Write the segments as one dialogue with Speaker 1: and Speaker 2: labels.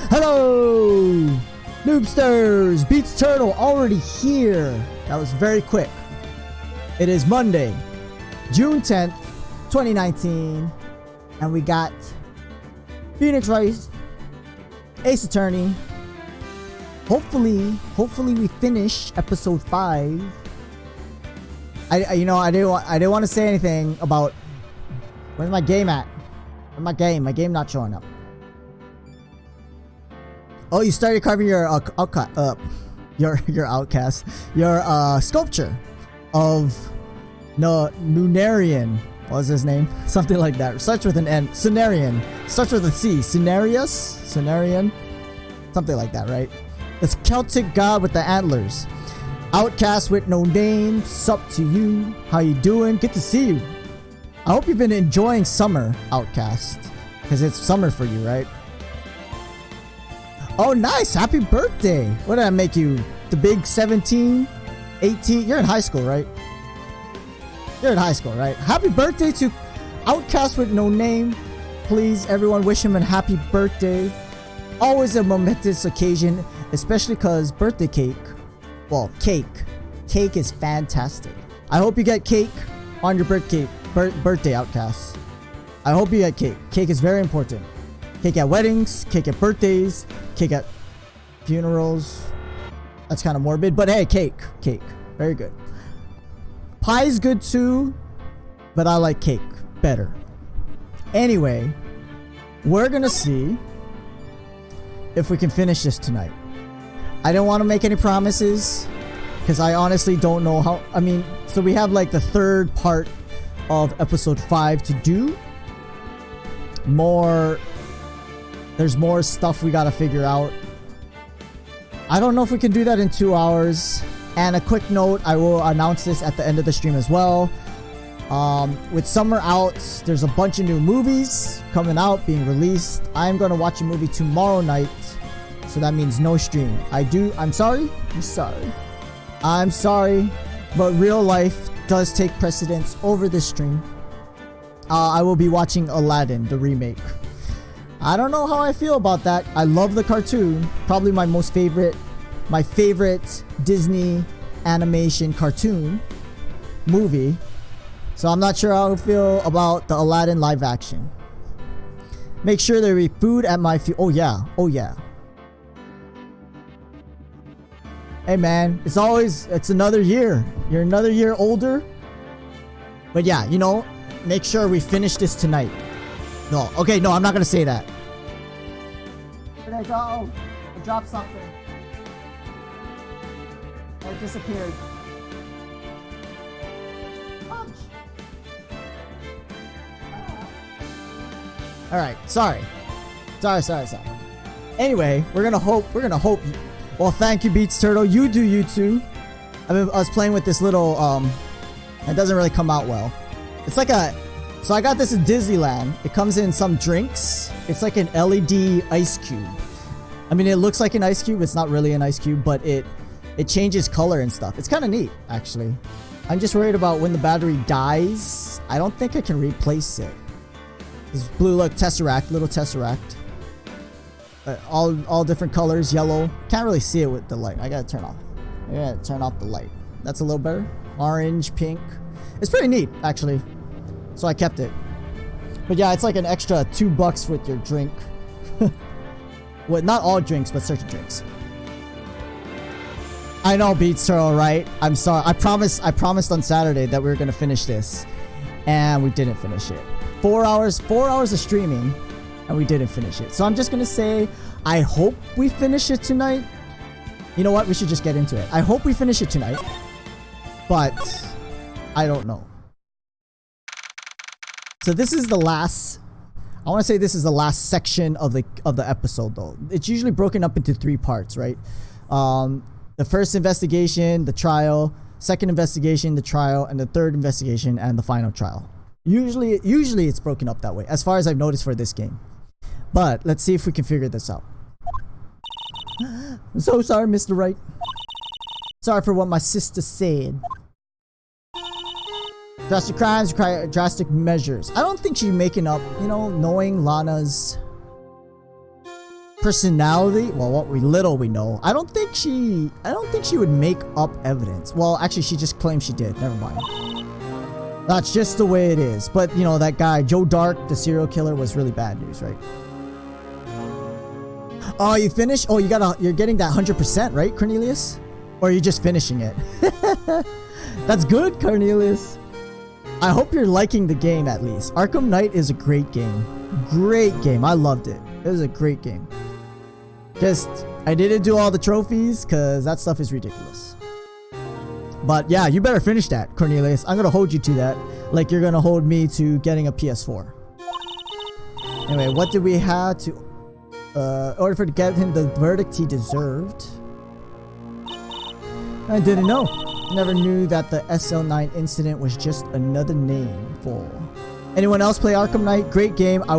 Speaker 1: Hello! Noobsters! Beats Turtle already here. That was very quick. It is Monday, June 10th, 2019. And we got Phoenix Wright, Ace Attorney. Hopefully we finish episode 5. I didn't want to say anything about where's my game at? Where's my game? My game not showing up. Oh, you started carving your sculpture of Nunarian. What was his name? Something like that. Starts with an N. Cenarian. Starts with a C. Cenarian. Something like that, right? It's Celtic god with the antlers. Outcast with no name. Sup to you. How you doing? Good to see you. I hope you've been enjoying summer, Outcast. Because it's summer for you, right? Oh, nice. Happy birthday. What did I make you? The big 17? 18? You're in high school, right? You're in high school, right? Happy birthday to Outcast with no name. Please, everyone, wish him a happy birthday. Always a momentous occasion, especially because birthday cake. Well, cake. Cake is fantastic. I hope you get cake on your birthday, Outcast. I hope you get cake. Cake is very important. Cake at weddings, cake at birthdays, cake at funerals. That's kind of morbid, but hey, cake. Very good. Pie's good too, but I like cake better. Anyway, we're gonna see if we can finish this tonight. I don't want to make any promises because I honestly don't know how. I mean, so we have like the third part of episode 5 to do. There's more stuff we gotta figure out. I don't know if we can do that in 2 hours. And a quick note, I will announce this at the end of the stream as well. With summer out, there's a bunch of new movies coming out, being released. I'm gonna watch a movie tomorrow night, so that means no stream. I'm sorry, but real life does take precedence over this stream. I will be watching Aladdin, the remake. I don't know how I feel about that. I love the cartoon. Probably my favorite Disney animation cartoon movie. So I'm not sure how I feel about the Aladdin live action. Make sure there be food at my oh yeah. Hey man, it's another year. You're another year older. But yeah, make sure we finish this tonight. No, okay, no, I'm not gonna say that. Where'd I go? I dropped something. Oh, it disappeared. Punch. Alright, sorry. Anyway, we're gonna hope. Well, thank you, Beats Turtle. You do you too. I was playing with this little, it doesn't really come out well. It's like so I got this in Disneyland. It comes in some drinks. It's like an LED ice cube. I mean, it looks like an ice cube. It's not really an ice cube, but it changes color and stuff. It's kind of neat, actually. I'm just worried about when the battery dies. I don't think I can replace it. This blue, look, Tesseract, little Tesseract. All different colors, yellow. Can't really see it with the light. I gotta turn off the light. That's a little better. Orange, pink. It's pretty neat, actually. So I kept it. But yeah, it's like an extra $2 with your drink. Well, not all drinks, but certain drinks. I know, Beats Turtle, right? I'm sorry. I promised on Saturday that we were gonna finish this, and we didn't finish it. 4 hours of streaming, and we didn't finish it. So I'm just gonna say, I hope we finish it tonight. You know what? We should just get into it. I hope we finish it tonight, but I don't know. So this is the last. I want to say this is the last section of the episode, though. It's usually broken up into 3 parts, right? The first investigation, the trial, second investigation, the trial, and the third investigation and the final trial. Usually it's broken up that way, as far as I've noticed for this game. But let's see if we can figure this out. I'm so sorry, Mr. Wright. Sorry for what my sister said. Drastic crimes require drastic measures. I don't think she's making up, knowing Lana's personality, well, what we know, I don't think she would make up evidence. Well, actually, she just claims she did. Never mind. That's just the way it is. But, you know, that guy, Joe Dark, the serial killer, was really bad news, right? Oh, you finished? Oh, you're getting that 100%, right, Cornelius? Or are you just finishing it? That's good, Cornelius. I hope you're liking the game at least. Arkham Knight is a great game. Great game. I loved it. It was a great game. Just, I didn't do all the trophies because that stuff is ridiculous. But yeah, you better finish that, Cornelius. I'm going to hold you to that. Like you're going to hold me to getting a PS4. Anyway, what did we have to... in order to get him the verdict he deserved? I didn't know. Never knew that the SL9 incident was just another name for... Anyone else play Arkham Knight? Great game. I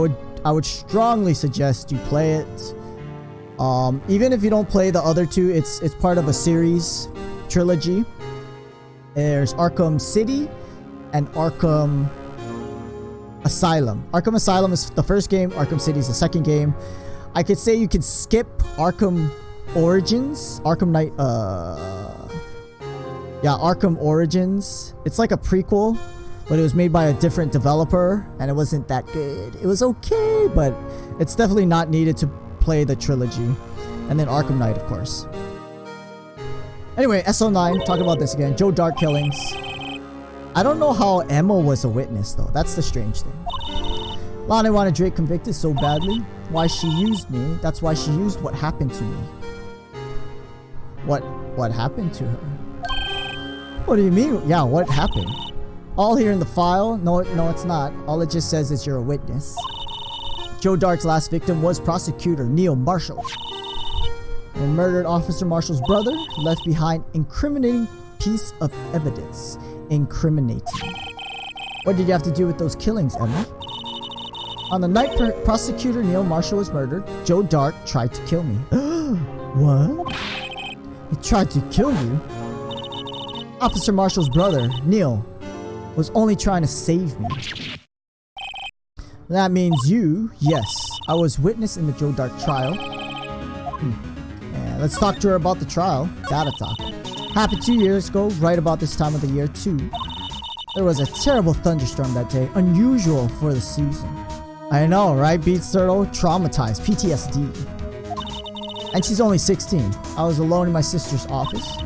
Speaker 1: would strongly suggest you play it. Even if you don't play the other two, it's part of a series trilogy. There's Arkham City and Arkham Asylum. Arkham Asylum is the first game. Arkham City is the second game. I could say you could skip Arkham Origins. Arkham Knight, yeah, Arkham Origins. It's like a prequel, but it was made by a different developer, and it wasn't that good. It was okay, but it's definitely not needed to play the trilogy. And then Arkham Knight, of course. Anyway, SO9, talk about this again. Joe Dark killings. I don't know how Emma was a witness, though. That's the strange thing. Lana wanted Drake convicted so badly. Why she used me. That's why she used what happened to me. What happened to her? What do you mean? Yeah, what happened? All here in the file? No, it's not. All it just says is you're a witness. Joe Dark's last victim was prosecutor Neil Marshall. And murdered Officer Marshall's brother, left behind incriminating piece of evidence. Incriminating. What did you have to do with those killings, Emma? On the night prosecutor Neil Marshall was murdered, Joe Dark tried to kill me. What? He tried to kill you? Officer Marshall's brother, Neil, was only trying to save me. That means you, yes. I was witness in the Joe Dark trial. Yeah, let's talk to her about the trial. Gotta talk. Happened 2 years ago, right about this time of the year too. There was a terrible thunderstorm that day, unusual for the season. I know, right? Beats Turtle, traumatized, PTSD. And she's only 16. I was alone in my sister's office.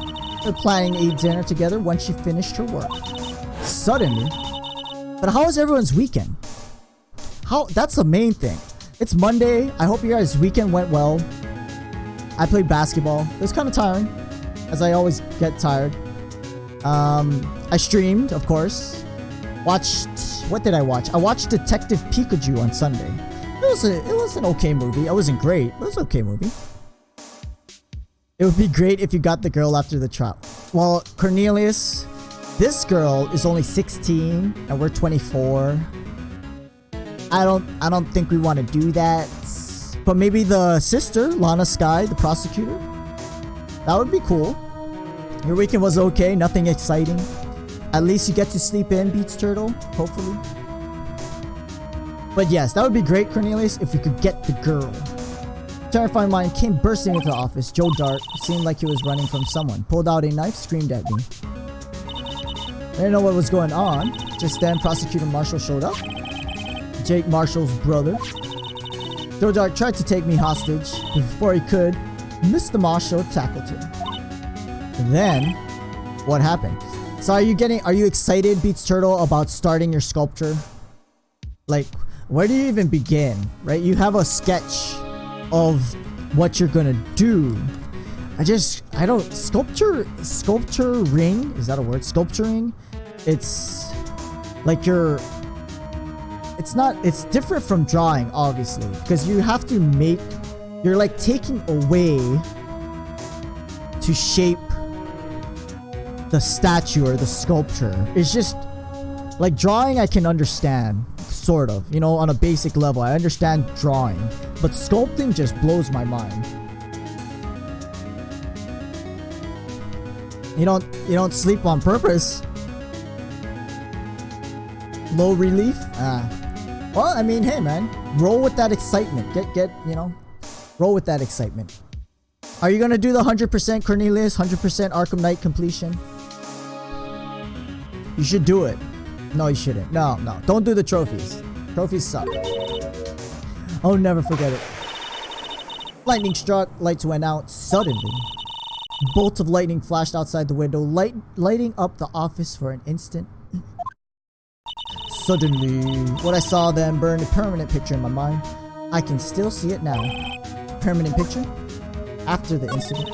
Speaker 1: We were planning to eat dinner together when she finished her work. Suddenly. But how was everyone's weekend? That's the main thing. It's Monday. I hope you guys' weekend went well. I played basketball. It was kind of tiring, as I always get tired. I streamed, of course. What did I watch? I watched Detective Pikachu on Sunday. It was an okay movie. It wasn't great, but it was an okay movie. It would be great if you got the girl after the trial. Well, Cornelius, this girl is only 16 and we're 24. I don't think we want to do that. But maybe the sister, Lana Skye, the prosecutor. That would be cool. Your weekend was okay, nothing exciting. At least you get to sleep in, Beats Turtle, hopefully. But yes, that would be great, Cornelius, if you could get the girl. Terrifying mind came bursting into the office. Joe Dark seemed like he was running from someone. Pulled out a knife, screamed at me. I didn't know what was going on. Just then, Prosecutor Marshall showed up. Jake Marshall's brother. Joe Dark tried to take me hostage. Before he could, Mr. Marshall tackled him. Then, what happened? So are you excited, Beats Turtle, about starting your sculpture? Like, where do you even begin, right? You have a sketch of what you're gonna do. Sculpturing, is that a word? Sculpturing? It's like it's different from drawing, obviously, because you have to you're like taking away to shape the statue or the sculpture. It's just like drawing I can understand, sort of, you know, on a basic level. I understand drawing, but sculpting just blows my mind. You don't sleep on purpose. Low relief? Well, I mean, hey man, roll with that excitement. Get, you know, Roll with that excitement. Are you gonna do the 100% Cornelius, 100% Arkham Knight completion? You should do it. No, you shouldn't. No. Don't do the trophies. Trophies suck. I'll never forget it. Lightning struck, lights went out suddenly. Bolt of lightning flashed outside the window, lighting up the office for an instant. Suddenly, what I saw then burned a permanent picture in my mind. I can still see it now. Permanent picture? After the incident.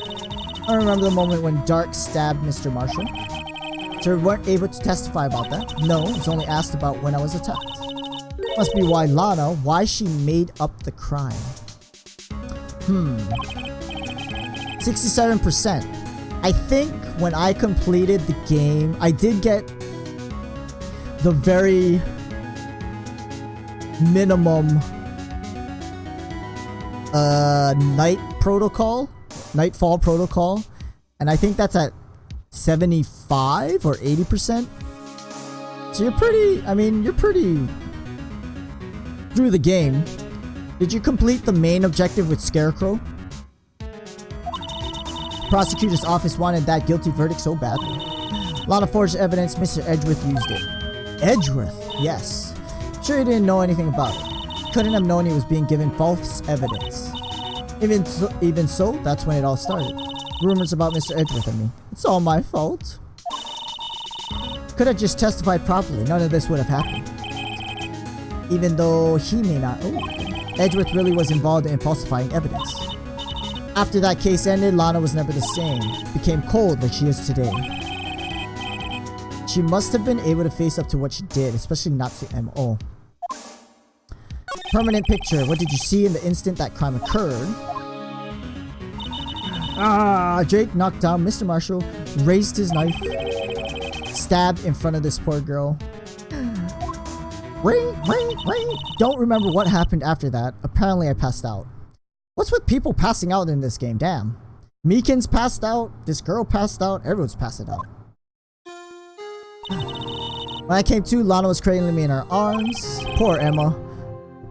Speaker 1: I remember the moment when Dark stabbed Mr. Marshall. So we weren't able to testify about that. No, it was only asked about when I was attacked. Must be why why she made up the crime. 67%. I think when I completed the game, I did get the very minimum Nightfall protocol, and I think that's at 75 or 80%. So you're pretty through the game. Did you complete the main objective with Scarecrow? Prosecutor's office wanted that guilty verdict so badly. A lot of forged evidence. Mr. Edgeworth used it. Edgeworth? Yes. Sure, he didn't know anything about it. Couldn't have known he was being given false evidence. Even so, that's when it all started. Rumors about Mr. Edgeworth and me. It's all my fault. Could have just testified properly. None of this would have happened. Even though he may not. Oh. Edgeworth really was involved in falsifying evidence. After that case ended, Lana was never the same. Became cold like she is today. She must have been able to face up to what she did, especially not to M.O. Permanent picture. What did you see in the instant that crime occurred? Jake knocked down Mr. Marshall, raised his knife, stabbed in front of this poor girl. Wait. Don't remember what happened after that. Apparently I passed out. What's with people passing out in this game? Damn. Meekin's passed out. This girl passed out. Everyone's passing out. When I came to, Lana was cradling me in her arms. Poor Emma.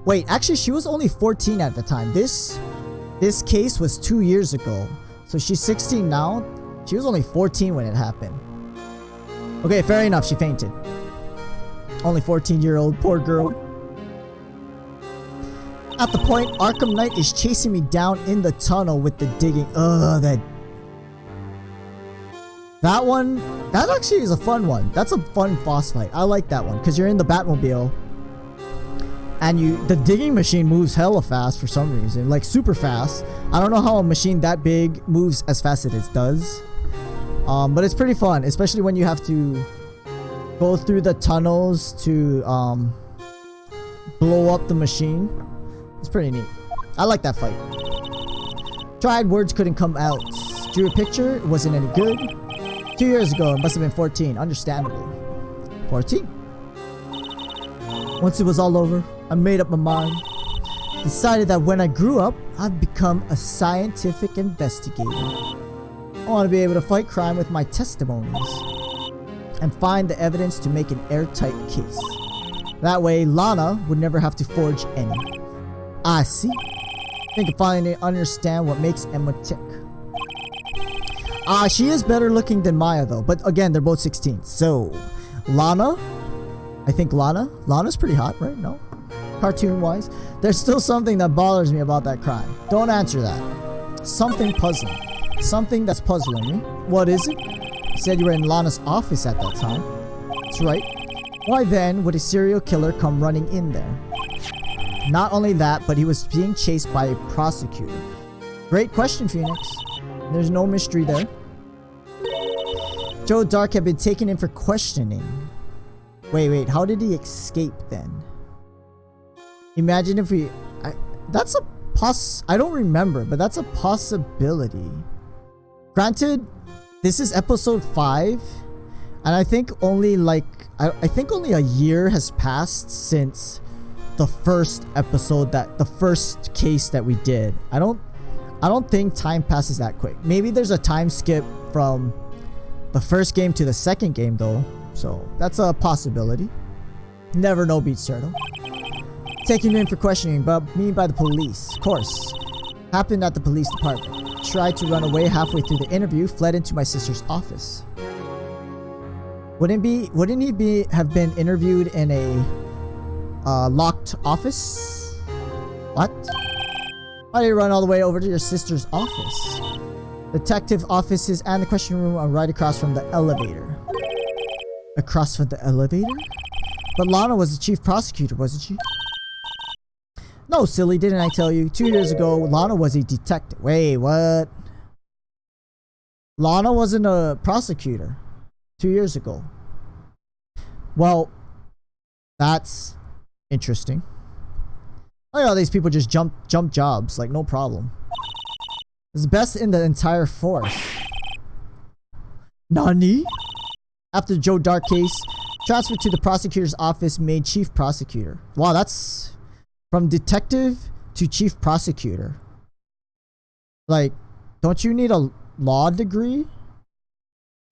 Speaker 1: Wait, actually she was only 14 at the time. This case was 2 years ago. So she's 16 now. She was only 14 when it happened. Okay, fair enough. She fainted. Only 14-year-old. Poor girl. At the point, Arkham Knight is chasing me down in the tunnel with the digging. That one, that actually is a fun one. That's a fun boss fight. I like that one because you're in the Batmobile and the digging machine moves hella fast for some reason, like super fast. I don't know how a machine that big moves as fast as it does. But it's pretty fun, especially when you have to go through the tunnels to blow up the machine. It's pretty neat. I like that fight. Tried, words couldn't come out. Drew a picture, it wasn't any good. 2 years ago, it must have been 14. Understandable. 14. Once it was all over, I made up my mind. Decided that when I grew up, I'd become a scientific investigator. I want to be able to fight crime with my testimonies and find the evidence to make an airtight case. That way, Lana would never have to forge any. I see. I think I finally understand what makes Emma tick. She is better looking than Maya though. But again, they're both 16. So, Lana. I think Lana's pretty hot, right? No? Cartoon wise. There's still something that bothers me about that crime. Don't answer that. Something puzzling. Something that's puzzling me. What is it? You said you were in Lana's office at that time. That's right. Why then would a serial killer come running in there? Not only that, but he was being chased by a prosecutor. Great question, Phoenix. There's no mystery there. Joe Dark had been taken in for questioning. Wait, how did he escape then? Imagine if we... I don't remember, but that's a possibility. Granted, this is episode 5, and I think only I think only a year has passed since the first episode, the first case that we did. I don't think time passes that quick. Maybe there's a time skip from the first game to the second game though, so that's a possibility. Never know beats turtle. Taken in for questioning, but me by the police, of course. Happened at the police department. Tried to run away halfway through the interview. Fled into my sister's office. Wouldn't he have been interviewed in a locked office? What? Why did you run all the way over to your sister's office? Detective offices and the question room are right across from the elevator. Across from the elevator? But Lana was the chief prosecutor, wasn't she? No, silly, didn't I tell you? 2 years ago, Lana was a detective. Wait, what? Lana wasn't a prosecutor 2 years ago. Well, that's interesting. Look at all these people just jump jobs, like no problem. It's the best in the entire force. Nani? After the Joe Dark case, transferred to the prosecutor's office, made chief prosecutor. Wow, that's from detective to chief prosecutor. Like, don't you need a law degree?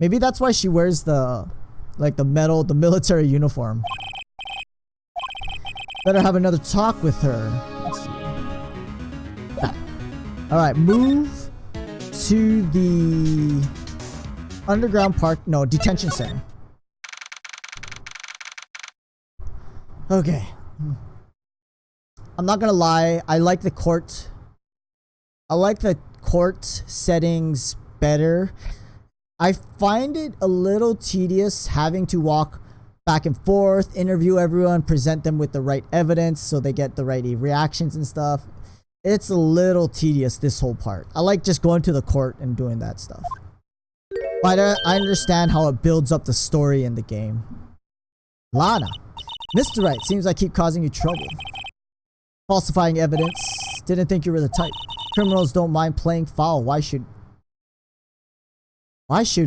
Speaker 1: Maybe that's why she wears the military uniform. Better have another talk with her. Let's see. Alright, move to the underground park. No, detention center. Okay. I'm not gonna lie. I like the court. I like the court settings better. I find it a little tedious having to walk back and forth, interview everyone, present them with the right evidence so they get the right reactions and stuff. It's a little tedious, this whole part. I like just going to the court and doing that stuff. But I understand how it builds up the story in the game. Lana. Mr. Wright, seems I keep causing you trouble. Falsifying evidence. Didn't think you were the type. Criminals don't mind playing foul. Why should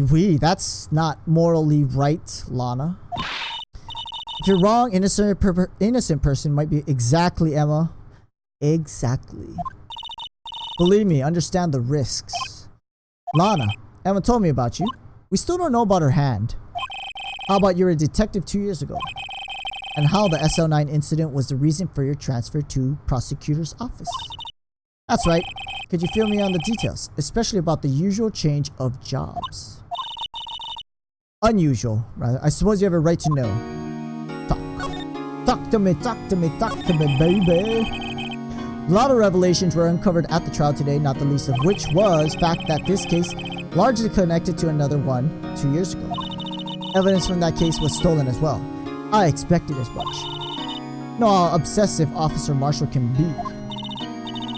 Speaker 1: we? That's not morally right, Lana. If you're wrong, innocent person might be exactly, Emma. Exactly. Believe me, understand the risks. Lana, Emma told me about you. We still don't know about her hand. How about you're a detective 2 years ago? And how the SL9 incident was the reason for your transfer to prosecutor's office. That's right. Could you fill me on the details? Especially about the usual change of jobs. Unusual, rather. I suppose you have a right to know. Talk to me, baby. A lot of revelations were uncovered at the trial today, not the least of which was the fact that this case largely connected to another one 2 years ago. Evidence from that case was stolen as well. I expected as much. Know how obsessive Officer Marshall can be.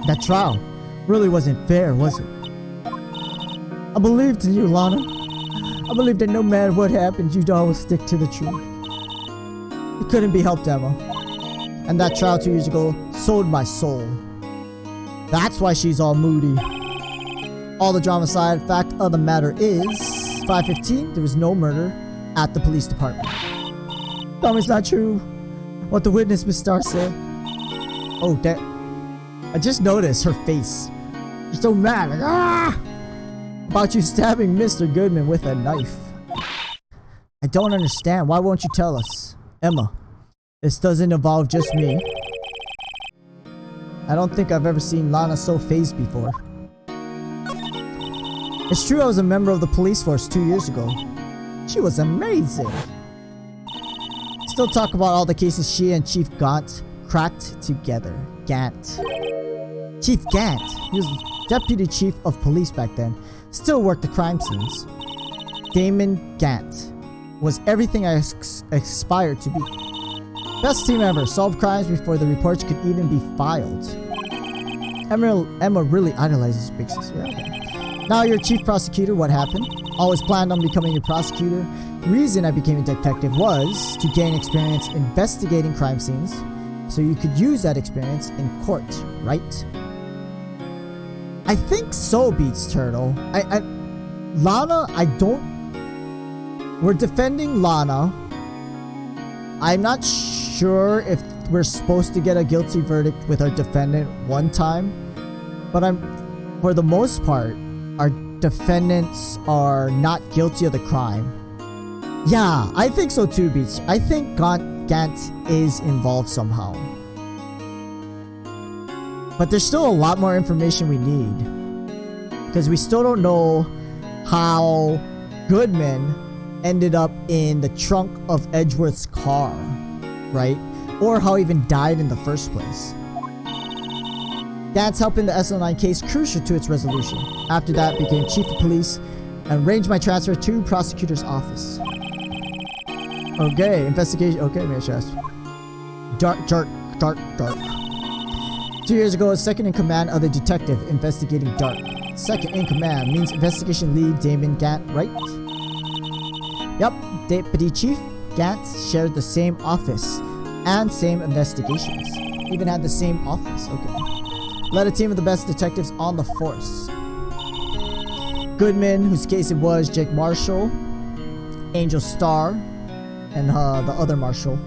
Speaker 1: That trial really wasn't fair, was it? I believed in you, Lana. I believed that no matter what happened, you'd always stick to the truth. It couldn't be helped, Emma. And that trial 2 years ago sold my soul. That's why she's all moody. All the drama aside, fact of the matter is, 5:15, there was no murder at the police department. Tell me it's not true. What the witness, Miss Starr, said. Oh, that. I just noticed her face. She's so mad. Like, ah! About you stabbing Mr. Goodman with a knife. I don't understand. Why won't you tell us? Emma, this doesn't involve just me. I don't think I've ever seen Lana so fazed before. It's true I was a member of the police force 2 years ago. She was amazing. Still talk about all the cases she and Chief Gant cracked together. Gant. Chief Gant. He was deputy chief of police back then. Still worked the crime scenes. Damon Gant was everything I aspired to be. Best team ever. Solved crimes before the reports could even be filed. Emma really idolizes big sis. Yeah, okay. Now you're chief prosecutor. What happened? Always planned on becoming a prosecutor. Reason I became a detective was to gain experience investigating crime scenes, so you could use that experience in court, right? I think so, Beats Turtle. Lana, we're defending Lana. I'm not sure if we're supposed to get a guilty verdict with our defendant one time, but for the most part, our defendants are not guilty of the crime. Yeah, I think so too, Beats. I think Gant is involved somehow. But there's still a lot more information we need. Because we still don't know how Goodman ended up in the trunk of Edgeworth's car, right? Or how he even died in the first place. Gant's help in the SL9 case crucial to its resolution. After that, became chief of police and arranged my transfer to prosecutor's office. Okay, investigation. Okay, Chest. Dark. 2 years ago, second in command of the detective investigating Dark. Second in command means investigation lead Damon Gant, right? Yup, Deputy Chief Gant shared the same office and same investigations. Even had the same office, okay. Led a team of the best detectives on the force. Goodman, whose case it was, Jake Marshall, Angel Starr, and the other Marshall.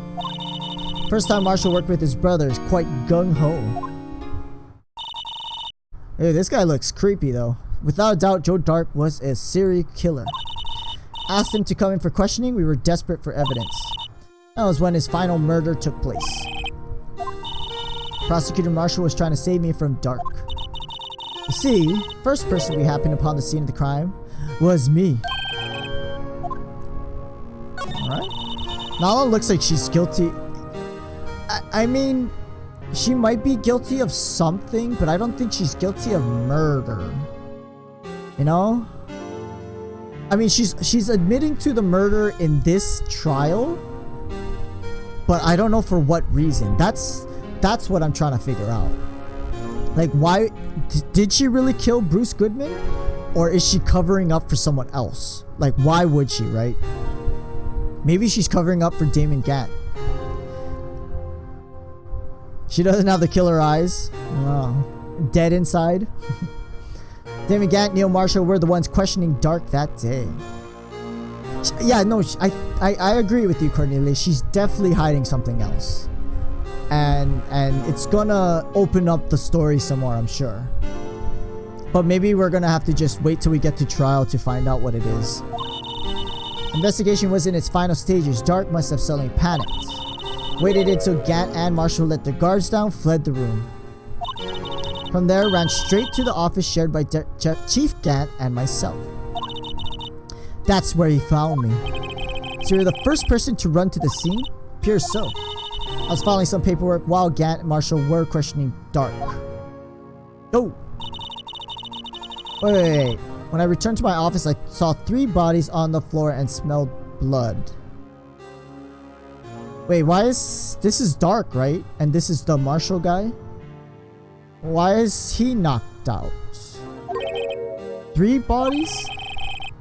Speaker 1: First time Marshall worked with his brothers, quite gung-ho. Hey, this guy looks creepy though. Without a doubt, Joe Dark was a serial killer. Asked him to come in for questioning, we were desperate for evidence. That was when his final murder took place. Prosecutor Marshall was trying to save me from Dark. You see, first person we happened upon the scene of the crime was me. Alright. Nala looks like she's guilty. I mean, she might be guilty of something, but I don't think she's guilty of murder. You know? I mean, she's admitting to the murder in this trial, but I don't know for what reason. That's what I'm trying to figure out. Like, why did she really kill Bruce Goodman, or is she covering up for someone else? Like, why would she, right? Maybe she's covering up for Damon Gant. She doesn't have the killer eyes. Oh, dead inside. Damon Gant, Neil Marshall were the ones questioning Dark that day. Yeah, no, I agree with you, Cornelia. She's definitely hiding something else. And it's gonna open up the story some more, I'm sure. But maybe we're gonna have to just wait till we get to trial to find out what it is. Investigation was in its final stages. Dark must have suddenly panicked. Waited until Gant and Marshall let their guards down, fled the room. From there, ran straight to the office shared by Chief Gant and myself. That's where he found me. So you're the first person to run to the scene? Pure so. I was filing some paperwork while Gant and Marshall were questioning Dark. Oh! Wait. When I returned to my office, I saw 3 bodies on the floor and smelled blood. Wait, why is... This is Dark, right? And this is the Marshall guy? Why is he knocked out? 3 bodies?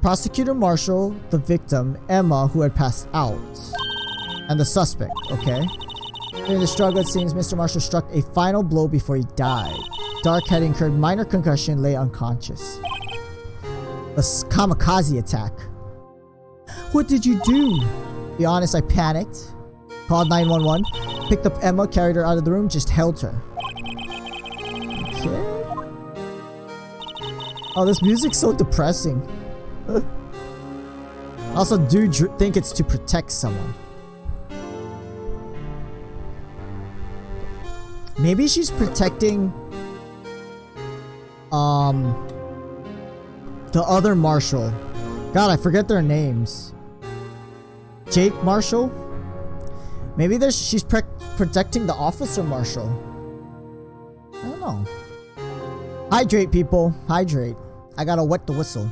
Speaker 1: Prosecutor Marshall, the victim, Emma, who had passed out, and the suspect, okay? During the struggle, it seems Mr. Marshall struck a final blow before he died. Dark had incurred minor concussion, lay unconscious. A kamikaze attack. What did you do? To be honest, I panicked. Called 911, picked up Emma, carried her out of the room, just held her. Okay. Oh, this music's so depressing. I also do think it's to protect someone. Maybe she's protecting the other Marshall. God, I forget their names. Jake Marshall? Maybe she's protecting the officer Marshall. I don't know. Hydrate, people. Hydrate. I gotta wet the whistle.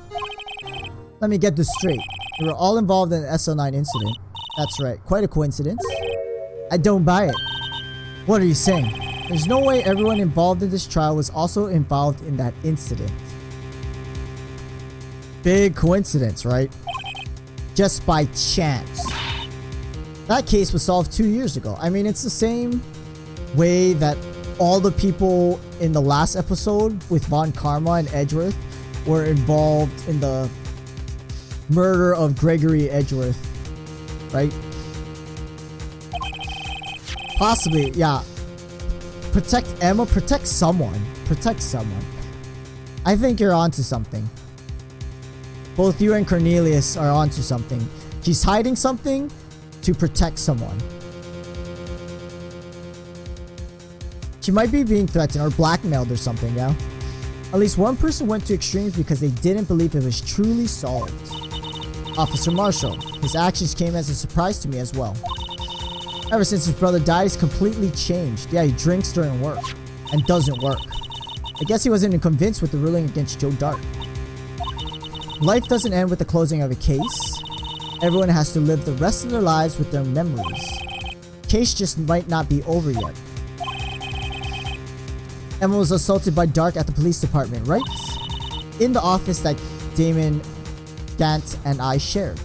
Speaker 1: Let me get this straight. We were all involved in the SL9 incident. That's right. Quite a coincidence. I don't buy it. What are you saying? There's no way everyone involved in this trial was also involved in that incident. Big coincidence, right? Just by chance. That case was solved 2 years ago. I mean, it's the same way that all the people in the last episode with Von Karma and Edgeworth were involved in the murder of Gregory Edgeworth, right? Possibly, yeah. Protect Emma, protect someone. Protect someone. I think you're onto something. Both you and Cornelius are onto something. She's hiding something to protect someone. She might be being threatened or blackmailed or something, yeah? At least one person went to extremes because they didn't believe it was truly solved. Officer Marshall. His actions came as a surprise to me as well. Ever since his brother died, he's completely changed. Yeah, he drinks during work and doesn't work. I guess he wasn't even convinced with the ruling against Joe Dark. Life doesn't end with the closing of a case. Everyone has to live the rest of their lives with their memories. Case just might not be over yet. Emma was assaulted by Dark at the police department, right? In the office that Damon, Gant, and I shared.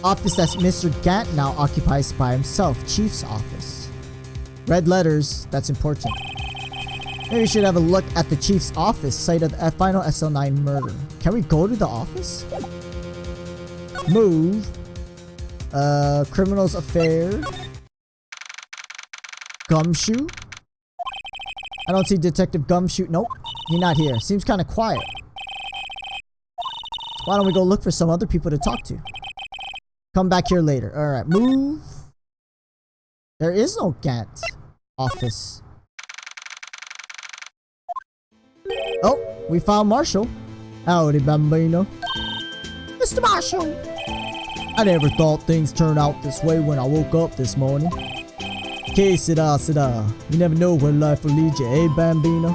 Speaker 1: Office that Mr. Gant now occupies by himself, Chief's office. Red letters, that's important. Maybe we should have a look at the Chief's office, site of the final SL9 murder. Can we go to the office? Move. Criminals affair. Gumshoe. I don't see Detective Gumshoe. Nope, he's not here. Seems kind of quiet. Why don't we go look for some other people to talk to? Come back here later. Alright, move. There is no Gant office. Oh, we found Marshall. Howdy, Bambino. Mr. Marshall. I never thought things turned out this way when I woke up this morning. Que sera, sera. You never know where life will lead you, eh, Bambino?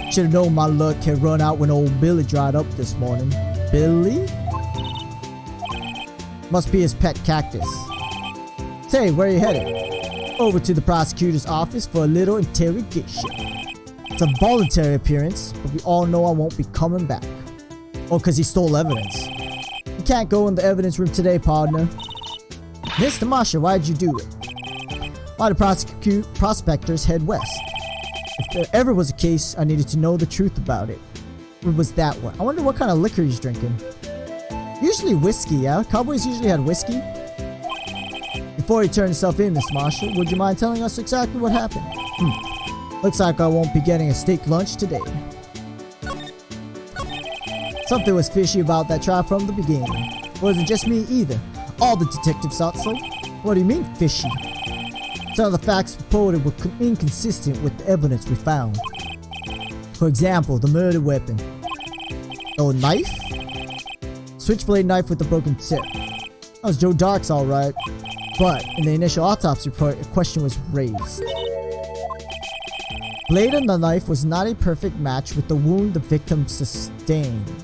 Speaker 1: Should've known my luck had run out when old Billy dried up this morning. Billy? Must be his pet cactus. Say, where are you headed? Over to the prosecutor's office for a little interrogation. It's a voluntary appearance, but we all know I won't be coming back. Oh, because he stole evidence. You can't go in the evidence room today, partner. Mr. Marshall, why'd you do it? Why do prospectors head west? If there ever was a case, I needed to know the truth about it. What was that one? I wonder what kind of liquor he's drinking. Usually whiskey, yeah? Cowboys usually had whiskey. Before he turned himself in, Miss Marshall, would you mind telling us exactly what happened? Looks like I won't be getting a steak lunch today. Something was fishy about that trial from the beginning. It wasn't just me either. All the detectives thought so. What do you mean, fishy? Some of the facts reported were inconsistent with the evidence we found. For example, the murder weapon. Oh, knife? Switchblade knife with a broken tip. That was Joe Dark's alright. But in the initial autopsy report, a question was raised. Blade on the knife was not a perfect match with the wound the victim sustained.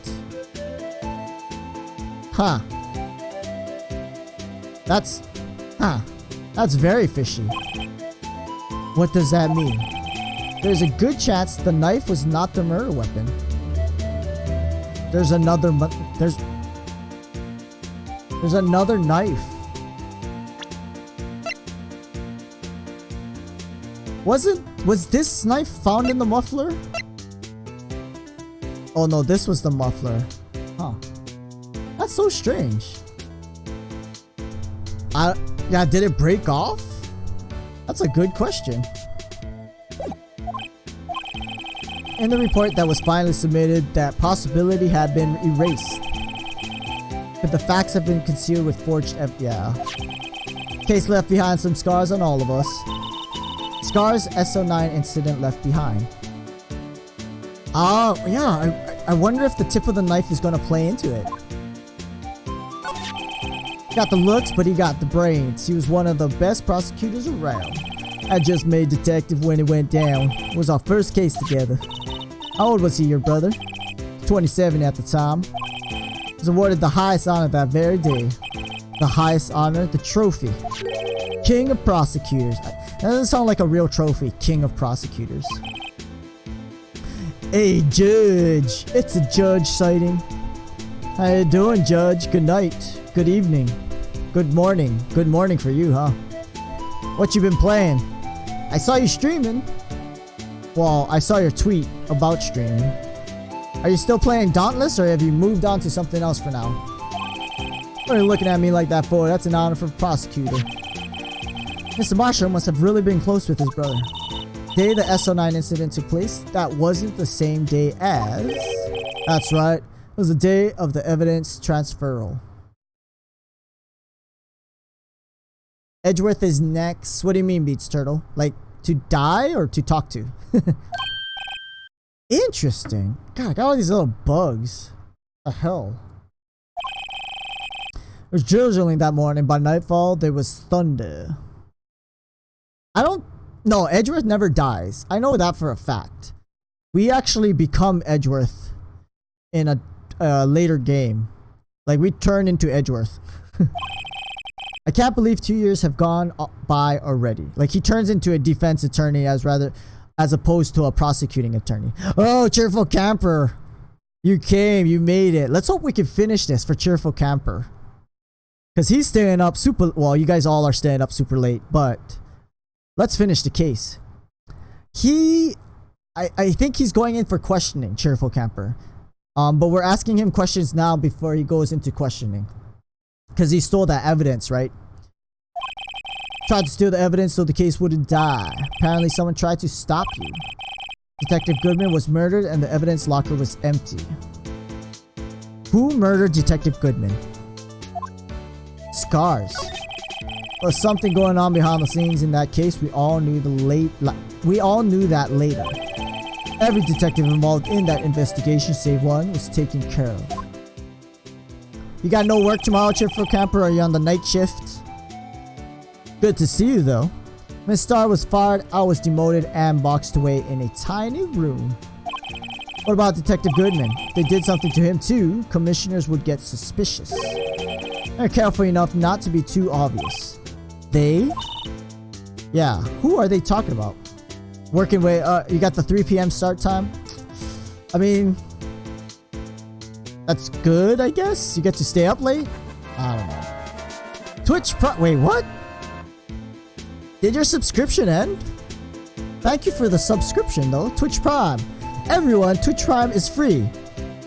Speaker 1: Huh. That's very fishy. What does that mean? There's a good chance the knife was not the murder weapon. There's another knife. Was this knife found in the muffler? Oh no, this was the muffler. Huh. That's so strange. Yeah, did it break off? That's a good question. In the report that was finally submitted, that possibility had been erased. But the facts have been concealed with forged yeah. Case left behind some scars on all of us. Scars SO9 incident left behind. Yeah, I wonder if the tip of the knife is gonna play into it. Got the looks, but he got the brains. He was one of the best prosecutors around. I just made detective when it went down. It was our first case together. How old was he, your brother? 27 at the time. He was awarded the highest honor that very day. The highest honor, the trophy. King of Prosecutors. That doesn't sound like a real trophy, King of Prosecutors. Hey, Judge. It's a Judge sighting. How you doing, Judge? Good night. Good evening. Good morning. Good morning for you, huh? What you been playing? I saw you streaming. Well, I saw your tweet about streaming. Are you still playing Dauntless, or have you moved on to something else for now? What are you looking at me like that for? That's an honor for a prosecutor. Mr. Marshall must have really been close with his brother. The day the SO9 incident took place, that wasn't the same day as... That's right. It was the day of the evidence transferal. Edgeworth is next. What do you mean, Beats Turtle? Like To die or to talk to? Interesting. God, I got all these little bugs. The hell? It was drizzling that morning. By nightfall, there was thunder. I don't... No, Edgeworth never dies. I know that for a fact. We actually become Edgeworth in a later game. Like, we turn into Edgeworth. I can't believe 2 years have gone by already. Like, he turns into a defense attorney as opposed to a prosecuting attorney. Oh, Cheerful Camper. You came. You made it. Let's hope we can finish this for Cheerful Camper. Because he's staying up super... Well, you guys all are staying up super late. But let's finish the case. I think he's going in for questioning, Cheerful Camper. But we're asking him questions now before he goes into questioning. Because he stole that evidence, right? Tried to steal the evidence so the case wouldn't die. Apparently someone tried to stop you. Detective Goodman was murdered and the evidence locker was empty. Who murdered Detective Goodman? Scars. There's something going on behind the scenes in that case. We all knew that later. Every detective involved in that investigation, save one, was taken care of. You got no work tomorrow, Cheerful Camper? Are you on the night shift? Good to see you, though. Miss Starr was fired, I was demoted, and boxed away in a tiny room. What about Detective Goodman? If they did something to him, too, commissioners would get suspicious. They're careful enough not to be too obvious. They? Yeah, who are they talking about? Working way, you got the 3 p.m. start time? I mean... That's good, I guess? You get to stay up late? I don't know. Twitch Prime... Wait, what? Did your subscription end? Thank you for the subscription, though. Twitch Prime. Everyone, Twitch Prime is free.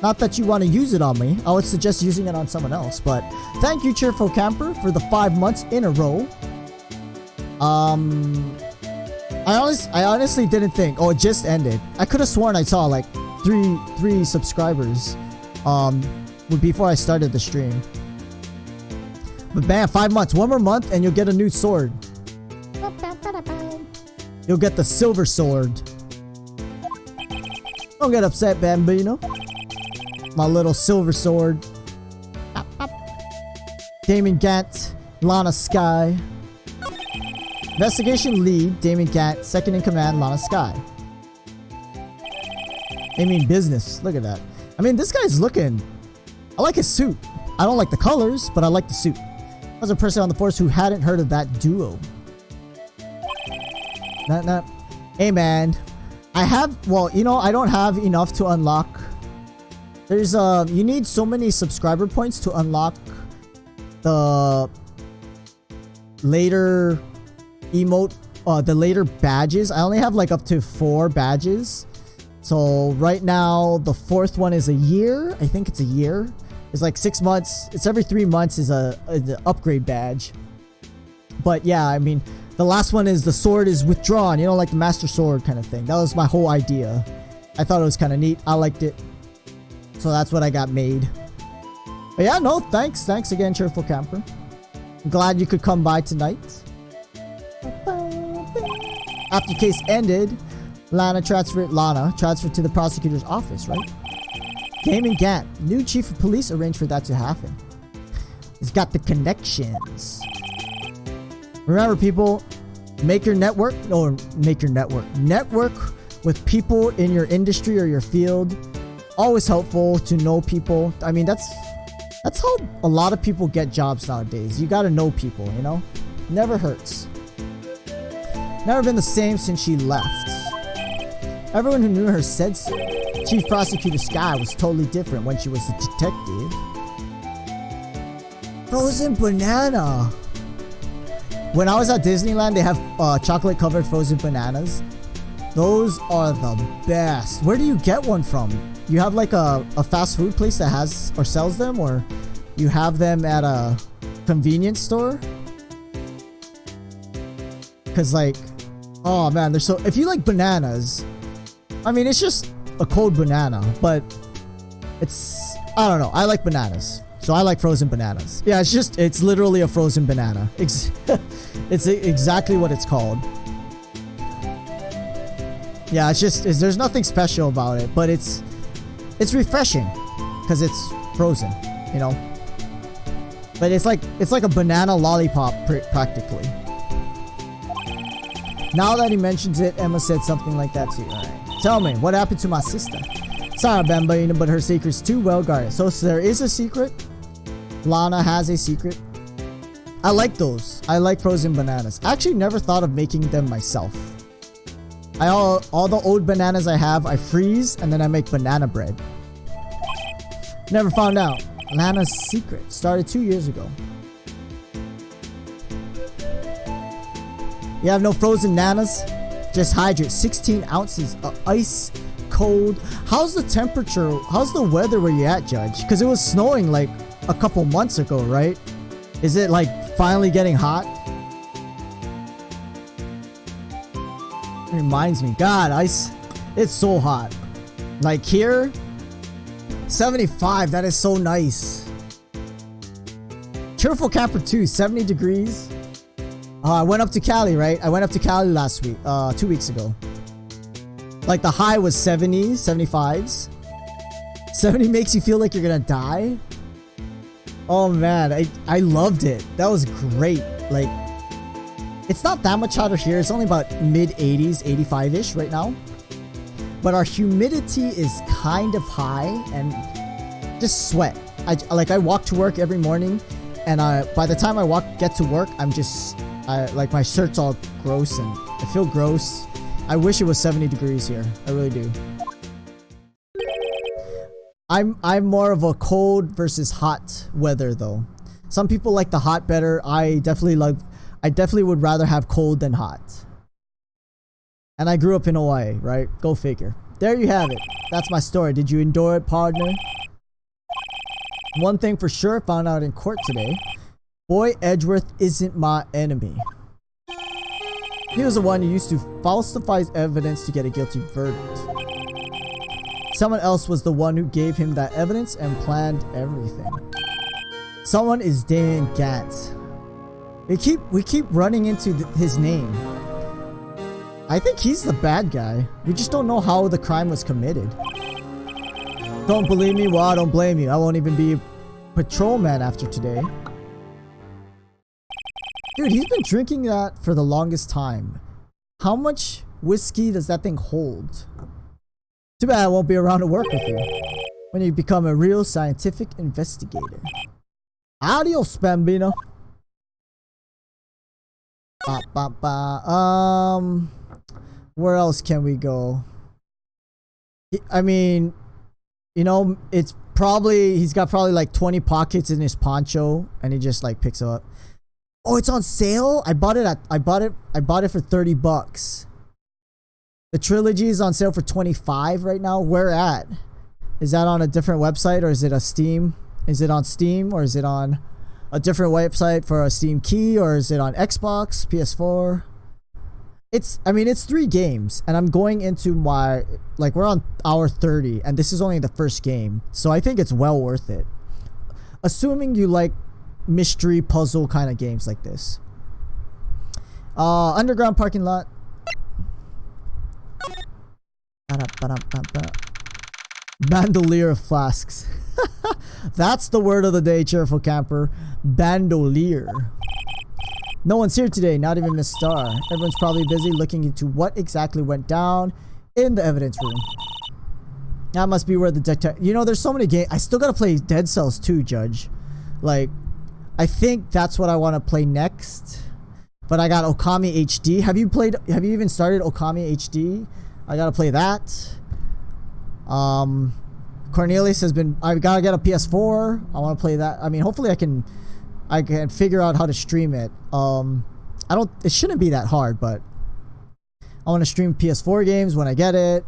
Speaker 1: Not that you want to use it on me. I would suggest using it on someone else. But thank you, Cheerful Camper, for the 5 months in a row. I honestly didn't think... Oh, it just ended. I could have sworn I saw, like, three subscribers... before I started the stream. But man, 5 months, 1 more month and you'll get a new sword. You'll get the silver sword. Don't get upset, Bambino. My little silver sword. Damon Gant, Lana Sky. Investigation lead, Damon Gant. Second in command, Lana Sky. I mean business. Look at that. I mean, this guy's looking... I like his suit. I don't like the colors, but I like the suit. As a person on the force who hadn't heard of that duo. Nah. Hey, man. I have... Well, you know, I don't have enough to unlock. There's, you need so many subscriber points to unlock the later emote... the later badges. I only have, like, up to 4 badges. So right now the 4th one is a year. I think it's a year. It's like 6 months. It's every 3 months is an upgrade badge. But yeah, I mean, the last one is the sword is withdrawn. You know, like the Master Sword kind of thing. That was my whole idea. I thought it was kind of neat. I liked it. So that's what I got made. But yeah, no, thanks. Thanks again, Cheerful Camper. I'm glad you could come by tonight. After the case ended... Lana transferred to the prosecutor's office, right? Damon Gant, new chief of police, arranged for that to happen. He's got the connections. Remember, people, network with people in your industry or your field. Always helpful to know people. I mean, that's how a lot of people get jobs nowadays. You gotta know people, you know? Never hurts. Never been the same since she left. Everyone who knew her said so. Chief Prosecutor Sky was totally different when she was a detective. Frozen banana. When I was at Disneyland, they have chocolate covered frozen bananas. Those are the best. Where do you get one from? You have like a fast food place that has or sells them, or you have them at a convenience store? Cause like, oh man, they're so, if you like bananas, I mean, it's just a cold banana, but it's, I don't know. I like bananas. So I like frozen bananas. Yeah, it's literally a frozen banana. It's exactly what it's called. Yeah, there's nothing special about it, but it's refreshing because it's frozen, you know. But it's like a banana lollipop practically. Now that he mentions it, Emma said something like that too. All right. Tell me, what happened to my sister? Sorry, Bambino, but her secret's too well guarded. So there is a secret. Lana has a secret. I like those. I like frozen bananas. I actually never thought of making them myself. All the old bananas I have, I freeze and then I make banana bread. Never found out. Lana's secret started 2 years ago. You have no frozen nanas? Just hydrate. 16 ounces of ice cold. How's the temperature? How's the weather where you at, Judge? Because it was snowing like a couple months ago, right? Is it like finally getting hot? Reminds me. God, ice. It's so hot. Like here, 75. That is so nice. Cheerful Camper 2, 70 degrees. I went up to Cali, right? I went up to Cali last week, 2 weeks ago. Like the high was 70, 75s. 70 makes you feel like you're gonna die. Oh man, I loved it. That was great. Like, it's not that much hotter here. It's only about mid 80s, 85-ish right now. But our humidity is kind of high and just sweat. I walk to work every morning, and by the time I get to work, I'm just like my shirt's all gross and I feel gross. I wish it was 70 degrees here. I really do. I'm more of a cold versus hot weather though. Some people like the hot better. I definitely would rather have cold than hot. And I grew up in Hawaii, right? Go figure. There you have it. That's my story. Did you enjoy it, partner? One thing for sure, found out in court today. Boy Edgeworth isn't my enemy. He was the one who used to falsify evidence to get a guilty verdict. Someone else was the one who gave him that evidence and planned everything. Someone is Dan Gantz. We keep running into his name. I think he's the bad guy. We just don't know how the crime was committed. Don't believe me? Well, I don't blame you. I won't even be a patrolman after today. Dude, he's been drinking that for the longest time. How much whiskey does that thing hold? Too bad I won't be around to work with you when you become a real scientific investigator. Adios, Bambino. Where else can we go? I mean, you know, he's got probably like 20 pockets in his poncho and he just like picks it up. Oh, it's on sale? I bought it for 30 bucks. The trilogy is on sale for 25 right now. Where at? Is that on a different website or is it a Steam? Is it on Steam or is it on a different website for a Steam key or is it on Xbox, PS4? I mean, it's 3 games and I'm going into we're on hour 30 and this is only the first game. So I think it's well worth it. Assuming you like mystery puzzle kind of games like this. Underground parking lot. Bandolier of flasks. That's the word of the day, cheerful camper. Bandolier. No one's here today, not even Miss Star. Everyone's probably busy looking into what exactly went down in the evidence room. That must be where the detective... You know, there's so many games. I still gotta play Dead Cells 2, Judge. Like, I think that's what I want to play next. But I got Okami HD. Have you even started Okami HD? I gotta play that. Cornelius I gotta get a PS4. I want to play that. I mean, hopefully I can figure out how to stream it. It shouldn't be that hard, but I want to stream PS4 games when I get it.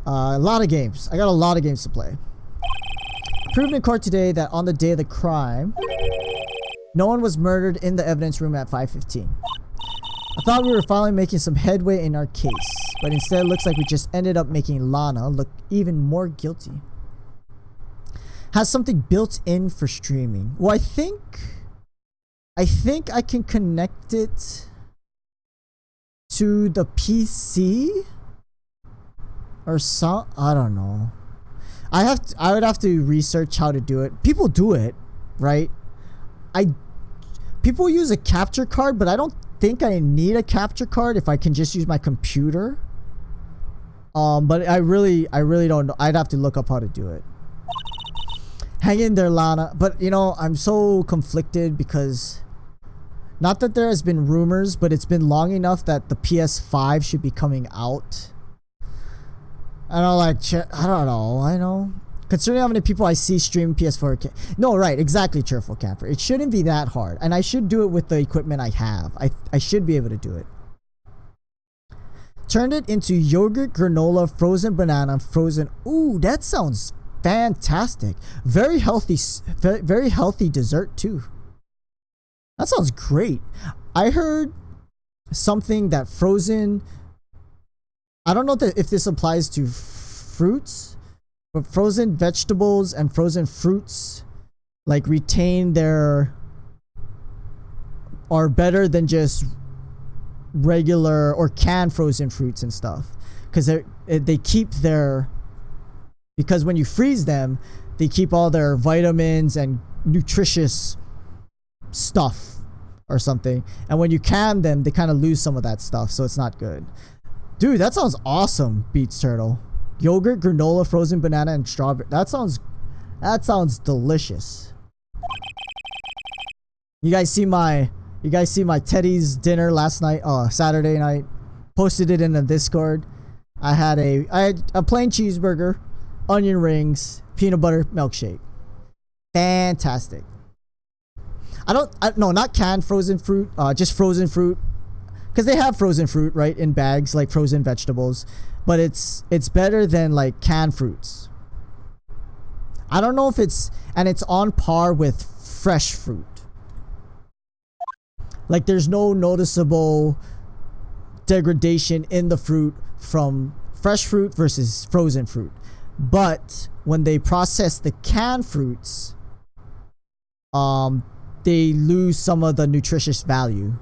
Speaker 1: A lot of games. I got a lot of games to play. Proven in court today that on the day of the crime, no one was murdered in the evidence room at 5:15. I thought we were finally making some headway in our case, but instead it looks like we just ended up making Lana look even more guilty. Has something built in for streaming. Well, I think I can connect it to the PC Or some, I don't know. I would have to research how to do it. People do it, right? People use a capture card, but I don't think I need a capture card if I can just use my computer. But I really don't know. I'd have to look up how to do it. Hang in there, Lana. But you know, I'm so conflicted because not that there has been rumors, but it's been long enough that the PS5 should be coming out. I don't know. I know. Considering how many people I see stream PS4. No, right. Exactly, Cheerful Camper. It shouldn't be that hard. And I should do it with the equipment I have. I should be able to do it. Turned it into yogurt, granola, frozen banana, frozen. Ooh, that sounds fantastic. Very healthy dessert too. That sounds great. I heard something that frozen... I don't know if this applies to fruits, but frozen vegetables and frozen fruits like retain their... are better than just regular or canned frozen fruits and stuff, because they keep their... because when you freeze them, they keep all their vitamins and nutritious stuff or something, and when you can them, they kind of lose some of that stuff, so it's not good. Dude, that sounds awesome, Beats Turtle. Yogurt, granola, frozen banana, and strawberry. That sounds delicious. You guys see my Teddy's dinner last night? Oh, Saturday night. Posted it in the Discord. I had a plain cheeseburger, onion rings, peanut butter milkshake. Fantastic. No, not canned frozen fruit. Just frozen fruit. Because they have frozen fruit, right, in bags, like frozen vegetables. But it's better than like canned fruits. I don't know if it's on par with fresh fruit. Like there's no noticeable degradation in the fruit from fresh fruit versus frozen fruit. But when they process the canned fruits, they lose some of the nutritious value.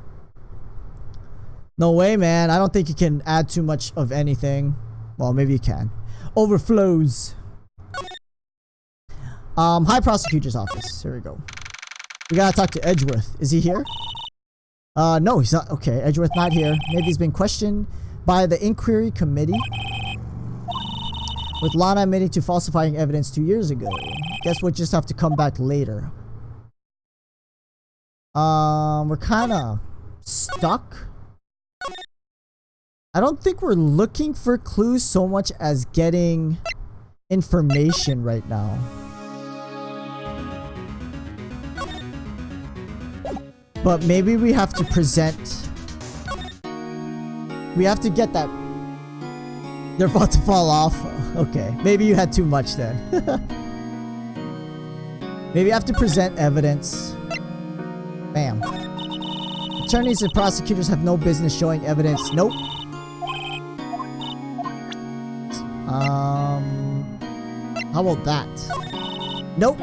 Speaker 1: No way, man. I don't think you can add too much of anything. Well, maybe you can. Overflows. High Prosecutor's Office. Here we go. We gotta talk to Edgeworth. Is he here? No, he's not. Okay, Edgeworth not here. Maybe he's been questioned by the Inquiry Committee, with Lana admitting to falsifying evidence 2 years ago. Guess we'll just have to come back later. We're kind of stuck. I don't think we're looking for clues so much as getting information right now. But maybe we have to present... we have to get that... They're about to fall off. Okay, maybe you had too much then. Maybe I have to present evidence. Bam. Attorneys and prosecutors have no business showing evidence. Nope. How about that? Nope.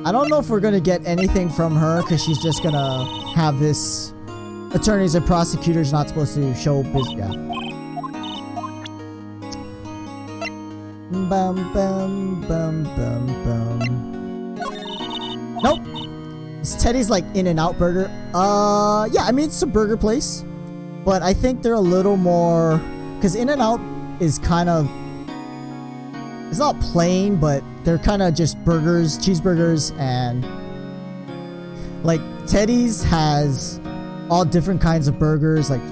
Speaker 1: I don't know if we're gonna get anything from her because she's just gonna have this attorneys and prosecutors not supposed to show business. Yeah. Bum bum bum bum bum. Nope. Is Teddy's like In-N-Out Burger? Yeah, I mean it's a burger place, but I think they're a little more, because In-N-Out is kind of, it's not plain, but they're kind of just burgers, cheeseburgers, and like Teddy's has all different kinds of burgers, like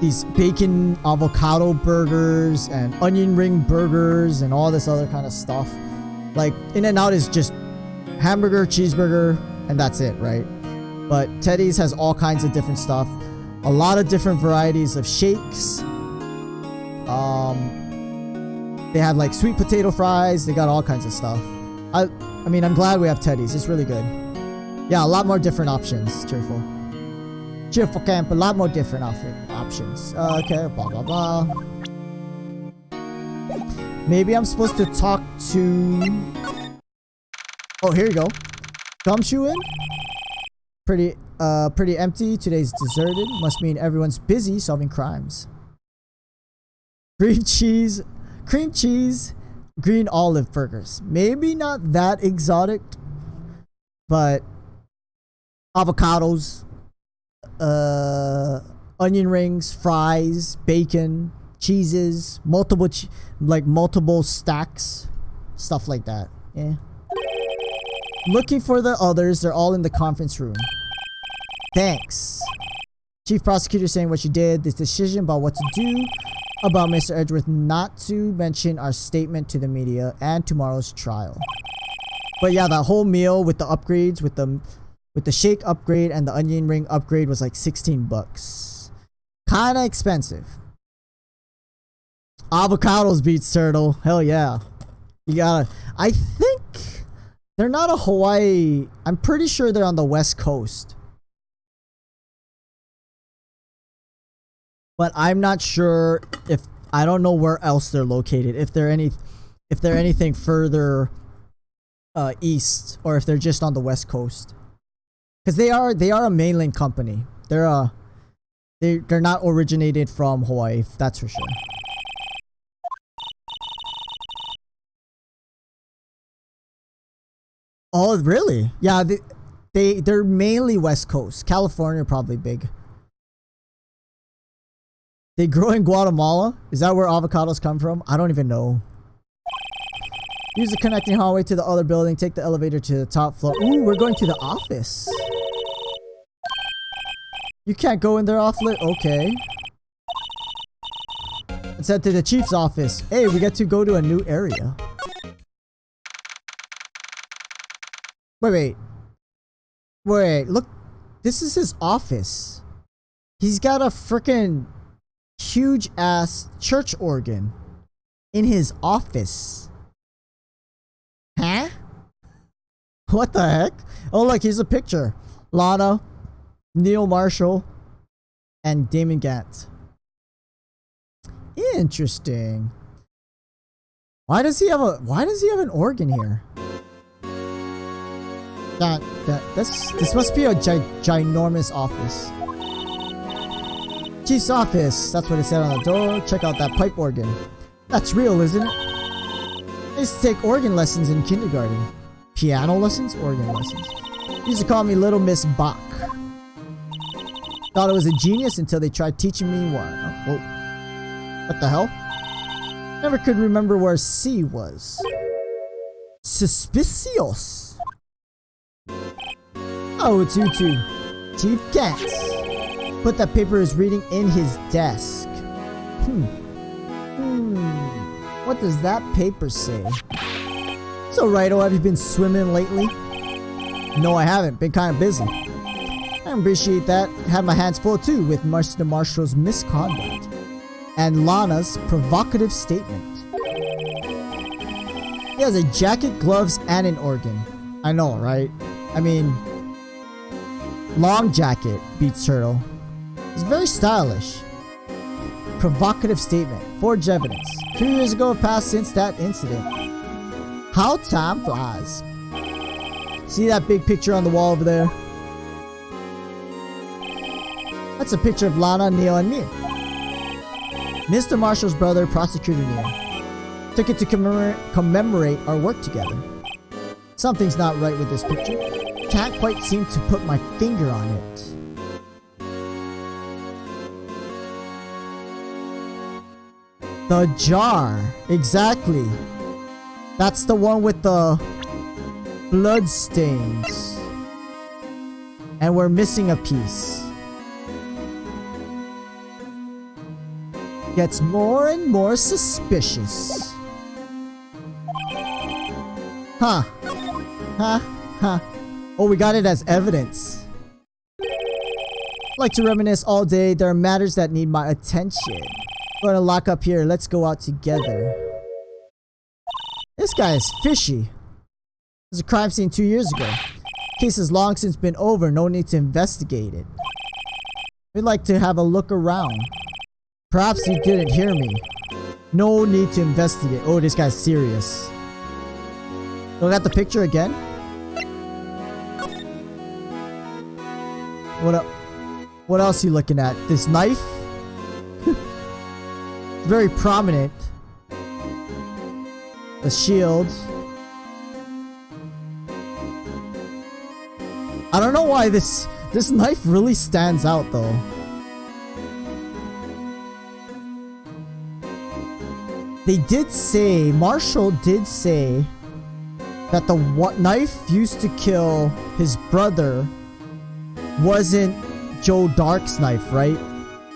Speaker 1: these bacon avocado burgers and onion ring burgers and all this other kind of stuff. Like In-N-Out is just hamburger, cheeseburger, and that's it, right? But Teddy's has all kinds of different stuff, a lot of different varieties of shakes. They have like sweet potato fries. They got all kinds of stuff. I mean, I'm glad we have Teddy's. It's really good. Yeah, a lot more different options. Cheerful camp, a lot more different options. Okay, blah blah blah. Maybe I'm supposed to talk to... Oh, here you go. Gumshoe in? Pretty empty. Today's deserted. Must mean everyone's busy solving crimes. Cream cheese, green olive burgers. Maybe not that exotic, but avocados, onion rings, fries, bacon, cheeses, multiple stacks, stuff like that. Yeah. Looking for the others. They're all in the conference room. Thanks. Chief prosecutor saying what you did. This decision about what to do about Mr. Edgeworth, not to mention our statement to the media and tomorrow's trial. But yeah, that whole meal with the upgrades, with the shake upgrade and the onion ring upgrade was like 16 bucks. Kinda expensive. Avocados beats turtle. Hell yeah. You gotta. I think they're not a Hawaii. I'm pretty sure they're on the West Coast. But I'm not sure if, I don't know where else they're located. If they're anything further east, or if they're just on the West Coast. Because they are a mainland company. They're not originated from Hawaii, that's for sure. Oh, really? Yeah, they're mainly West Coast. California probably big. They grow in Guatemala? Is that where avocados come from? I don't even know. Use the connecting hallway to the other building. Take the elevator to the top floor. Ooh, we're going to the office. You can't go in their office? Okay. Let's head to the chief's office. Hey, we get to go to a new area. Wait. Look. This is his office. He's got a freaking huge ass church organ in his office. Huh? What the heck? Oh look, here's a picture. Lana, Neil Marshall, and Damon Gant. Interesting. Why does he have an organ here? This must be a ginormous office. Chief's office. That's what it said on the door. Check out that pipe organ. That's real, isn't it? I used to take organ lessons in kindergarten. Piano lessons? Organ lessons. Used to call me Little Miss Bach. Thought I was a genius until they tried teaching me what. Oh, what the hell? Never could remember where C was. Suspicious. Oh, it's you two. Chief Gant. But that paper is reading in his desk. What does that paper say? So, Righto, have you been swimming lately? No, I haven't. Been kind of busy. I appreciate that. Had my hands full too with Mr. Marshall's misconduct and Lana's provocative statement. He has a jacket, gloves, and an organ. I know, right? I mean, long jacket beats turtle. It's very stylish. Provocative statement. Forged evidence. 2 years ago have passed since that incident. How time flies. See that big picture on the wall over there? That's a picture of Lana, Neil, and me. Mr. Marshall's brother, Prosecutor Neil. Took it to commemorate our work together. Something's not right with this picture. Can't quite seem to put my finger on it. The jar. Exactly. That's the one with the blood stains. And we're missing a piece. Gets more and more suspicious. Huh. Oh, we got it as evidence. Like to reminisce all day. There are matters that need my attention. Going to lock up here. Let's go out together. This guy is fishy. There's a crime scene 2 years ago. Case has long since been over. No need to investigate it. We'd like to have a look around. Perhaps you didn't hear me. No need to investigate. Oh, this guy's serious. Look at the picture again. What else are you looking at? This knife? very prominent. The shield. I don't know why this knife really stands out though. They did say, Marshall did say that the knife used to kill his brother wasn't Joe Dark's knife, right?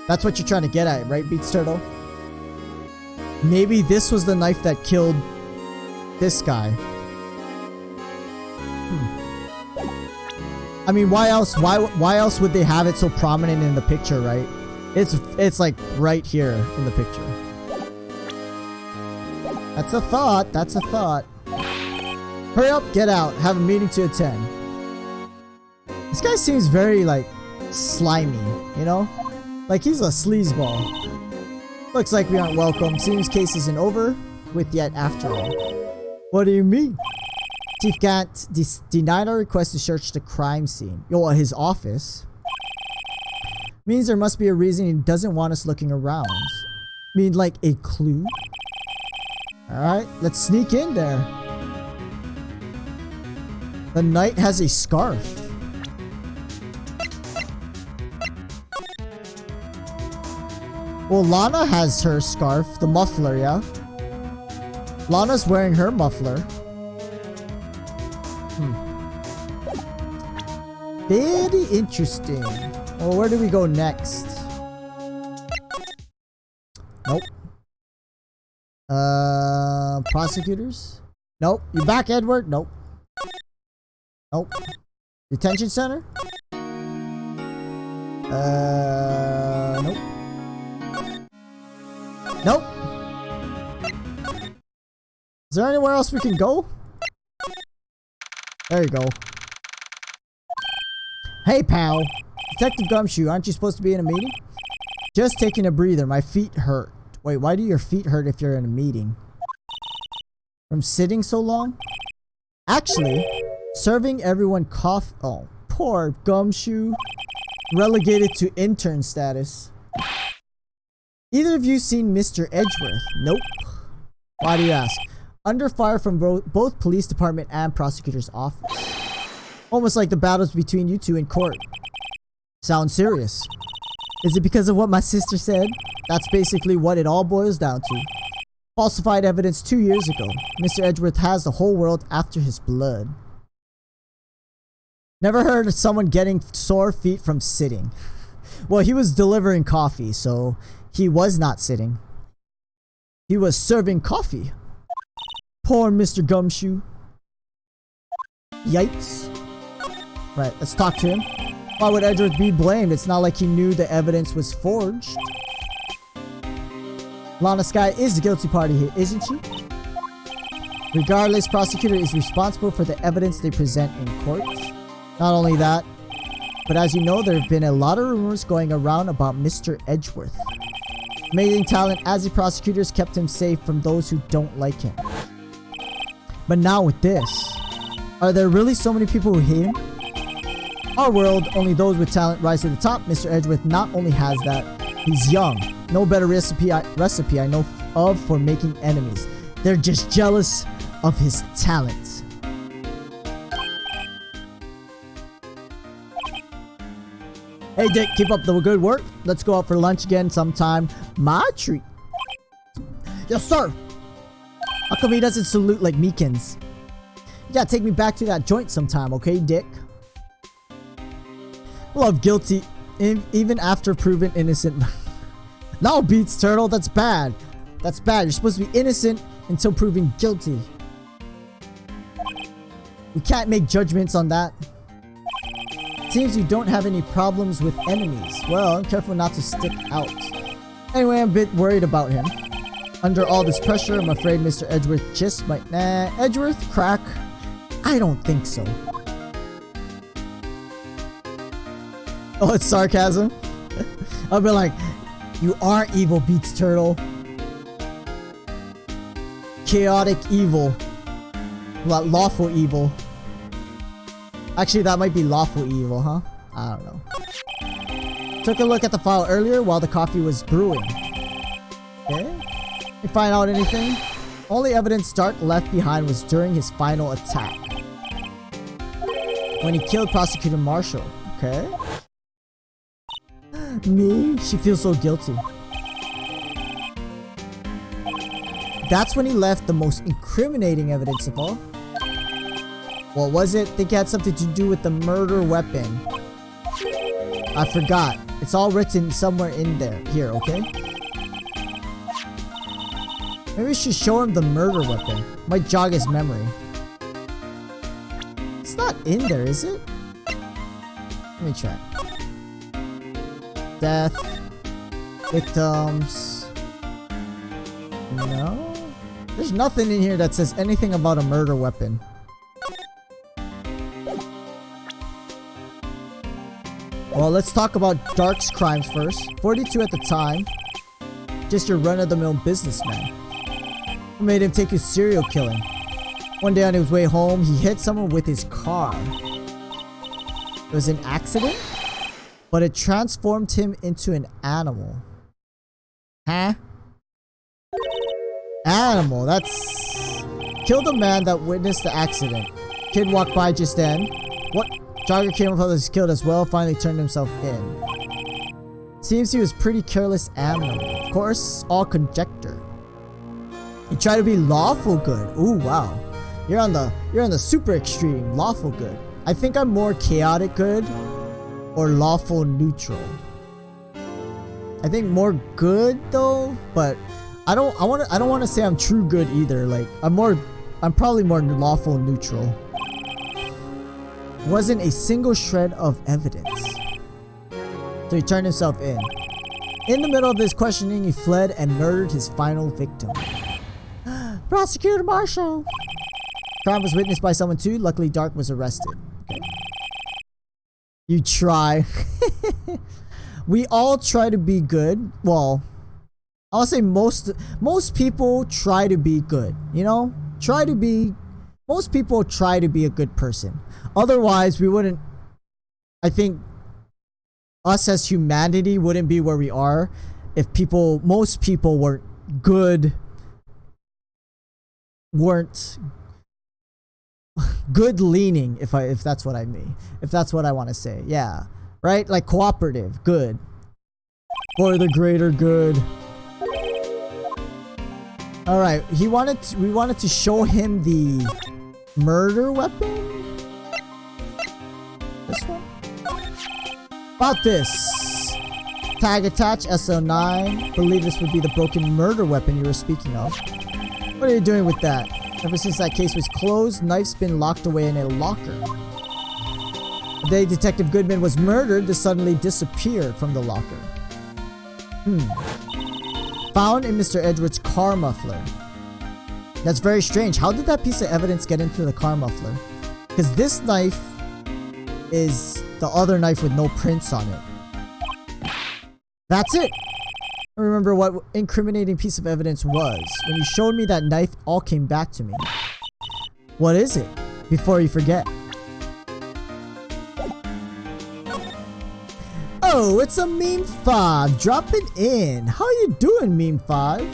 Speaker 1: That's what you're trying to get at, right, Beats Turtle? Maybe this was the knife that killed this guy. I mean, why else? Why else would they have it so prominent in the picture, right? It's like right here in the picture. That's a thought. That's a thought. Hurry up, get out. Have a meeting to attend. This guy seems very like slimy, you know? Like he's a sleazeball. Looks like we aren't welcome. Seems case isn't over with yet after all. What do you mean? Chief Gant denied our request to search the crime scene. Yo, his office. Means there must be a reason he doesn't want us looking around. Mean like a clue? Alright, let's sneak in there. The knight has a scarf. Well, Lana has her scarf, the muffler, yeah? Lana's wearing her muffler. Very interesting. Well, where do we go next? Nope. Prosecutors? Nope. You back, Edward? Nope. Nope. Detention center? Nope. Nope. Is there anywhere else we can go? There you go. Hey, pal. Detective Gumshoe, aren't you supposed to be in a meeting? Just taking a breather. My feet hurt. Wait, why do your feet hurt if you're in a meeting? From sitting so long? Actually, serving everyone coffee. Oh, poor Gumshoe. Relegated to intern status. Either of you seen Mr. Edgeworth? Nope. Why do you ask? Under fire from both police department and prosecutor's office. Almost like the battles between you two in court. Sounds serious. Is it because of what my sister said? That's basically what it all boils down to. Falsified evidence 2 years ago. Mr. Edgeworth has the whole world after his blood. Never heard of someone getting sore feet from sitting. Well, he was delivering coffee, so he was not sitting. He was serving coffee. Poor Mr. Gumshoe. Yikes. Right, let's talk to him. Why would Edgeworth be blamed? It's not like he knew the evidence was forged. Lana Skye is the guilty party here, isn't she? Regardless, prosecutor is responsible for the evidence they present in court. Not only that, but as you know, there have been a lot of rumors going around about Mr. Edgeworth. Amazing talent as the prosecutors kept him safe from those who don't like him. But now with this, are there really so many people who hate him? Our world, only those with talent rise to the top. Mr. Edgeworth not only has that, he's young. No better recipe I know of for making enemies. They're just jealous of his talent. Hey Dick, keep up the good work. Let's go out for lunch again sometime. My treat. Yes, sir. How come he doesn't salute like Meekins? You gotta take me back to that joint sometime, okay, Dick? Love guilty, even after proven innocent. No, Beats Turtle, that's bad. That's bad. You're supposed to be innocent until proven guilty. We can't make judgments on that. Seems you don't have any problems with enemies. Well, I'm careful not to stick out. Anyway, I'm a bit worried about him. Under all this pressure, I'm afraid Mr. Edgeworth just might... Nah, Edgeworth? Crack? I don't think so. Oh, it's sarcasm? I'll be like, you are evil, Beats Turtle. Chaotic evil. Well, lawful evil. Actually, that might be lawful evil, huh? I don't know. Took a look at the file earlier while the coffee was brewing. Okay. You find out anything? Only evidence Dark left behind was during his final attack, when he killed Prosecutor Marshall. Okay. Me? She feels so guilty. That's when he left the most incriminating evidence of all. What was it? I think it had something to do with the murder weapon. I forgot. It's all written somewhere in there. Here, okay? Maybe we should show him the murder weapon. Might jog his memory. It's not in there, is it? Let me try. Death. Victims. No? There's nothing in here that says anything about a murder weapon. Well, let's talk about Dark's crimes first. 42 at the time. Just your run-of-the-mill businessman. What made him take his serial killing? One day on his way home, he hit someone with his car. It was an accident, but it transformed him into an animal. Huh? Animal, that's... Killed a man that witnessed the accident. Kid walked by just then. What? Jogger came up was killed as well, finally turned himself in. Seems he was pretty careless animal. Of course, all conjecture. He tried to be lawful good. Ooh, wow. You're on the super extreme, lawful good. I think I'm more chaotic good or lawful neutral. I think more good though, but I don't want to say I'm true good either. Like I'm probably more lawful neutral. Wasn't a single shred of evidence. So he turned himself in. In the middle of his questioning, he fled and murdered his final victim. Prosecutor Marshall. Crime was witnessed by someone too. Luckily, Dark was arrested. Okay. You try. We all try to be good. Well, I'll say most people try to be good. You know, most people try to be a good person. Otherwise, we wouldn't. I think us as humanity wouldn't be where we are if most people weren't good. Weren't good leaning, if that's what I mean, if that's what I want to say. Yeah, right, like cooperative, good for the greater good. All right, we wanted to show him the murder weapon. This one. About this tag attach SO9. Believe this would be the broken murder weapon you were speaking of. What are you doing with that? Ever since that case was closed, knife's been locked away in a locker. The day Detective Goodman was murdered, this suddenly disappeared from the locker. Found in Mr. Edwards' car muffler. That's very strange. How did that piece of evidence get into the car muffler? Because this knife is the other knife with no prints on it. That's it. I remember what incriminating piece of evidence was. When you showed me that knife, all came back to me. What is it? Before you forget. Oh, it's a Meme 5 dropping in. How you doing, Meme 5?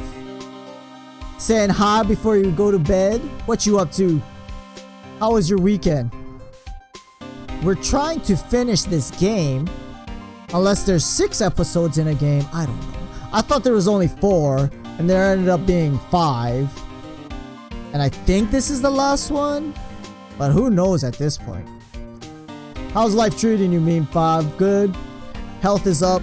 Speaker 1: Saying hi before you go to bed? What you up to? How was your weekend? We're trying to finish this game. Unless there's 6 episodes in a game. I don't know. I thought there was only 4, and there ended up being 5. And I think this is the last one, but who knows at this point. How's life treating you, Meme 5? Good? Health is up?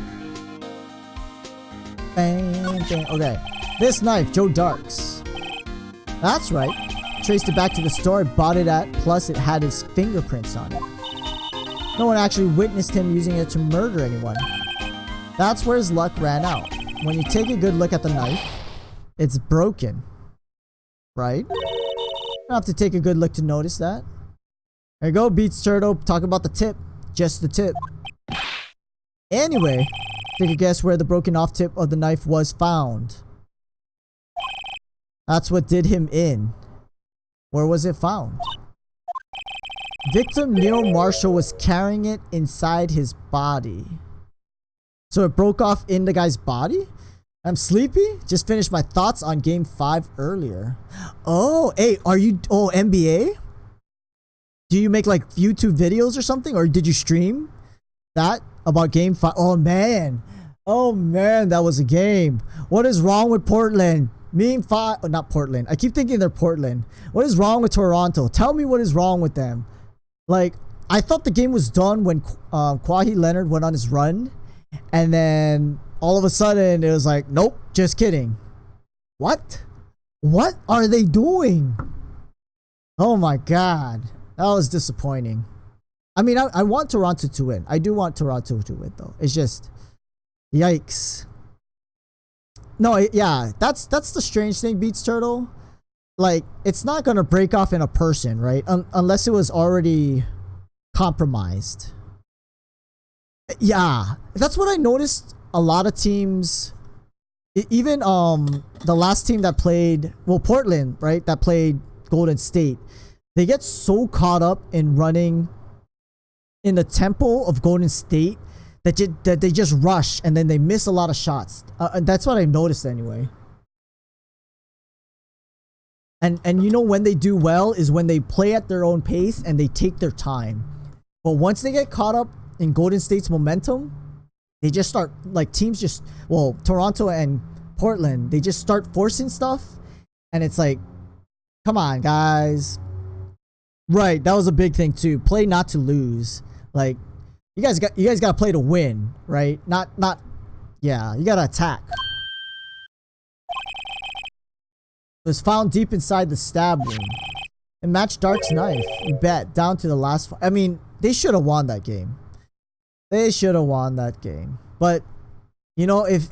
Speaker 1: Bang, bang. Okay. This knife, Joe Dark's. That's right. Traced it back to the store I bought it at, plus it had his fingerprints on it. No one actually witnessed him using it to murder anyone. That's where his luck ran out. When you take a good look at the knife, it's broken. Right? You don't have to take a good look to notice that. There you go, Beats Turtle. Talk about the tip. Just the tip. Anyway, take a guess where the broken off tip of the knife was found. That's what did him in. Where was it found? Victim Neil Marshall was carrying it inside his body. So it broke off in the guy's body? I'm sleepy. Just finished my thoughts on game 5 earlier. Oh, hey, are you NBA? Do you make like YouTube videos or something, or did you stream that about game 5? Oh man, that was a game. What is wrong with Portland? Meme 5, oh, not Portland. I keep thinking they're Portland. What is wrong with Toronto? Tell me what is wrong with them. Like, I thought the game was done when Kawhi Leonard went on his run, and then all of a sudden it was like, nope, just kidding. What are they doing? Oh my god, that was disappointing. I mean, I want Toronto to win. I do want Toronto to win though. It's just, yikes. No, yeah, that's the strange thing, Beats Turtle. Like, it's not gonna break off in a person, right? Unless it was already compromised. Yeah, that's what I noticed. A lot of teams, even the last team that played, well, Portland, right, that played Golden State, they get so caught up in running in the tempo of Golden State that they just rush, and then they miss a lot of shots. And that's what I noticed anyway. And you know when they do well is when they play at their own pace and they take their time. But once they get caught up in Golden State's momentum, they just start, like, teams just, well, Toronto and Portland, they just start forcing stuff, and it's like, come on, guys. Right, that was a big thing too. Play not to lose. Like, you guys got to play to win, right? Not yeah, you got to attack. It was found deep inside the stab room. And match Dark's knife. You bet. Down to the last. I mean, they should have won that game. They should have won that game. But, you know, if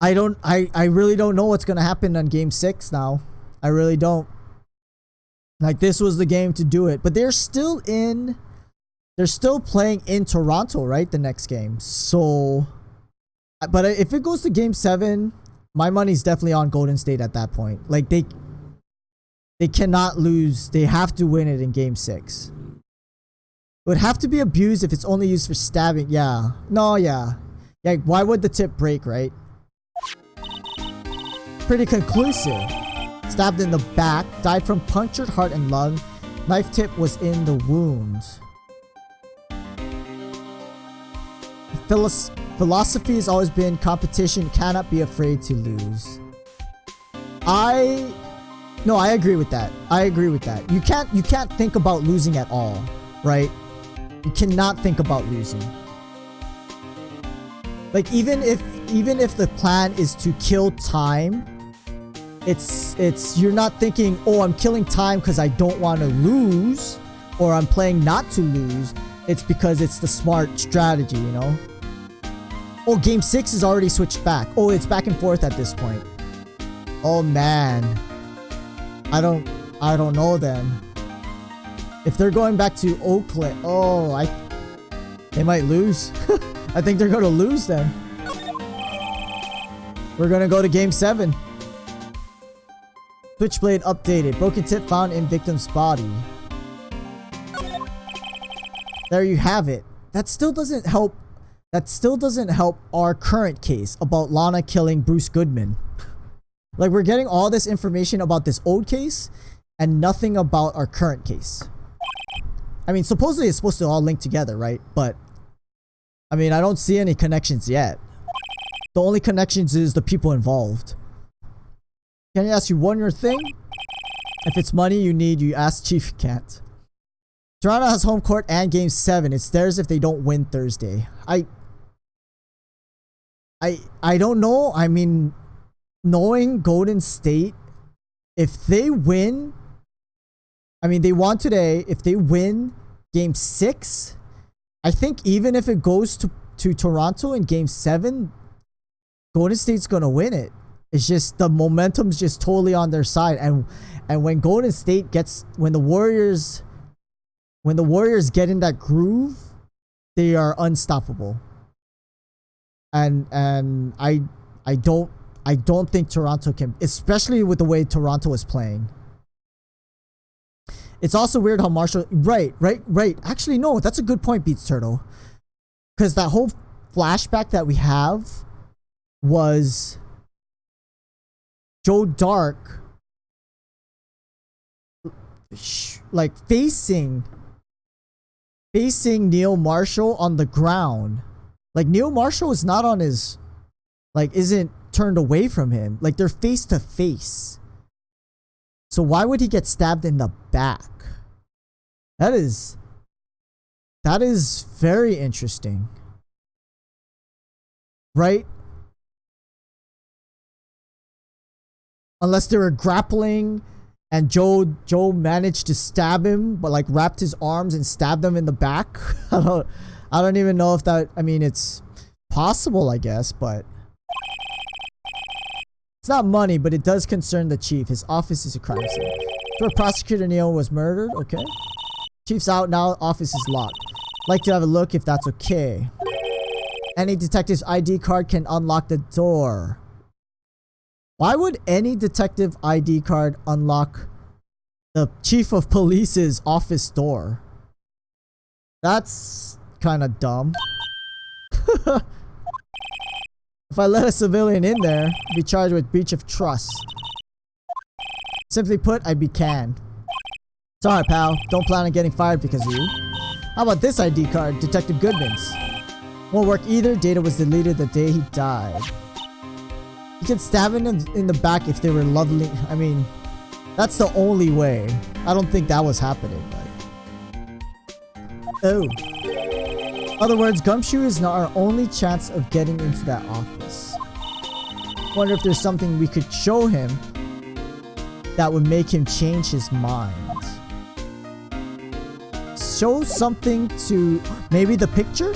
Speaker 1: I really don't know what's going to happen on game 6 now. I really don't. Like, this was the game to do it. But they're still playing in Toronto, right? The next game. So, but if it goes to game 7, my money's definitely on Golden State at that point. Like, they cannot lose. They have to win it in game 6. It would have to be abused if it's only used for stabbing. Yeah. No, yeah. Yeah, why would the tip break, right? Pretty conclusive. Stabbed in the back. Died from punctured heart and lung. Knife tip was in the wound. Philosophy has always been competition cannot be afraid to lose. No, I agree with that. I agree with that. You can't think about losing at all, right? You cannot think about losing. Like, even if the plan is to kill time, it's you're not thinking, oh, I'm killing time because I don't want to lose, or I'm playing not to lose. It's because it's the smart strategy, you know? Oh, game 6 is already switched back. Oh, it's back and forth at this point. Oh man. I don't know then. If they're going back to Oakland, they might lose. I think they're gonna lose then. We're gonna go to game 7. Switchblade updated. Broken tip found in victim's body. There you have it. That still doesn't help. That still doesn't help our current case about Lana killing Bruce Goodman. Like, we're getting all this information about this old case and nothing about our current case. I mean, supposedly it's supposed to all link together, right? But, I mean, I don't see any connections yet. The only connections is the people involved. Can I ask you one more thing? If it's money you need, you ask Chief. You can't. Toronto has home court and game 7. It's theirs if they don't win Thursday. I don't know. I mean, knowing Golden State, if they win, I mean, they won today. If they win game 6, I think even if it goes to Toronto in game 7, Golden State's gonna win it. It's just the momentum's just totally on their side. And when Golden State when the Warriors get in that groove, they are unstoppable. And I don't think Toronto can, especially with the way Toronto is playing. It's also weird how Marshall, right. Actually, no, that's a good point, Beats Turtle. Because that whole flashback that we have was Joe Dark like facing Neil Marshall on the ground. Like Neil Marshall is not on his, like, isn't turned away from him. Like they're face to face. So why would he get stabbed in the back? That is very interesting. Right? Unless they were grappling and Joe managed to stab him, but like wrapped his arms and stabbed him in the back. I don't even know if that, I mean, it's possible, I guess, but it's not money, but it does concern the chief. His office is a crime scene. Where Prosecutor Neil was murdered. Okay. Chief's out now. Office is locked. Like to have a look if that's okay. Any detective's ID card can unlock the door. Why would any detective ID card unlock the chief of police's office door? That's kind of dumb. If I let a civilian in there, I'd be charged with breach of trust. Simply put, I'd be canned. Sorry, pal. Don't plan on getting fired because of you. How about this ID card? Detective Goodman's. Won't work either. Data was deleted the day he died. You can stab him in the back if they were lovely. I mean, that's the only way. I don't think that was happening. Like, oh. Other words, Gumshoe is not our only chance of getting into that office. Wonder if there's something we could show him that would make him change his mind. Show something to maybe the picture?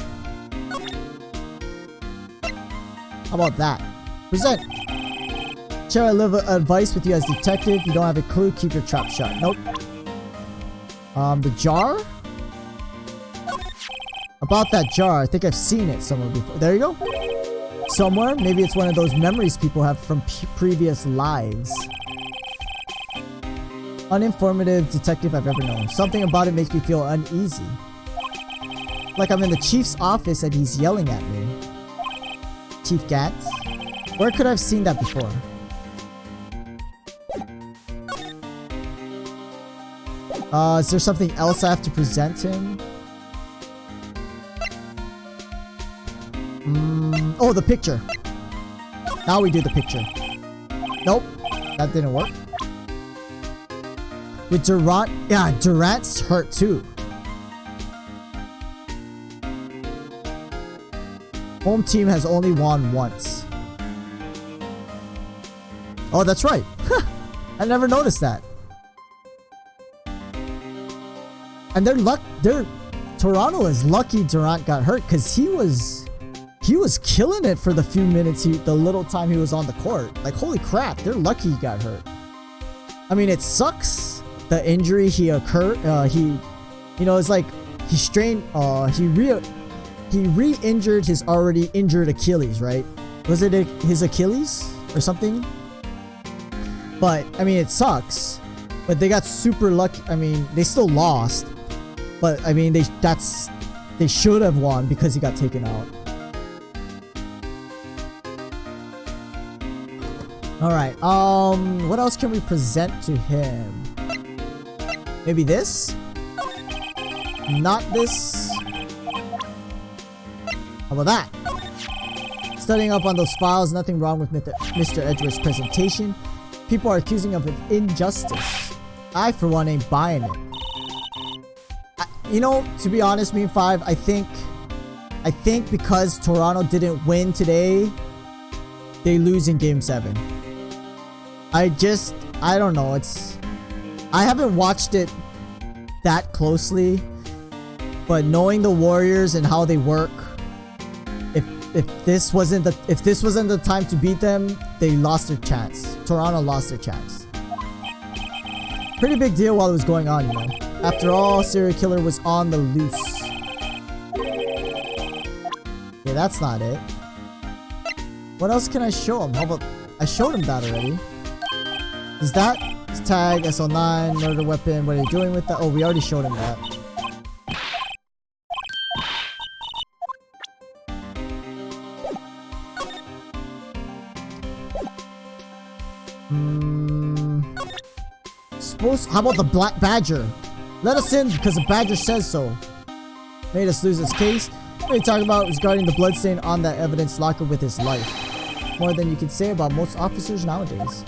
Speaker 1: How about that? Present. Share a little advice with you as detective. You don't have a clue, keep your trap shut. Nope. The jar? About that jar, I think I've seen it somewhere before. There you go. Somewhere? Maybe it's one of those memories people have from previous lives. Uninformative detective I've ever known. Something about it makes me feel uneasy. Like I'm in the chief's office and he's yelling at me. Chief Gantz? Where could I have seen that before? Is there something else I have to present him? Oh, the picture. Now we do the picture. Nope. That didn't work. With Durant, yeah, Durant's hurt too. Home team has only won once. Oh, that's right. I never noticed that. And Toronto is lucky Durant got hurt because he was killing it for the few minutes the little time he was on the court. Like, holy crap, they're lucky he got hurt. I mean, it sucks the injury he occurred. It's like he strained. He re-injured his already injured Achilles, right? Was it his Achilles or something? But I mean, it sucks. But they got super lucky. I mean, they still lost. But I mean, they should have won because he got taken out. All right. What else can we present to him? Maybe this? Not this. How about that? Studying up on those files, nothing wrong with Mr. Edgeworth's presentation. People are accusing him of injustice. I, for one, ain't buying it. To be honest, me and Five, I think because Toronto didn't win today, they lose in Game 7. I don't know. I haven't watched it that closely, but knowing the Warriors and how they work, if this wasn't the time to beat them, they lost their chance. Toronto lost their chance. Pretty big deal while it was going on, After all, serial killer was on the loose. Yeah, that's not it. What else can I show him? How about I showed him that already? Is that his tag, SL9, murder weapon? What are you doing with that? Oh, we already showed him that. How about the Black Badger? Let us in because the Badger says so. Made us lose his case. What are you talking about? Regarding the bloodstain on that evidence locker with his life. More than you could say about most officers nowadays.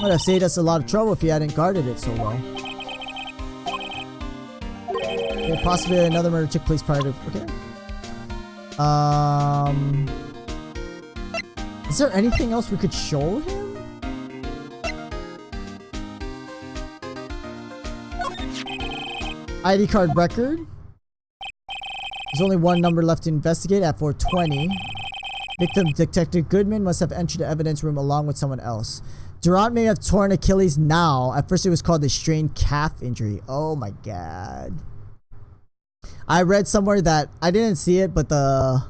Speaker 1: Would have saved us a lot of trouble if he hadn't guarded it so well. Okay, possibly another murder took place prior to... Okay. Is there anything else we could show him? ID card record. There's only one number left to investigate at 420. Victim Detective Goodman must have entered the evidence room along with someone else. Durant may have torn Achilles now. At first it was called a strained calf injury. Oh my god. I read somewhere that, I didn't see it, but the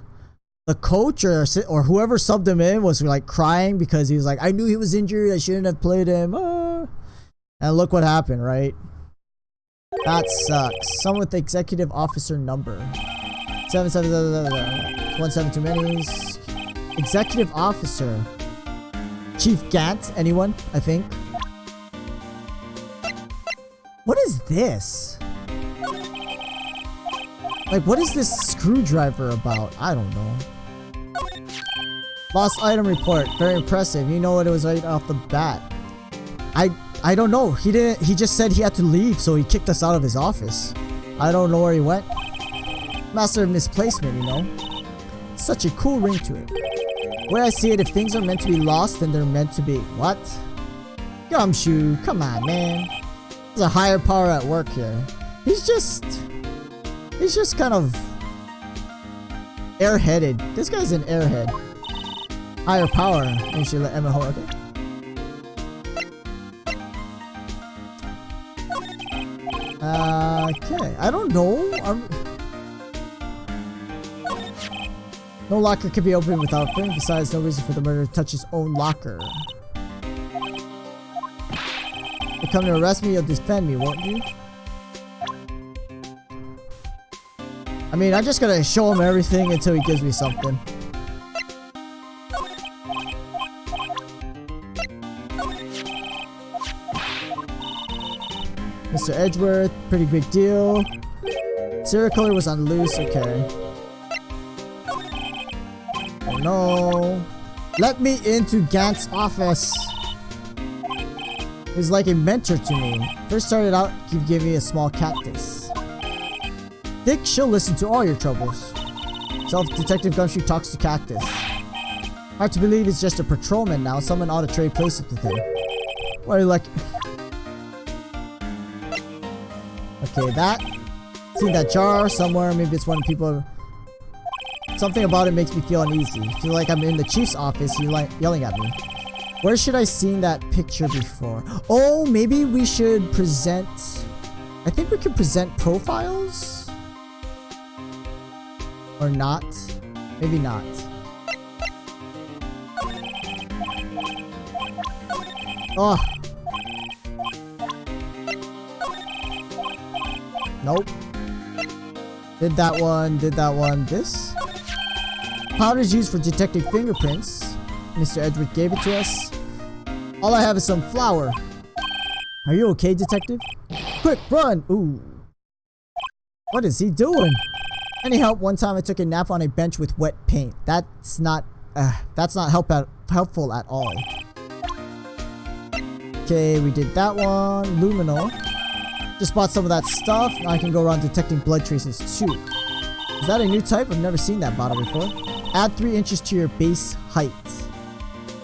Speaker 1: coach or whoever subbed him in was like crying because he was like, I knew he was injured. I shouldn't have played him. And look what happened, right? That sucks. Someone with the executive officer number. 172 too many. Executive officer. Chief Gant, anyone? I think. What is this? Like, what is this screwdriver about? I don't know. Lost item report. Very impressive. You know what it was right off the bat. I don't know. He just said he had to leave, so he kicked us out of his office. I don't know where he went. Master of misplacement, you know. Such a cool ring to it. The way I see it, if things are meant to be lost, then they're meant to be. What? Gumshoe, come on, man. There's a higher power at work here. He's just kind of airheaded. This guy's an airhead. Higher power. You should let Emma hold. Okay. Okay. I don't know. No locker can be opened without thing. Besides, no reason for the murderer to touch his own locker. You come to arrest me, you'll defend me, won't you? I mean, I'm just gonna show him everything until he gives me something. Mr. Edgeworth, pretty big deal. Serial killer was on loose, okay. Oh no. Let me into Gant's office. He's like a mentor to me. First started out, he gave me a small cactus. Dick, she'll listen to all your troubles. Self-Detective Gumshoe talks to Cactus. Hard to believe he's just a patrolman now. Someone ought to trade places with him. What are you like? Okay, that. Seen that jar somewhere. Maybe it's one of people. Something about it makes me feel uneasy. I feel like I'm in the chief's office. He's like yelling at me. Where should I seen that picture before? Oh, maybe we should present. I think we could present profiles. Or not. Maybe not. Oh. Nope. Did that one. Did that one. This? Powder is used for detecting fingerprints. Mr. Edgeworth gave it to us. All I have is some flour. Are you okay, detective? Quick, run! Ooh. What is he doing? Any help? One time I took a nap on a bench with wet paint. That's not helpful at all. Okay, we did that one. Luminal. Just bought some of that stuff. Now I can go around detecting blood traces too. Is that a new type? I've never seen that bottle before. Add 3 inches to your base height.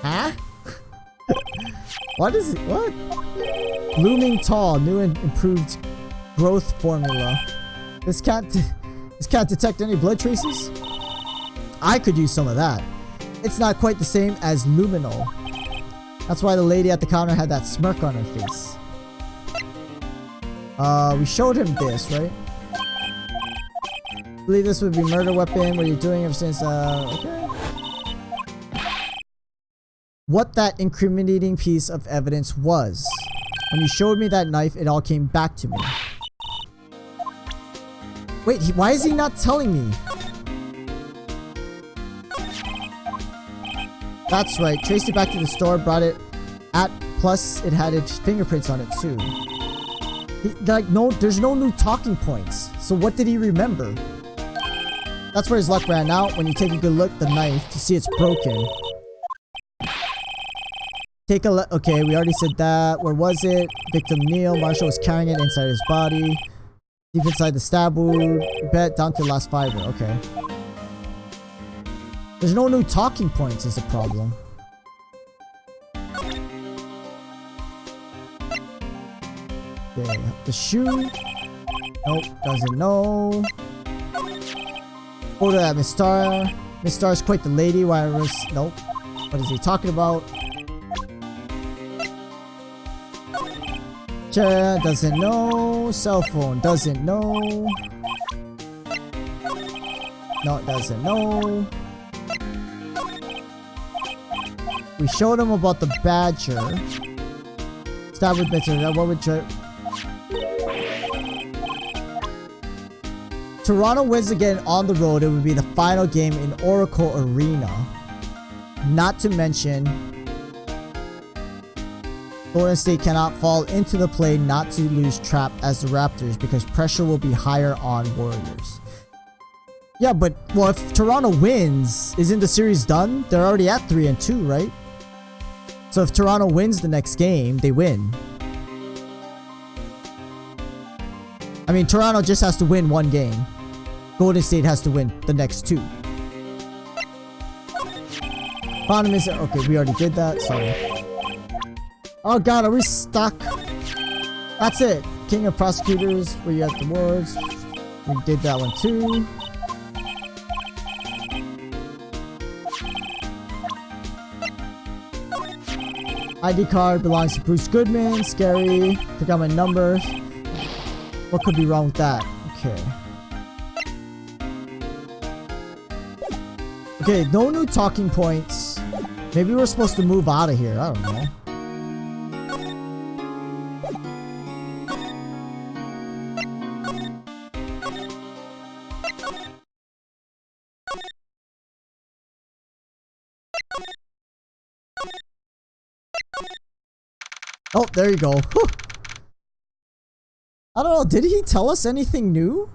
Speaker 1: Huh? What is it? What? Blooming tall. New and improved growth formula. This can't detect any blood traces? I could use some of that. It's not quite the same as luminol. That's why the lady at the counter had that smirk on her face. We showed him this, right? I believe this would be murder weapon. What are you doing ever since? Okay. What that incriminating piece of evidence was. When you showed me that knife, it all came back to me. Wait, why is he not telling me? That's right. Traced it back to the store, brought it Plus, it had its fingerprints on it too. Like, no, there's no new talking points. So what did he remember? That's where his luck ran out. When you take a good look at the knife, you see it's broken. Take a look. Okay, we already said that. Where was it? Victim Neil. Marshall was carrying it inside his body. Deep inside the stab wound. Bet down to the last fiber. Okay. There's no new talking points is the problem. Okay, the shoe. Nope, doesn't know. Photo at Miss Star. Miss Star's quite the lady. Why was nope. What is he talking about? Chair doesn't know. Cell phone doesn't know. No, it doesn't know. We showed him about the badger. Stab with bits. What would Toronto wins again on the road. It would be the final game in Oracle Arena. Not to mention, Golden State cannot fall into the play not to lose trap as the Raptors because pressure will be higher on Warriors. Yeah, but well, if Toronto wins, isn't the series done? They're already at 3-2, right? So if Toronto wins the next game, they win. I mean, Toronto just has to win one game. Golden State has to win the next two. Bottom is okay. We already did that. Sorry. Oh God, are we stuck? That's it. King of Prosecutors. Where you at the wards? We did that one too. ID card belongs to Bruce Goodman. Scary. Forgot my number. What could be wrong with that? Okay. Okay, no new talking points. Maybe we're supposed to move out of here. I don't know. Oh, there you go. Whew. I don't know. Did he tell us anything new?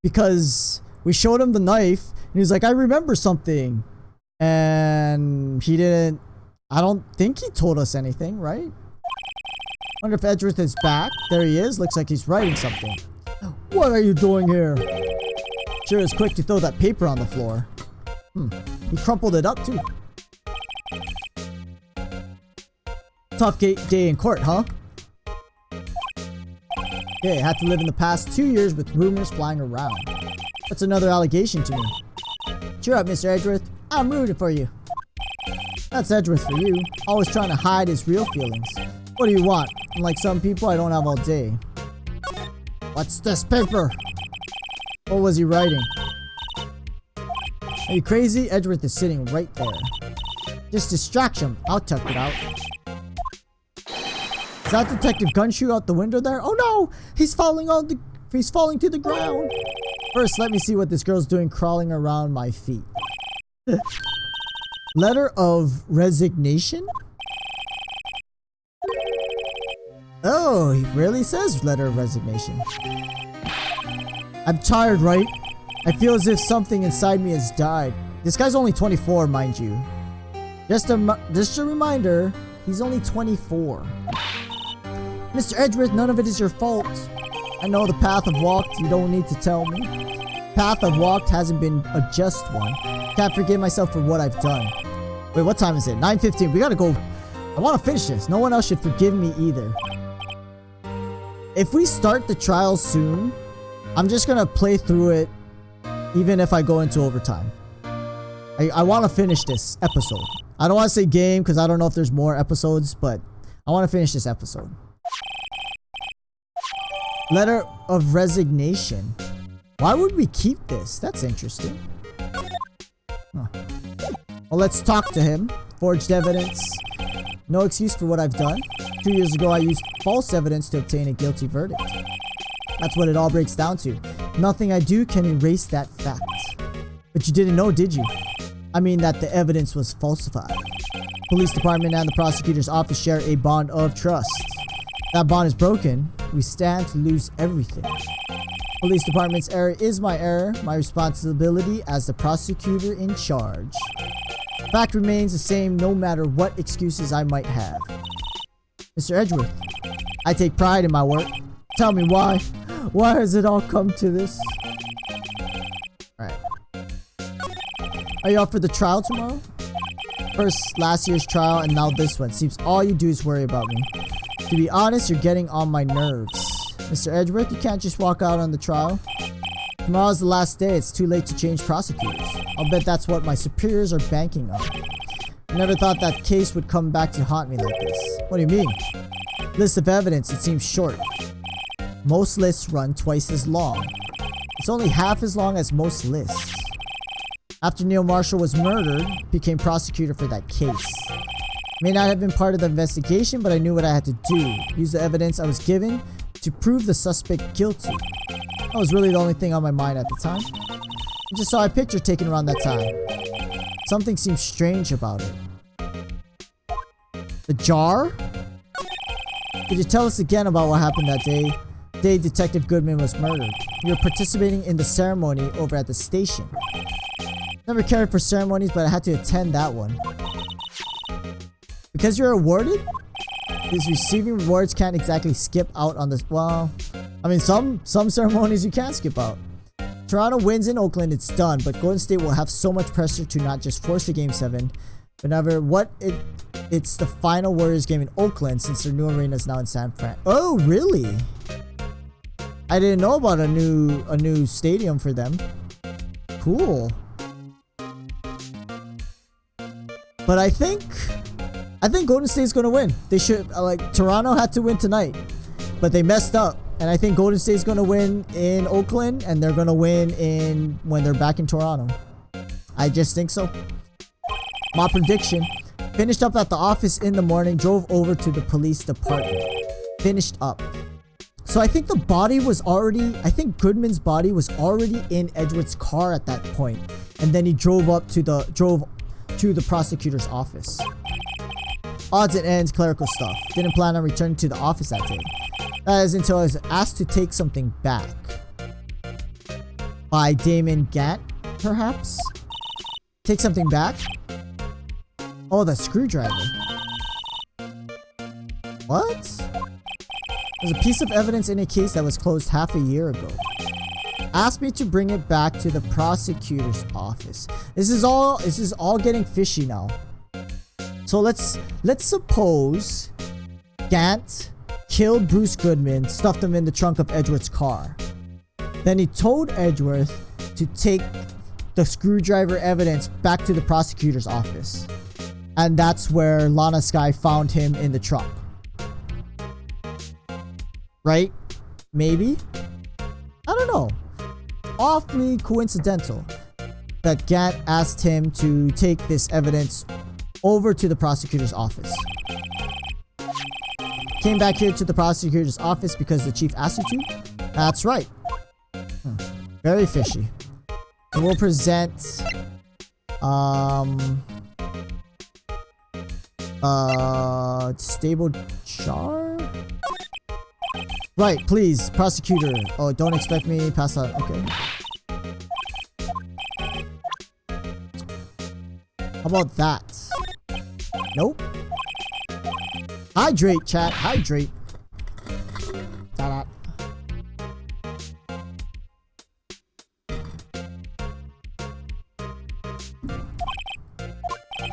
Speaker 1: Because we showed him the knife and he was like, I remember something. And he didn't. I don't think he told us anything, right? Wonder if Edgeworth is back. There he is. Looks like he's writing something. What are you doing here? Sure is quick to throw that paper on the floor. He crumpled it up too. Tough day in court, huh? Okay, had to live in the past 2 years with rumors flying around. That's another allegation to me. Cheer up, Mr. Edgeworth. I'm rooting for you. That's Edgeworth for you. Always trying to hide his real feelings. What do you want? Unlike some people, I don't have all day. What's this paper? What was he writing? Are you crazy? Edgeworth is sitting right there. Just distract him. I'll tuck it out. Is that Detective Gunshoe out the window there? Oh no! He's falling to the ground. First, let me see what this girl's doing crawling around my feet. Letter of resignation? Oh, he really says letter of resignation. I'm tired, Wright. I feel as if something inside me has died. This guy's only 24, mind you. Just a reminder, he's only 24. Mr. Edgeworth, none of it is your fault. I know the path I've walked, you don't need to tell me. Path I've walked hasn't been a just one. Can't forgive myself for what I've done. Wait, what time is it? 9:15. We gotta go. I want to finish this. No one else should forgive me either. If we start the trial soon, I'm just gonna play through it even if I go into overtime. I want to finish this episode. I don't want to say game because I don't know if there's more episodes, but I want to finish this episode. Letter of resignation. Why would we keep this? That's interesting. Huh. Well, let's talk to him. Forged evidence. No excuse for what I've done. 2 years ago, I used false evidence to obtain a guilty verdict. That's what it all breaks down to. Nothing I do can erase that fact. But you didn't know, did you? I mean that the evidence was falsified. Police department and the prosecutor's office share a bond of trust. That bond is broken, we stand to lose everything. Police department's error is my error, my responsibility as the prosecutor in charge. Fact remains the same no matter what excuses I might have. Mr. Edgeworth, I take pride in my work. Tell me why. Why has it all come to this? Alright. Are you up for the trial tomorrow? First, last year's trial, and now this one. Seems all you do is worry about me. To be honest, you're getting on my nerves. Mr. Edgeworth, you can't just walk out on the trial. Tomorrow's the last day. It's too late to change prosecutors. I'll bet that's what my superiors are banking on. I never thought that case would come back to haunt me like this. What do you mean? List of evidence, it seems short. Most lists run twice as long. It's only half as long as most lists. After Neil Marshall was murdered, became prosecutor for that case. May not have been part of the investigation, but I knew what I had to do. Use the evidence I was given to prove the suspect guilty. That was really the only thing on my mind at the time. I just saw a picture taken around that time. Something seemed strange about it. The jar? Could you tell us again about what happened that day? The day Detective Goodman was murdered. You were participating in the ceremony over at the station. Never cared for ceremonies, but I had to attend that one. Because you're awarded? Because receiving rewards can't exactly skip out on this. Well, I mean, some ceremonies you can skip out. Toronto wins in Oakland, it's done, but Golden State will have so much pressure to not just force the Game 7, but it's the final Warriors game in Oakland since their new arena is now in San Fran. Oh, really? I didn't know about a new stadium for them. Cool. But I think Golden State's gonna win. They should, like, Toronto had to win tonight, but they messed up. And I think Golden State's gonna win in Oakland, and they're gonna win when they're back in Toronto. I just think so. My prediction. Finished up at the office in the morning, drove over to the police department. Finished up. So I think the body was already, I think Goodman's body was already in Edgeworth's car at that point. And then he drove to the prosecutor's office. Odds and ends, clerical stuff. Didn't plan on returning to the office that day. That is until I was asked to take something back. By Damon Gant, perhaps? Take something back? Oh, the screwdriver. What? There's a piece of evidence in a case that was closed half a year ago. Asked me to bring it back to the prosecutor's office. This is all getting fishy now. So let's suppose Gant killed Bruce Goodman, stuffed him in the trunk of Edgeworth's car. Then he told Edgeworth to take the screwdriver evidence back to the prosecutor's office. And that's where Lana Skye found him in the trunk. Right? Maybe? I don't know. Awfully coincidental that Gant asked him to take this evidence over to the prosecutor's office. Came back here to the prosecutor's office because the chief asked you to? That's right. Very fishy. So we'll present stable char? Right, please, prosecutor. Oh, don't expect me to pass out. Okay. How about that? Nope. Hydrate, chat. Hydrate. Ta-da.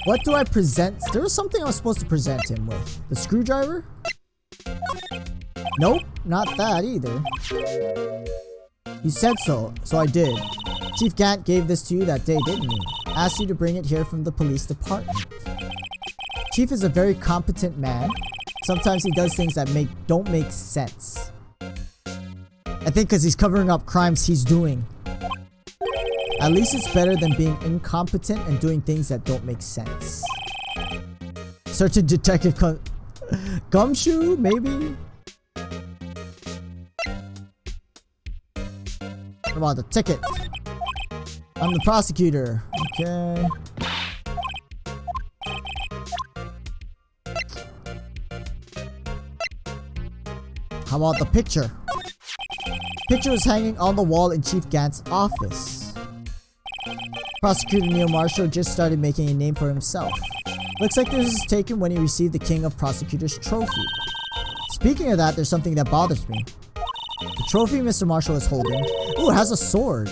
Speaker 1: What do I present? There was something I was supposed to present him with. The screwdriver? Nope, not that either. He said so, so I did. Chief Gant gave this to you that day, didn't he? Asked you to bring it here from the police department. Chief is a very competent man. Sometimes he does things that don't make sense. I think because he's covering up crimes he's doing. At least it's better than being incompetent and doing things that don't make sense. Certain detective Gumshoe, maybe? What about the ticket? I'm the prosecutor. Okay. How about the picture? Picture was hanging on the wall in Chief Gant's office. Prosecutor Neil Marshall just started making a name for himself. Looks like this was taken when he received the King of Prosecutors trophy. Speaking of that, there's something that bothers me. The trophy Mr. Marshall is holding, ooh, it has a sword.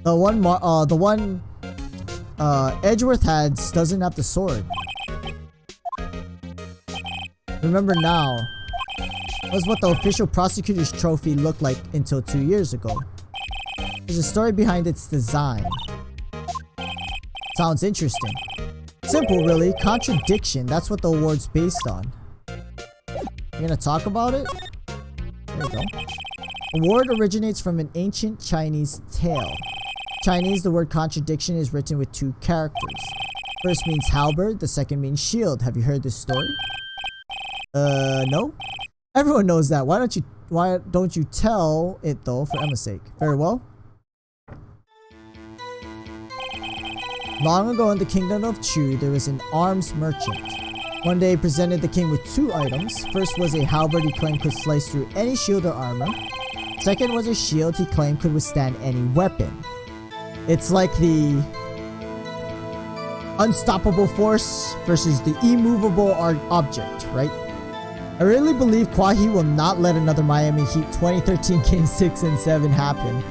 Speaker 1: The one Edgeworth has doesn't have the sword. Remember now, was what the official prosecutor's trophy looked like until 2 years ago. There's a story behind its design. Sounds interesting. Simple, really. Contradiction. That's what the award's based on. You gonna talk about it? There you go. Award originates from an ancient Chinese tale. Chinese, the word contradiction is written with 2 characters. First means halberd, the second means shield. Have you heard this story? No? Everyone knows that. Why don't you tell it though, for Emma's sake? Very well. Long ago in the kingdom of Chu, there was an arms merchant. One day he presented the king with 2 items. First was a halberd he claimed could slice through any shield or armor. Second was a shield he claimed could withstand any weapon. It's like the unstoppable force versus the immovable object, right? I really believe Kwahi will not let another Miami Heat 2013 Game 6 and 7 happen.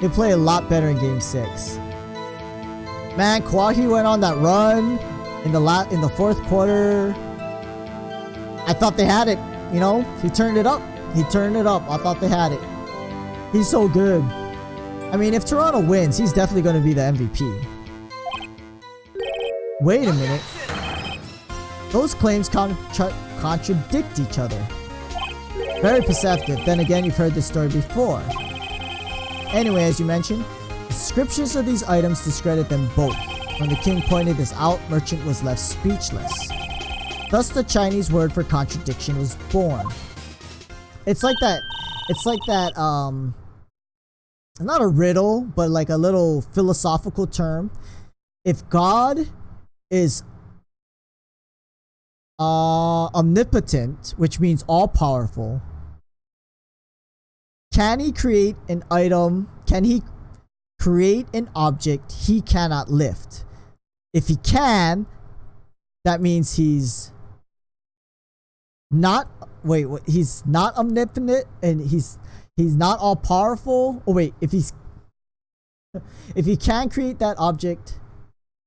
Speaker 1: He'll play a lot better in Game 6. Man, Kwahi went on that run in the 4th quarter. I thought they had it, you know? He turned it up. He turned it up. I thought they had it. He's so good. I mean, if Toronto wins, he's definitely going to be the MVP. Wait a minute. Those claims contradict each other. Very perceptive. Then again, you've heard this story before. Anyway, as you mentioned, descriptions of these items discredit them both. When the king pointed this out, Merchant was left speechless. Thus, the Chinese word for contradiction was born. It's like that, not a riddle, but like a little philosophical term. If God is omnipotent, which means all-powerful, can he create an item? Can he create an object he cannot lift? If he can, that means he's not, he's not omnipotent and he's not all powerful. Oh wait, if he can create that object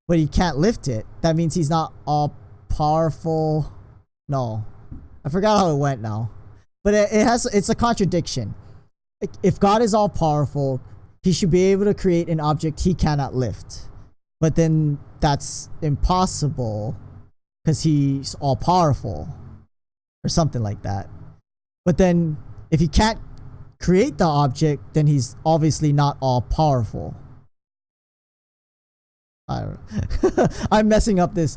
Speaker 1: but he can't lift it, that means he's not all powerful. No, I forgot how it went now, but it's a contradiction. If God is all powerful, he should be able to create an object he cannot lift, but then that's impossible because he's all powerful or something like that. But then if he can't create the object, then he's obviously not all powerful. I don't know. I'm messing up this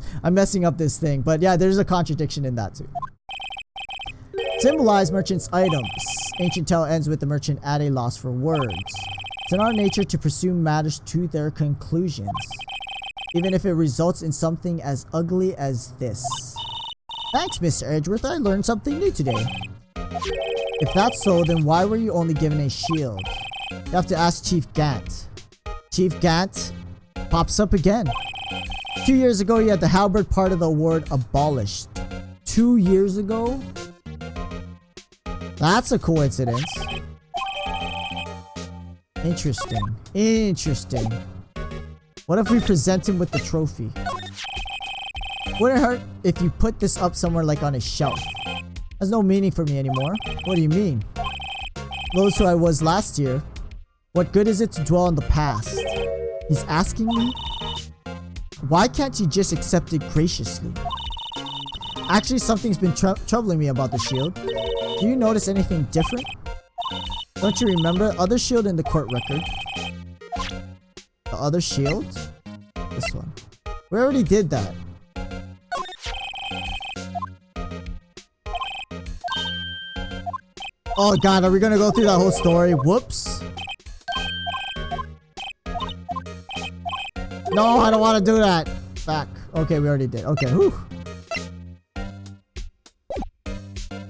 Speaker 1: thing, but yeah, there's a contradiction in that too. Symbolize merchant's items. Ancient tale ends with the merchant at a loss for words. It's in our nature to pursue matters to their conclusions, even if it results in something as ugly as this. Thanks, Mr. Edgeworth. I learned something new today. If that's so, then why were you only given a shield? You have to ask Chief Gant. Chief Gant pops up again. 2 years ago, he had the halberd part of the award abolished. 2 years ago? That's a coincidence. Interesting. What if we present him with the trophy? Wouldn't hurt if you put this up somewhere like on a shelf. Has no meaning for me anymore. What do you mean? Those who I was last year. What good is it to dwell on the past? He's asking me? Why can't you just accept it graciously? Actually, something's been troubling me about the shield. Do you notice anything different? Don't you remember the other shield in the court record? The other shield? This one. We already did that. Oh god, are we gonna go through that whole story? Whoops. No, I don't want to do that. Back. Okay, we already did. Okay, whew.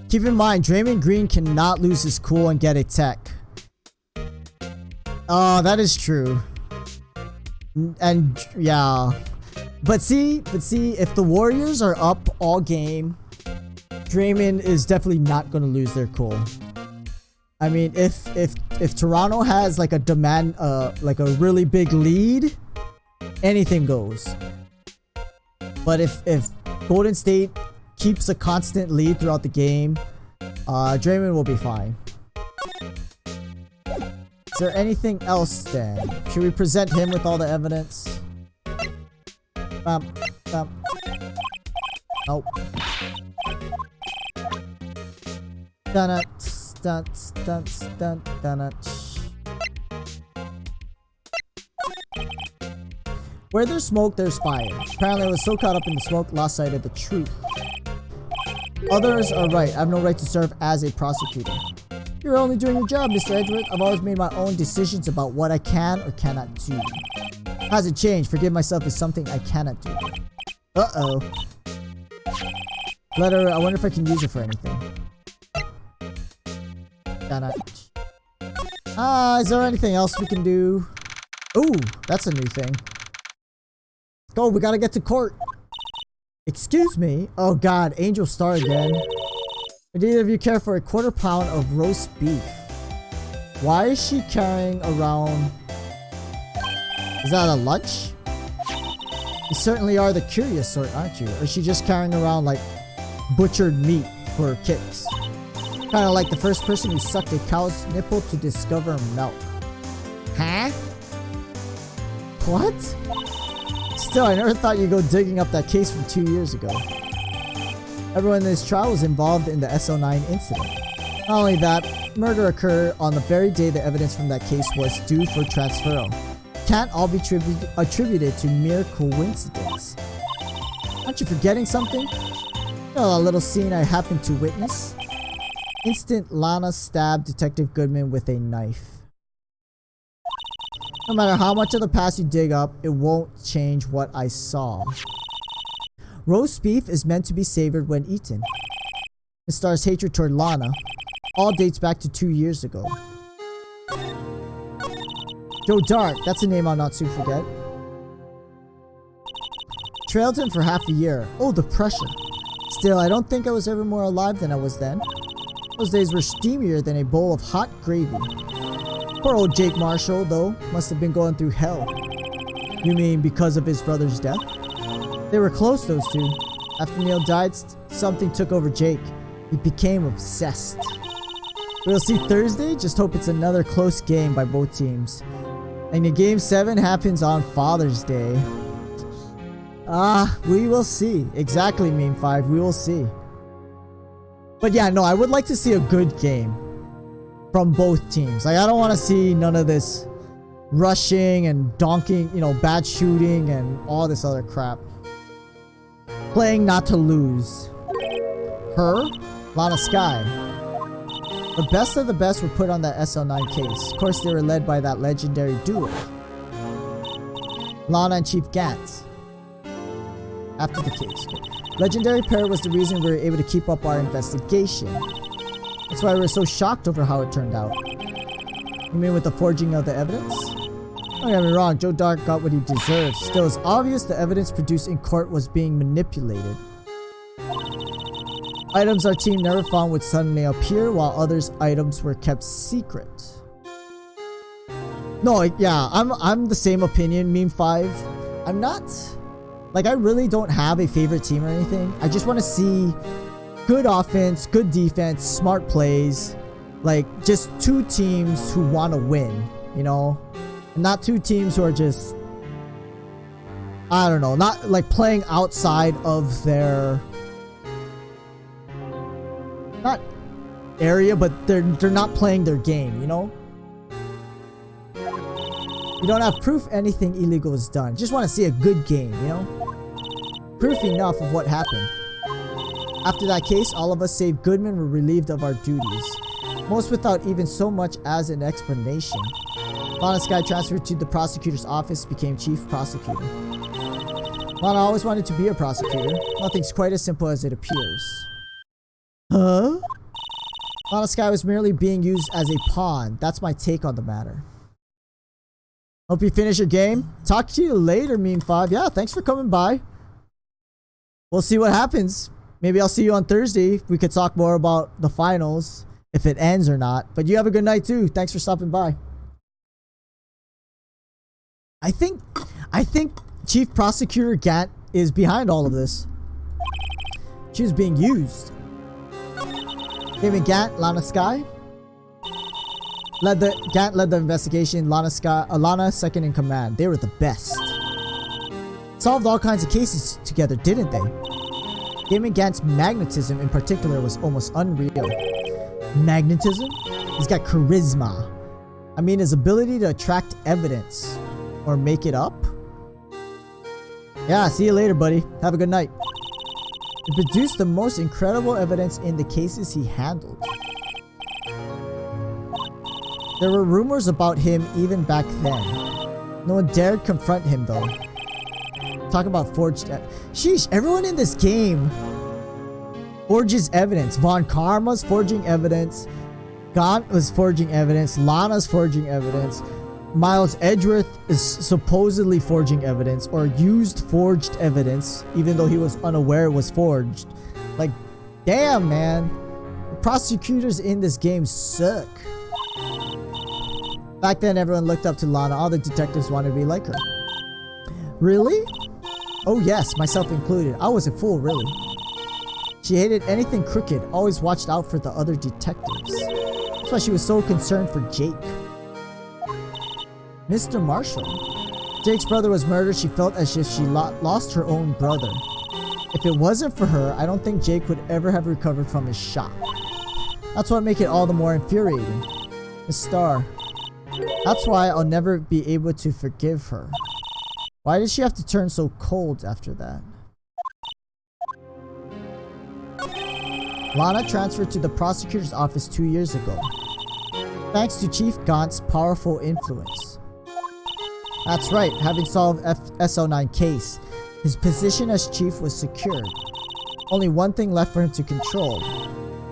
Speaker 1: Keep in mind, Draymond Green cannot lose his cool and get a tech. Oh, that is true. And yeah. But see, if the Warriors are up all game, Draymond is definitely not going to lose their cool. I mean, if Toronto has like a like a really big lead, anything goes. But if Golden State keeps a constant lead throughout the game, Draymond will be fine. Is there anything else then? Should we present him with all the evidence? Nope. Where there's smoke, there's fire. Apparently I was so caught up in the smoke, lost sight of the truth. Others are right. I have no right to serve as a prosecutor. You're only doing your job, Mr. Edgeworth. I've always made my own decisions about what I can or cannot do. Hasn't changed. Forgive myself is something I cannot do. Uh-oh. Letter, I wonder if I can use it for anything. Is there anything else we can do? Ooh, that's a new thing. Go, we gotta get to court. Excuse me? Oh god, Angel Star again. Would either of you care for a quarter-pound of roast beef? Why is she carrying around... Is that a lunch? You certainly are the curious sort, aren't you? Or is she just carrying around like butchered meat for kicks? Kinda like the first person who sucked a cow's nipple to discover milk. Huh? What? Still, I never thought you'd go digging up that case from 2 years ago. Everyone in this trial was involved in the SO9 incident. Not only that, murder occurred on the very day the evidence from that case was due for transferal. Can't all be attributed to mere coincidence. Aren't you forgetting something? You know, a little scene I happened to witness. Instant Lana stabbed Detective Goodman with a knife. No matter how much of the past you dig up, it won't change what I saw. Roast beef is meant to be savored when eaten. Miss Star's hatred toward Lana all dates back to 2 years ago. Joe Dark, that's a name I'll not soon forget. Trailed him for half a year. Oh, the pressure. Still, I don't think I was ever more alive than I was then. Those days were steamier than a bowl of hot gravy. Poor old Jake Marshall, though, must have been going through hell. You mean because of his brother's death? They were close, those two. After Neil died, something took over Jake. He became obsessed. We'll see Thursday. Just hope it's another close game by both teams. And the game 7 happens on Father's Day. We will see. Exactly, Meme 5. We will see. But yeah, no, I would like to see a good game from both teams. Like, I don't want to see none of this rushing and donking, you know, bad shooting and all this other crap. Playing not to lose. Her? Lana Sky. The best of the best were put on that SL9 case. Of course, they were led by that legendary duo, Lana and Chief Gantz. After the case. Legendary pair was the reason we were able to keep up our investigation. That's why we were so shocked over how it turned out. You mean with the forging of the evidence? Don't get me wrong, Joe Dark got what he deserved. Still, it's obvious the evidence produced in court was being manipulated. Items our team never found would suddenly appear, while others' items were kept secret. No, yeah, I'm the same opinion, Meme 5. I'm not... Like, I really don't have a favorite team or anything. I just want to see good offense, good defense, smart plays. Like, just two teams who want to win, you know? And not two teams who are just... I don't know, not like playing outside of their... Not area, but they're not playing their game, you know? We don't have proof anything illegal was done. Just want to see a good game, you know? Proof enough of what happened. After that case, all of us save Goodman were relieved of our duties. Most without even so much as an explanation. Lana Sky transferred to the prosecutor's office, became chief prosecutor. Lana always wanted to be a prosecutor. Nothing's quite as simple as it appears. Huh? Lana Sky was merely being used as a pawn. That's my take on the matter. Hope you finish your game. Talk to you later, Meme5. Yeah, thanks for coming by. We'll see what happens. Maybe I'll see you on Thursday. We could talk more about the finals, if it ends or not. But you have a good night too. Thanks for stopping by. I think Chief Prosecutor Gant is behind all of this. She was being used. David Gant, Lana Sky. Gant led the investigation. Lana second in command. They were the best. Solved all kinds of cases together, didn't they? Damon Gant's magnetism in particular was almost unreal. Magnetism? He's got charisma. I mean, his ability to attract evidence or make it up. Yeah, see you later, buddy. Have a good night. He produced the most incredible evidence in the cases he handled. There were rumors about him even back then. No one dared confront him though. Talk about forged sheesh, everyone in this game forges evidence. Von Karma's forging evidence. Gaunt was forging evidence. Lana's forging evidence. Miles Edgeworth is supposedly forging evidence or used forged evidence even though he was unaware it was forged. Like, damn, man. The prosecutors in this game suck. Back then, everyone looked up to Lana. All the detectives wanted to be like her. Really? Oh yes, myself included. I was a fool, really. She hated anything crooked, always watched out for the other detectives. That's why she was so concerned for Jake. Mr. Marshall. Jake's brother was murdered. She felt as if she lost her own brother. If it wasn't for her, I don't think Jake would ever have recovered from his shock. That's what made it all the more infuriating. Miss Starr. That's why I'll never be able to forgive her. Why did she have to turn so cold after that? Lana transferred to the prosecutor's office 2 years ago, thanks to Chief Gaunt's powerful influence. That's right, having solved SO9 case, his position as chief was secured. Only one thing left for him to control.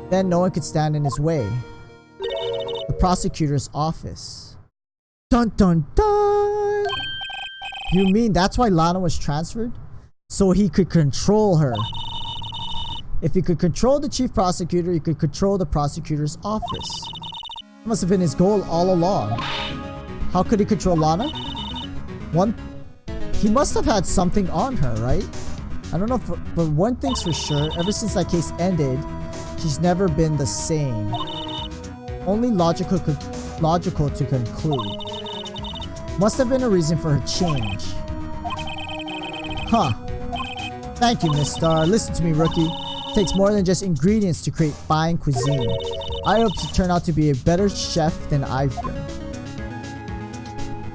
Speaker 1: Then no one could stand in his way. The prosecutor's office. Dun dun dun! You mean that's why Lana was transferred? So he could control her. If he could control the chief prosecutor, he could control the prosecutor's office. That must have been his goal all along. How could he control Lana? He must have had something on her, right? I don't know, but one thing's for sure, ever since that case ended, she's never been the same. Only logical to conclude. Must have been a reason for her change. Huh. Thank you, Miss Starr. Listen to me, rookie. It takes more than just ingredients to create fine cuisine. I hope to turn out to be a better chef than I've been.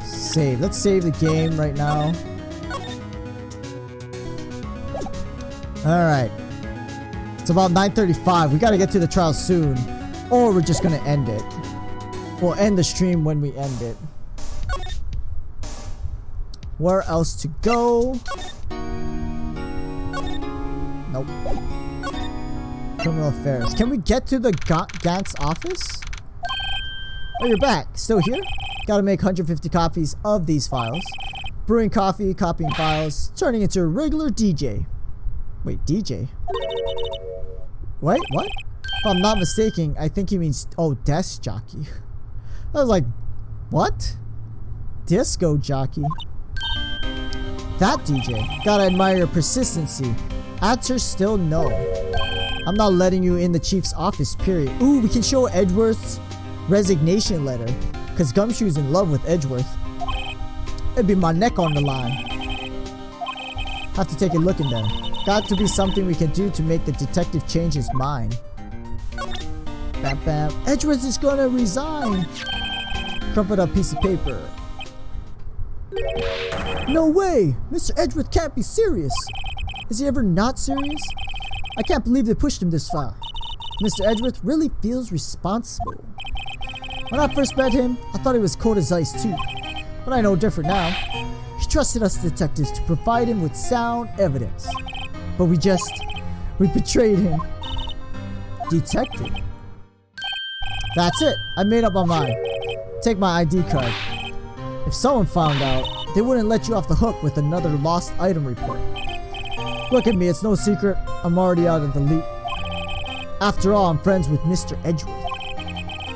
Speaker 1: Save. Let's save the game right now. Alright. It's about 9:35. We gotta get to the trial soon. Or we're just gonna end it. We'll end the stream when we end it. Where else to go? Nope. Criminal affairs. Can we get to the Gant's office? Oh, you're back. Still here? Gotta make 150 copies of these files. Brewing coffee, copying files, turning into a regular DJ. Wait, DJ? Wait, what? If I'm not mistaken, I think he means, oh, desk jockey. I was like, what? Disco jockey. That DJ. Gotta admire your persistency. Answer still no. I'm not letting you in the chief's office, period. Ooh, we can show Edgeworth's resignation letter. Because Gumshoe's in love with Edgeworth. It'd be my neck on the line. Have to take a look in there. Got to be something we can do to make the detective change his mind. Bam bam. Edgeworth is gonna resign. Crumpled up piece of paper. No way! Mr. Edgeworth can't be serious. Is he ever not serious? I can't believe they pushed him this far. Mr. Edgeworth really feels responsible. When I first met him, I thought he was cold as ice too. But I know different now. He trusted us detectives to provide him with sound evidence. But we betrayed him. Detective? That's it. I made up my mind. Take my ID card. If someone found out, they wouldn't let you off the hook with another lost item report. Look at me, it's no secret. I'm already out of the loop. After all, I'm friends with Mr. Edgeworth.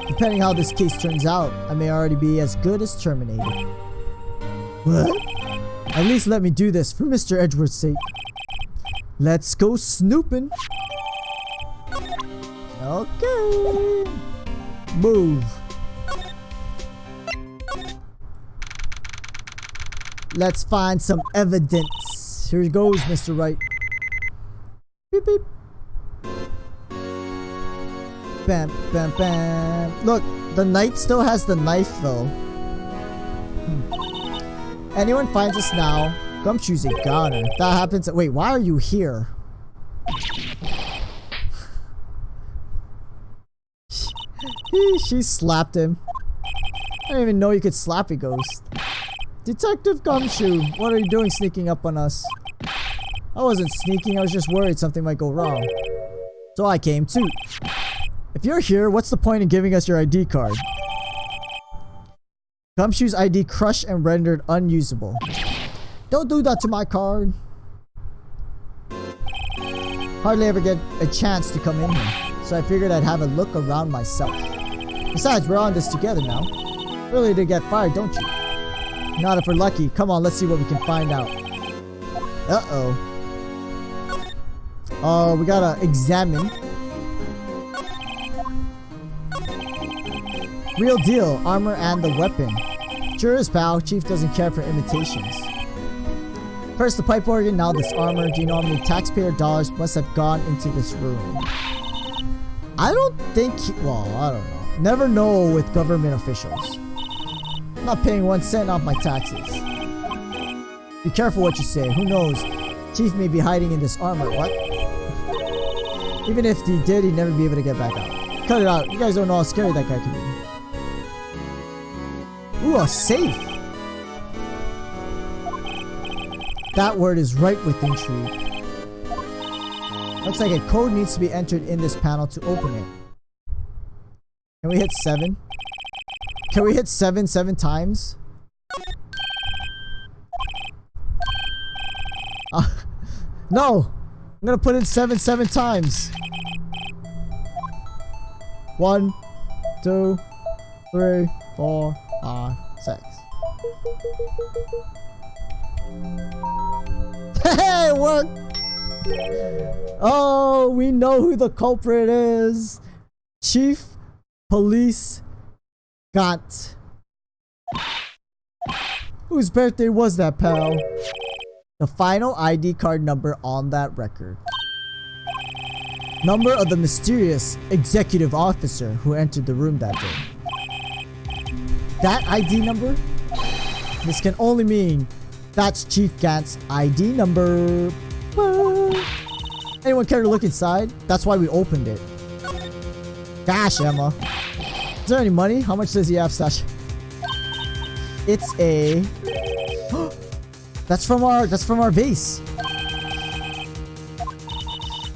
Speaker 1: Depending how this case turns out, I may already be as good as terminated. What? At least let me do this for Mr. Edgeworth's sake. Let's go snooping. Okay. Move. Let's find some evidence. Here goes, Mr. Wright. Beep beep. Bam, bam, bam. Look, the knight still has the knife though. Anyone finds us now, Gumshoe's a goner. That happens. Wait, why are you here? She slapped him. I didn't even know you could slap a ghost. Detective Gumshoe, what are you doing sneaking up on us? I wasn't sneaking, I was just worried something might go wrong. So I came too. If you're here, what's the point in giving us your ID card? Gumshoe's ID crushed and rendered unusable. Don't do that to my card. Hardly ever get a chance to come in here, so I figured I'd have a look around myself. Besides, we're on this together now. Really to get fired, don't you? Not if we're lucky. Come on, let's see what we can find out. Uh-oh. Oh, we gotta examine. Real deal, armor and the weapon. Sure is, pal. Chief doesn't care for imitations. First the pipe organ, now this armor. Do you know how many taxpayer dollars must have gone into this room? I don't think well, I don't know. Never know with government officials. I'm not paying 1 cent off my taxes. Be careful what you say. Who knows? Chief may be hiding in this armor. What? Even if he did, he'd never be able to get back out. Cut it out. You guys don't know how scary that guy can be. Ooh, a safe. That word is ripe with intrigue. Looks like a code needs to be entered in this panel to open it. Can we hit 7? Can we hit 7 times? No! I'm gonna put in 7 times. 1, 2, 3, 4, 5, 6. Hey, it worked! Oh, we know who the culprit is. Chief Police Gant. Whose birthday was that, pal? The final ID card number on that record. Number of the mysterious executive officer who entered the room that day. That ID number? This can only mean that's Chief Gant's ID number. Anyone care to look inside? That's why we opened it. Gosh, Emma. Is there any money? How much does he have, Sash? It's a... That's from our base.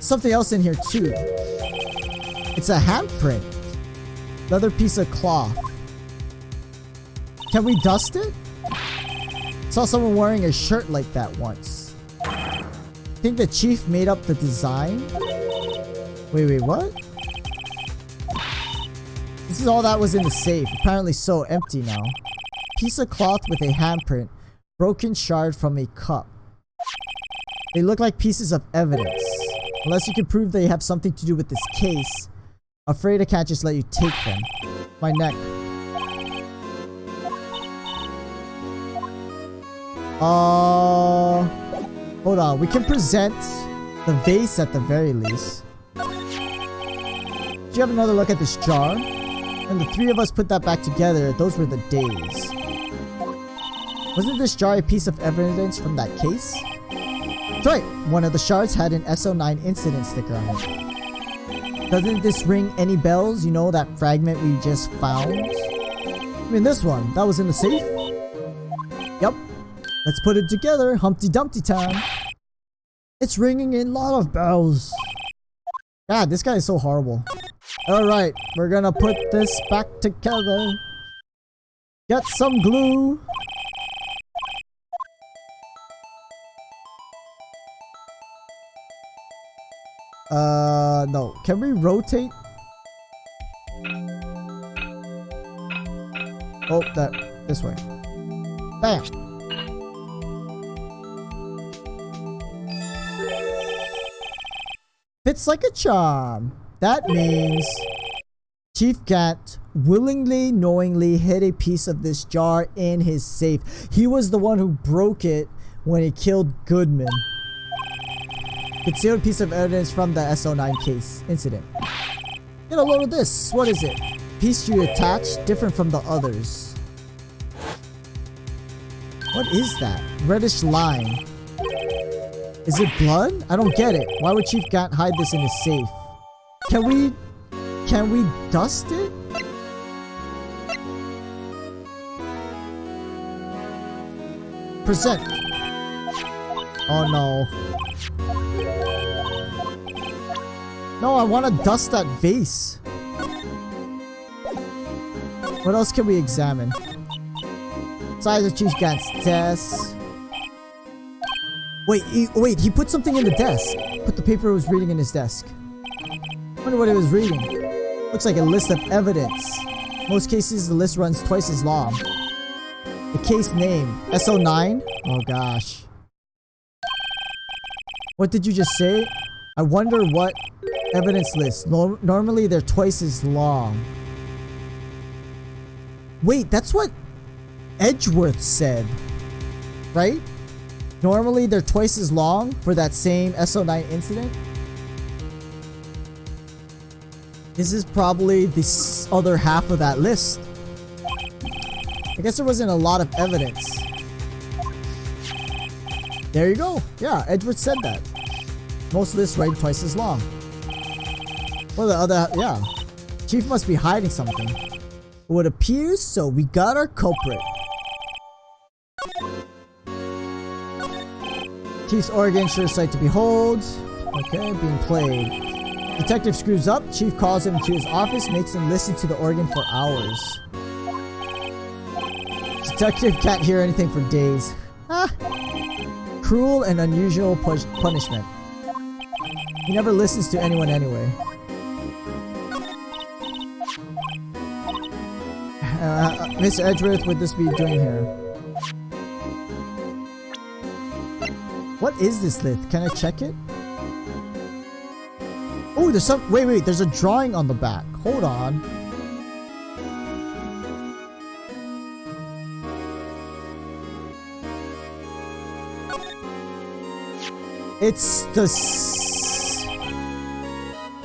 Speaker 1: Something else in here too. It's a handprint. Leather piece of cloth. Can we dust it? Saw someone wearing a shirt like that once. Think the chief made up the design? Wait, what? This is all that was in the safe. Apparently so, empty now. Piece of cloth with a handprint. Broken shard from a cup. They look like pieces of evidence. Unless you can prove they have something to do with this case. Afraid I can't just let you take them. My neck. Hold on. We can present the vase at the very least. Did you have another look at this jar? When the three of us put that back together, those were the days. Wasn't this jar a piece of evidence from that case? That's right. One of the shards had an SO9 incident sticker on it. Doesn't this ring any bells? You know, that fragment we just found? I mean, this one. That was in the safe? Yep. Let's put it together. Humpty Dumpty time. It's ringing a lot of bells. God, this guy is so horrible. Alright, we're gonna put this back together. Get some glue. No. Can we rotate? Oh, this way. Bam. Fits like a charm. That means Chief Gant willingly, knowingly hid a piece of this jar in his safe. He was the one who broke it when he killed Goodman. Concealed piece of evidence from the SO9 case incident. Get a load of this. What is it? Piece you attached, different from the others. What is that? Reddish line. Is it blood? I don't get it. Why would Chief Gant hide this in his safe? Can we dust it? Present. Oh no. No, I want to dust that vase. What else can we examine? Size of Chief Gant's desk. Wait, he put something in the desk. Put the paper he was reading in his desk. Wonder what he was reading. Looks like a list of evidence. Most cases, the list runs twice as long. The case name, SO9? Oh gosh. What did you just say? I wonder what evidence list. Normally they're twice as long. Wait, that's what Edgeworth said, right? Normally they're twice as long for that same SO9 incident. This is probably the other half of that list. I guess there wasn't a lot of evidence. There you go. Yeah, Edgeworth said that. Most lists rate twice as long. Well, the other, yeah. Chief must be hiding something. It would appear so. We got our culprit. Chief's organ, sure sight to behold. Okay, being played. Detective screws up. Chief calls him to his office, makes him listen to the organ for hours. Detective can't hear anything for days. Ah. Cruel and unusual punishment. He never listens to anyone anyway. Mr. Edgeworth, would this be doing here? What is this list? Can I check it? Oh, there's some. Wait, there's a drawing on the back. Hold on. It's the.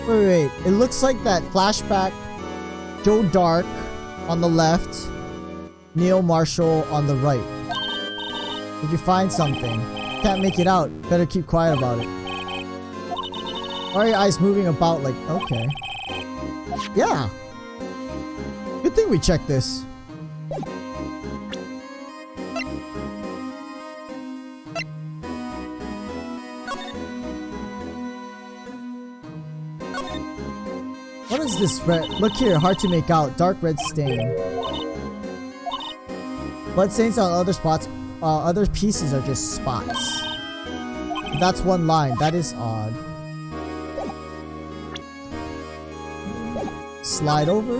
Speaker 1: Wait. It looks like that flashback. Joe Dark on the left. Neil Marshall on the right. Did you find something? Can't make it out. Better keep quiet about it. Why are your eyes moving about like... Okay. Yeah. Good thing we checked this. What is this red? Look here, hard to make out. Dark red stain. Blood stains on other spots. Other pieces are just spots. That's one line. That is odd. Slide over.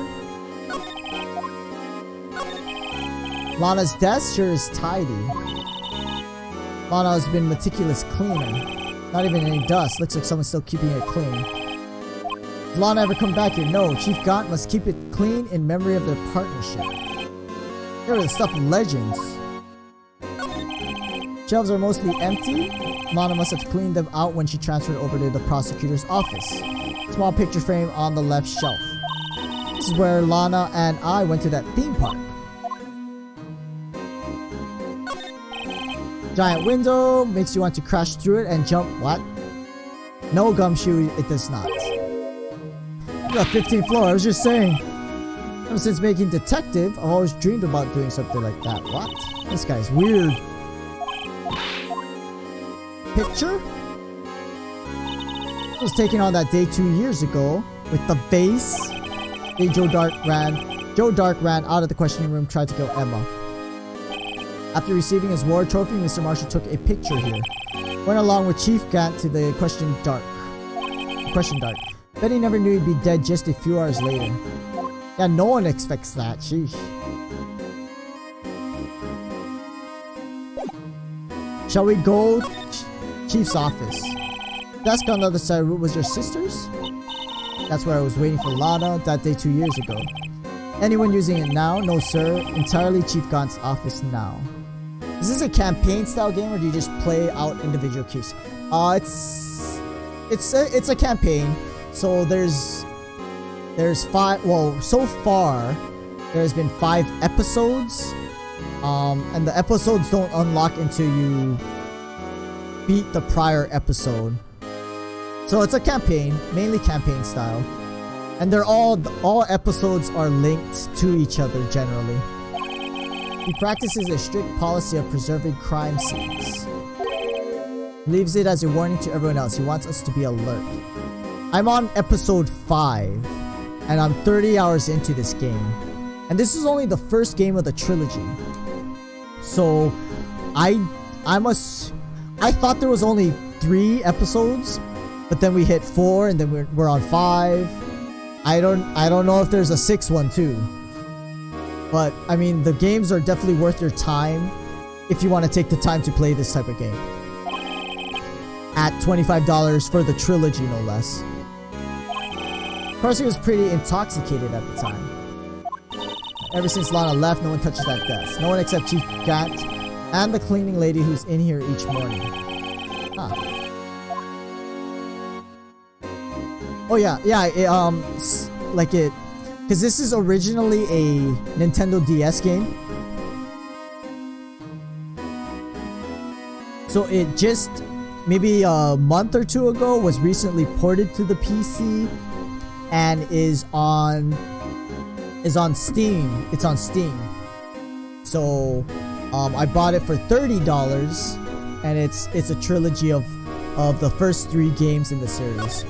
Speaker 1: Lana's desk sure is tidy. Lana has been meticulous cleaning. Not even any dust. Looks like someone's still keeping it clean. Did Lana ever come back here? No. Chief Gant must keep it clean in memory of their partnership. Here are the stuff of legends. Shelves are mostly empty. Lana must have cleaned them out when she transferred over to the prosecutor's office. Small picture frame on the left shelf. This is where Lana and I went to that theme park. Giant window makes you want to crash through it and jump. What? No, Gumshoe, it does not. You got 15th floor, I was just saying. Ever since making detective, I've always dreamed about doing something like that. What? This guy's weird. Picture? It was taken on that day 2 years ago with the vase. Joe Dark ran out of the questioning room, tried to kill Emma. After receiving his war trophy, Mr. Marshall took a picture here. Went along with Chief Gant to the question dark. Bet he never knew he'd be dead just a few hours later. Yeah, no one expects that. Sheesh. Shall we go? Chief's office. Desk on the other side was your sister's? That's where I was waiting for Lana that day 2 years ago. Anyone using it now? No, sir. Entirely Chief Gant's office now. Is this a campaign style game or do you just play out individual keys? It's a campaign. So there's 5. Well, so far there's been 5 episodes. And the episodes don't unlock until you beat the prior episode. So it's a campaign, mainly campaign style. And they're all episodes are linked to each other generally. He practices a strict policy of preserving crime scenes. Leaves it as a warning to everyone else. He wants us to be alert. I'm on episode 5 and I'm 30 hours into this game. And this is only the first game of the trilogy. So I thought there was only 3 episodes, but then we hit 4 and then we're on 5. I don't know if there's a 6th one too. But I mean, the games are definitely worth your time if you want to take the time to play this type of game. At $25 for the trilogy, no less. Percy was pretty intoxicated at the time. Ever since Lana left, no one touches that desk. No one except Chief Gant and the cleaning lady who's in here each morning. Huh. Oh yeah, because this is originally a Nintendo DS game. So it just, maybe a month or 2 ago, was recently ported to the PC and is on Steam. It's on Steam. So I bought it for $30 and it's a trilogy of the first 3 games in the series.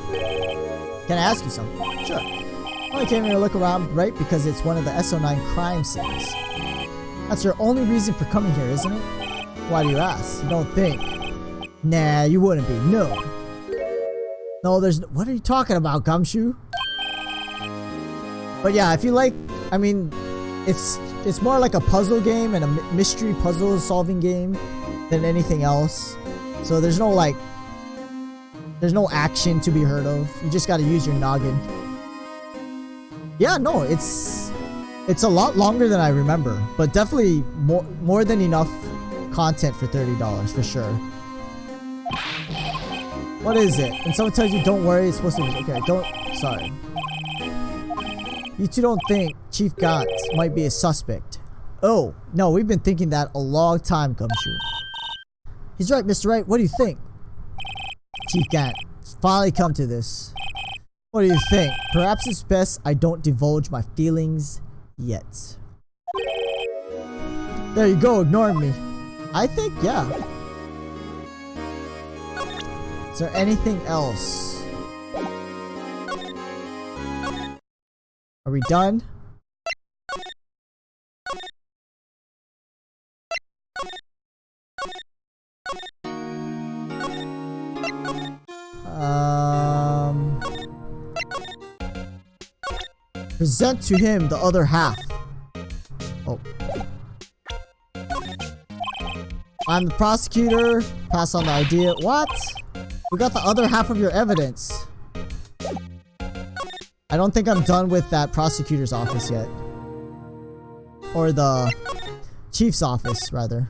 Speaker 1: Can I ask you something? Sure. I only came here to look around, right? Because it's one of the SO9 crime scenes. That's your only reason for coming here, isn't it? Why do you ask? You don't think? Nah, you wouldn't be. No. No, what are you talking about, Gumshoe? But yeah, if you like, I mean, it's more like a puzzle game and a mystery puzzle solving game than anything else. So there's no action to be heard of. You just gotta use your noggin. Yeah, no, it's a lot longer than I remember, but definitely more than enough content for $30 for sure. What is it? And someone tells you don't worry, it's supposed to be okay. Sorry. You two don't think Chief Gant might be a suspect? Oh, no, we've been thinking that a long time, Gumshoe. He's right, Mr. Wright. What do you think? Chief Gant, finally come to this. What do you think? Perhaps it's best I don't divulge my feelings yet. There you go, ignoring me. I think, yeah. Is there anything else? Are we done? Present to him the other half. Oh. I'm the prosecutor. Pass on the idea. What? We got the other half of your evidence. I don't think I'm done with that prosecutor's office yet. Or the chief's office, rather.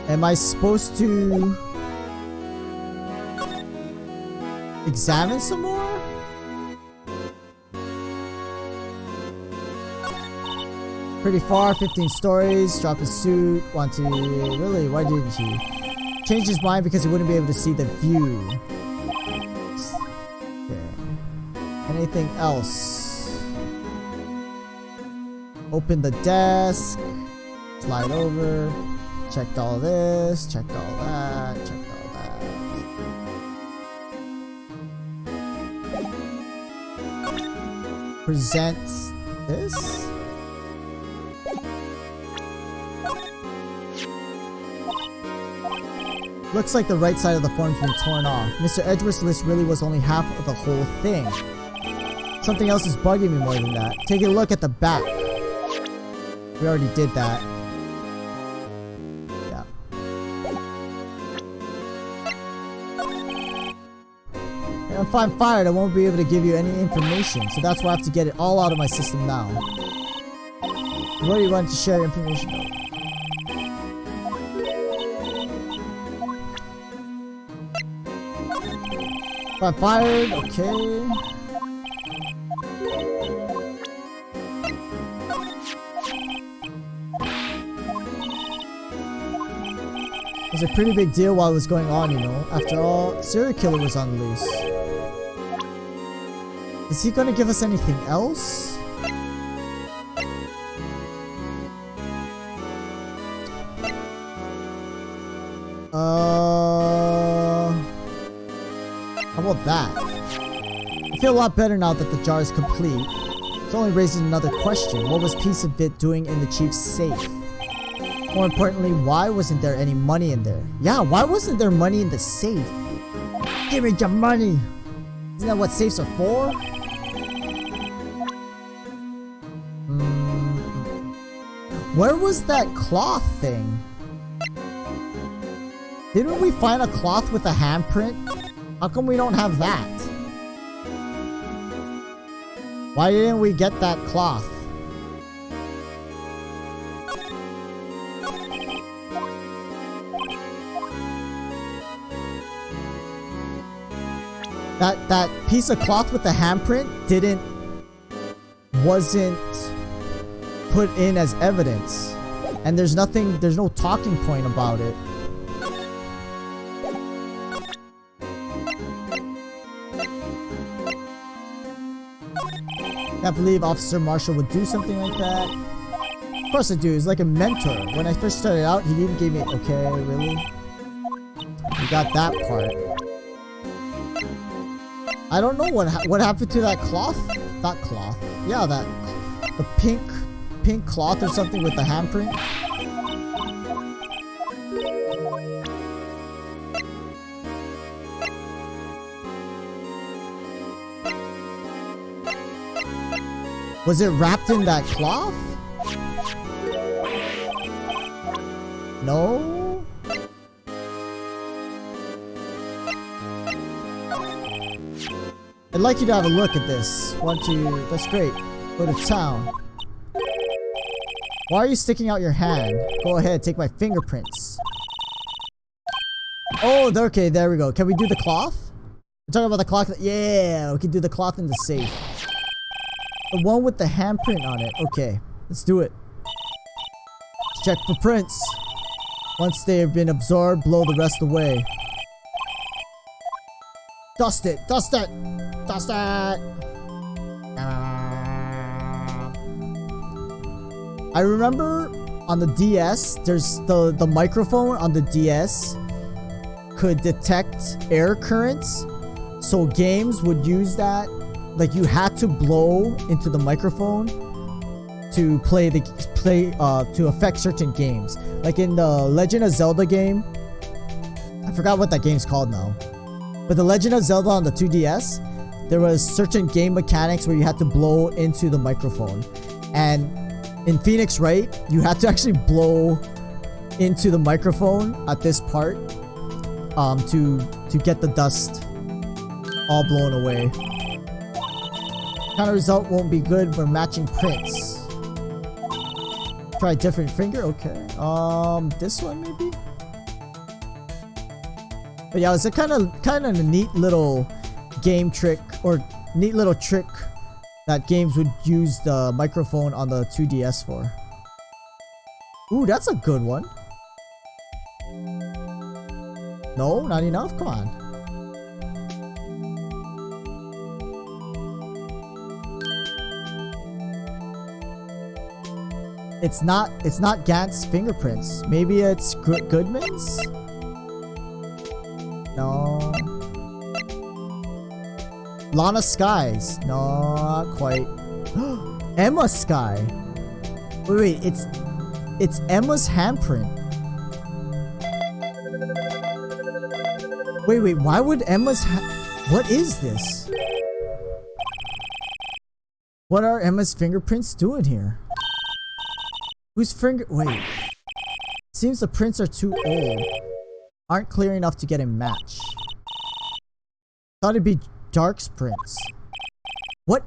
Speaker 1: Am I supposed to examine some more? Pretty far, 15 stories, drop his suit, want to... Really? Why didn't he? Changed his mind because he wouldn't be able to see the view. Okay. Anything else? Open the desk. Slide over. Checked all this, checked all that, checked all that. presents this? Looks like the right side of the form's been torn off. Mr. Edgeworth's list really was only half of the whole thing. Something else is bugging me more than that. Take a look at the back. We already did that. Yeah. If I'm fired, I won't be able to give you any information, so that's why I have to get it all out of my system now. Where do you want to share information though? If I'm fired, okay. It was a pretty big deal while it was going on, you know. After all, serial killer was on the loose. Is he gonna give us anything else? How about that? I feel a lot better now that the jar is complete. It's only raising another question. What was piece of it doing in the chief's safe? More importantly, why wasn't there any money in there? Yeah, why wasn't there money in the safe? Give me your money! Isn't that what safes are for? Where was that cloth thing? Didn't we find a cloth with a handprint? How come we don't have that? Why didn't we get that cloth? That piece of cloth with the handprint wasn't put in as evidence. And there's no talking point about it. Can't believe Officer Marshall would do something like that. Of course I do. He's like a mentor. When I first started out, he even gave me... Okay, really? You got that part. I don't know what happened to that cloth. That cloth. Yeah, the pink cloth or something with the handprint. Was it wrapped in that cloth? No? I'd like you to have a look at this. That's great. Go to town. Why are you sticking out your hand? Go ahead, take my fingerprints. Oh, okay, there we go. Can we do the cloth? We're talking about the cloth. Yeah, we can do the cloth in the safe. The one with the handprint on it. Okay, let's do it. Let's check for prints. Once they have been absorbed, blow the rest away. Dust it! Dust it! Dust it! I remember on the DS, there's the microphone on the DS could detect air currents. So games would use that. Like you had to blow into the microphone to to affect certain games. Like in the Legend of Zelda game, I forgot what that game's called now. But the Legend of Zelda on the 2DS, there was certain game mechanics where you had to blow into the microphone. And in Phoenix Wright, you had to actually blow into the microphone at this part to get the dust all blown away. Kind of result won't be good when matching prints. Try a different finger. Okay. This one maybe. But yeah, it's a kind of a neat little game trick or neat little trick that games would use the microphone on the 2DS for. Ooh, that's a good one. No, not enough. Come on. It's not Gant's fingerprints. Maybe it's Goodman's? No. Lana Skies. No, not quite. Emma Sky. Wait, it's Emma's handprint. Wait, why would Emma's what is this? What are Emma's fingerprints doing here? Whose finger? Wait. Seems the prints are too old. Aren't clear enough to get a match. Thought it'd be Dark's prints. What?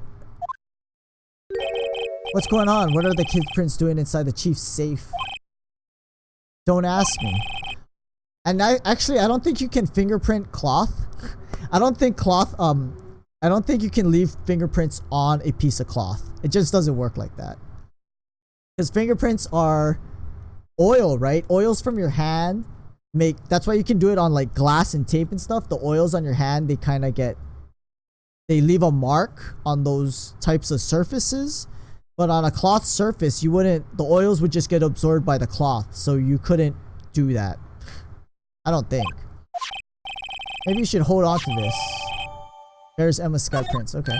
Speaker 1: What's going on? What are the kid's prints doing inside the chief's safe? Don't ask me. And I don't think you can fingerprint cloth. I don't think you can leave fingerprints on a piece of cloth. It just doesn't work like that. Because fingerprints are oil, right? Oils from your hand that's why you can do it on like glass and tape and stuff. The oils on your hand, they leave a mark on those types of surfaces. But on a cloth surface, the oils would just get absorbed by the cloth. So you couldn't do that. I don't think. Maybe you should hold on to this. There's Emma's sky prints. Okay.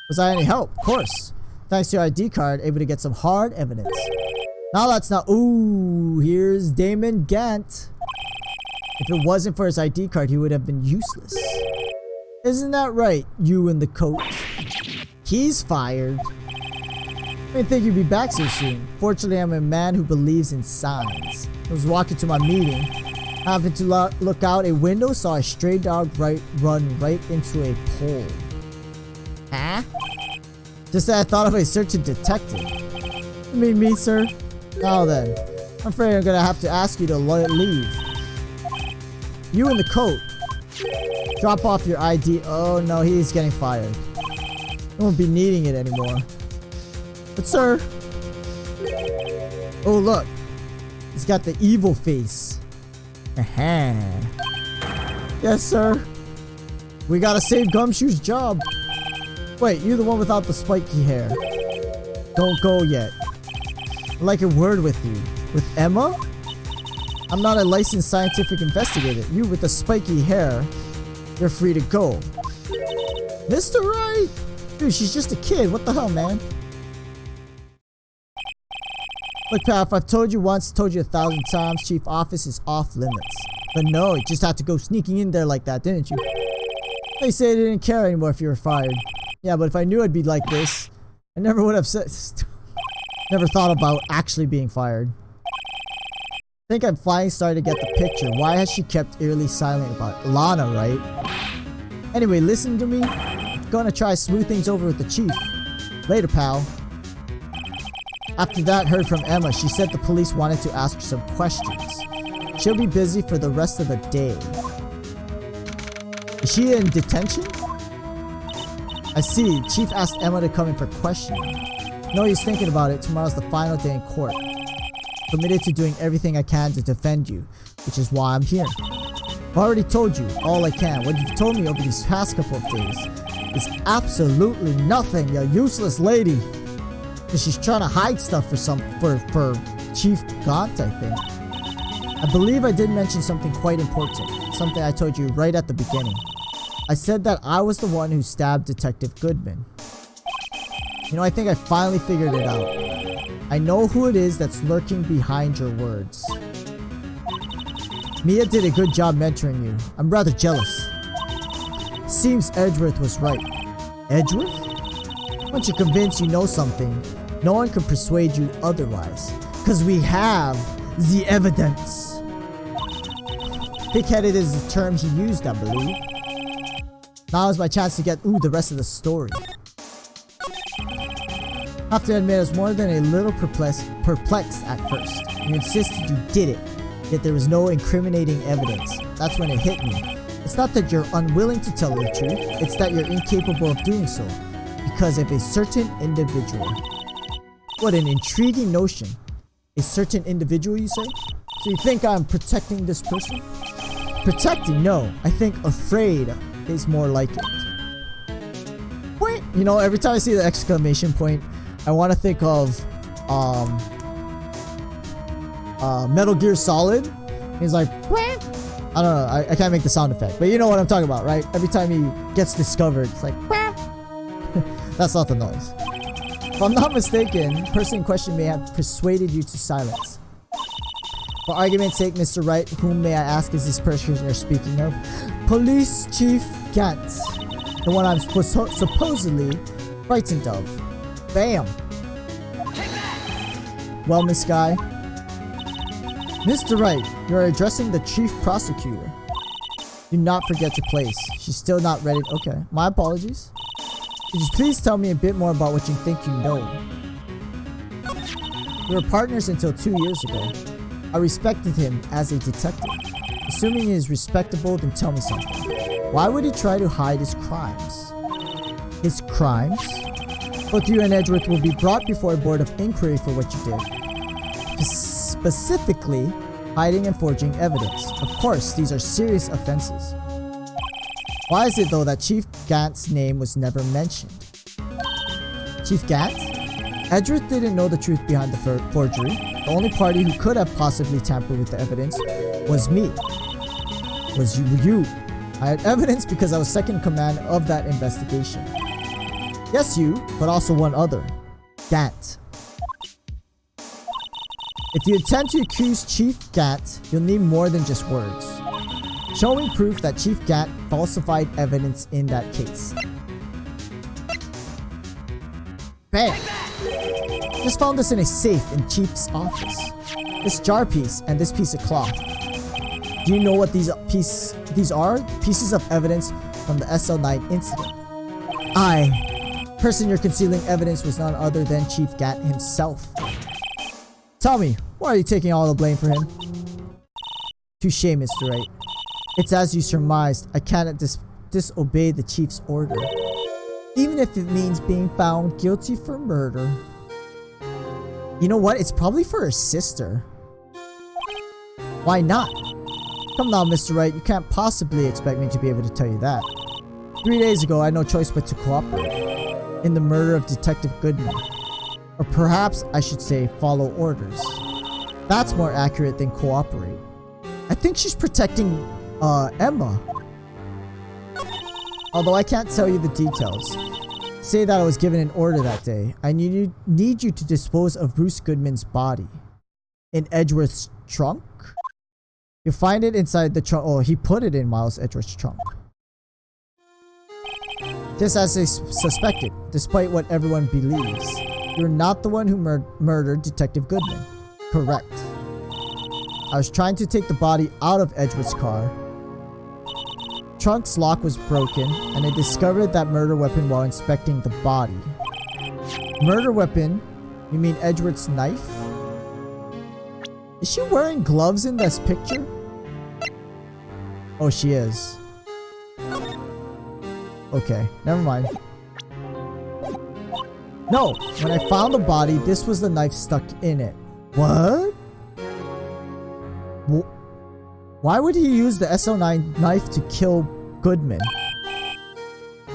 Speaker 1: Was I any help? Of course. Thanks to your ID card, able to get some hard evidence. Now that's not... Ooh, here's Damon Gant. If it wasn't for his ID card, he would have been useless. Isn't that right, you in the coat? He's fired. I didn't think you'd be back so soon. Fortunately, I'm a man who believes in signs. I was walking to my meeting. Having to look out a window, saw a stray dog run right into a pole. Huh? Just that I thought of a certain detective. You mean me, sir? Now then, I'm afraid I'm gonna have to ask you to leave. You in the coat. Drop off your ID. Oh no, he's getting fired. I won't be needing it anymore. But sir. Oh look. He's got the evil face. Yes, sir. We gotta save Gumshoe's job. Wait, you're the one without the spiky hair. Don't go yet. I'd like a word with you. With Emma? I'm not a licensed scientific investigator. You with the spiky hair, you're free to go. Mr. Wright! Dude, she's just a kid. What the hell, man? Look, pal, if I've told you once, told you 1,000 times, chief office is off limits. But no, you just had to go sneaking in there like that, didn't you? They say they didn't care anymore if you were fired. Yeah, but if I knew I'd be like this, I never would have said... Never thought about actually being fired. I think I'm finally starting to get the picture. Why has she kept eerily silent about it? Lana, right? Anyway, listen to me. I'm gonna try to smooth things over with the chief. Later, pal. After that, heard from Emma. She said the police wanted to ask her some questions. She'll be busy for the rest of the day. Is she in detention? I see. Chief asked Emma to come in for questioning. No, he's thinking about it. Tomorrow's the final day in court. Committed to doing everything I can to defend you, which is why I'm here. I've already told you all I can. What you've told me over these past couple of days is absolutely nothing, you useless lady. And she's trying to hide stuff for Chief Gaunt, I think. I believe I did mention something quite important. Something I told you right at the beginning. I said that I was the one who stabbed Detective Goodman. You know, I think I finally figured it out. I know who it is that's lurking behind your words. Mia did a good job mentoring you. I'm rather jealous. Seems Edgeworth was right. Edgeworth? Once you're convinced you know something, no one can persuade you otherwise. Because we have the evidence. Thick-headed is the term he used, I believe. Now is my chance to get, the rest of the story. I have to admit, I was more than a little perplexed at first. You insisted you did it, yet there was no incriminating evidence. That's when it hit me. It's not that you're unwilling to tell the truth, it's that you're incapable of doing so, because of a certain individual. What an intriguing notion. A certain individual, you say? So you think I'm protecting this person? Protecting? No. I think afraid is more like it. Wait! You know, every time I see the exclamation point, I want to think of Metal Gear Solid. He's like, Wait! I don't know, I can't make the sound effect, but you know what I'm talking about, right? Every time he gets discovered, it's like, Wait! That's not the noise. If I'm not mistaken, the person in question may have persuaded you to silence. For argument's sake, Mr. Wright, whom may I ask is this person you're speaking of? Police Chief Gantz. The one I'm supposedly frightened of. Bam! Well, Miss Guy. Mr. Wright, you are addressing the Chief Prosecutor. Do not forget your place. She's still not ready. Okay, my apologies. Could you please tell me a bit more about what you think you know? We were partners until 2 years ago. I respected him as a detective. Assuming he is respectable, then tell me something. Why would he try to hide his crimes? His crimes? Both you and Edgeworth will be brought before a board of inquiry for what you did. Specifically, hiding and forging evidence. Of course, these are serious offenses. Why is it though that Chief Gantz's name was never mentioned? Chief Gantz? Edgeworth didn't know the truth behind the forgery. The only party who could have possibly tampered with the evidence was me. Was you. I had evidence because I was second in command of that investigation. Yes, you, but also one other. Gant. If you attempt to accuse Chief Gant, you'll need more than just words. Showing proof that Chief Gant falsified evidence in that case. Bam! Just found this in a safe in Chief's office. This jar piece and this piece of cloth. Do you know what these are? Pieces of evidence from the SL9 incident. Person you're concealing evidence was none other than Chief Gant himself. Tell me, why are you taking all the blame for him? Touché, Mr. Wright. It's as you surmised. I cannot disobey the Chief's order. Even if it means being found guilty for murder. You know what? It's probably for her sister. Why not? Come now, Mr. Wright. You can't possibly expect me to be able to tell you that. 3 days ago, I had no choice but to cooperate in the murder of Detective Goodman. Or perhaps I should say follow orders. That's more accurate than cooperate. I think she's protecting Emma. Although I can't tell you the details. Say that I was given an order that day. I need you to dispose of Bruce Goodman's body. In Edgeworth's trunk? You'll find it inside the trunk. Oh, he put it in Miles Edgeworth's trunk. Just as they suspected, despite what everyone believes. You're not the one who murdered Detective Goodman. Correct. I was trying to take the body out of Edgeworth's car. Trunk's lock was broken, and I discovered that murder weapon while inspecting the body. Murder weapon? You mean Edgeworth's knife? Is she wearing gloves in this picture? Oh, she is. Okay, never mind. No, when I found the body, this was the knife stuck in it. What? Why would he use the SL9 knife to kill Goodman?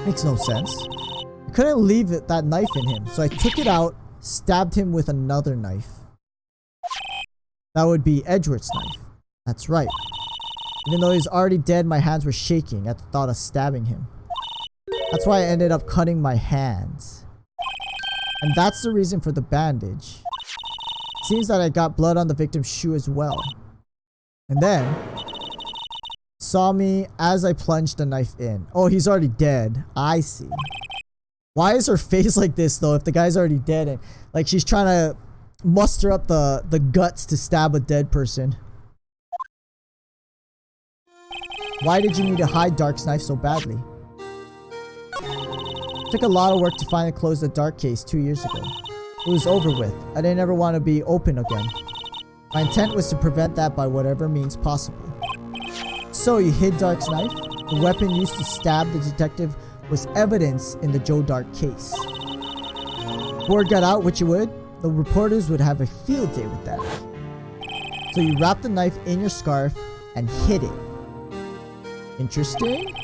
Speaker 1: Makes no sense. I couldn't leave that knife in him, so I took it out, stabbed him with another knife. That would be Edgeworth's knife. That's right. Even though he's already dead, my hands were shaking at the thought of stabbing him. That's why I ended up cutting my hands. And that's the reason for the bandage. Seems that I got blood on the victim's shoe as well. And then saw me as I plunged the knife in. Oh, he's already dead. I see. Why is her face like this though if the guy's already dead and like she's trying to muster up the guts to stab a dead person? Why did you need to hide Dark's knife so badly? It took a lot of work to finally close the Dark case 2 years ago. It was over with. I didn't ever want to be open again. My intent was to prevent that by whatever means possible. So you hid Dark's knife? The weapon used to stab the detective was evidence in the Joe Dark case. Word got out, which you would, the reporters would have a field day with that. So you wrapped the knife in your scarf and hid it. Interesting.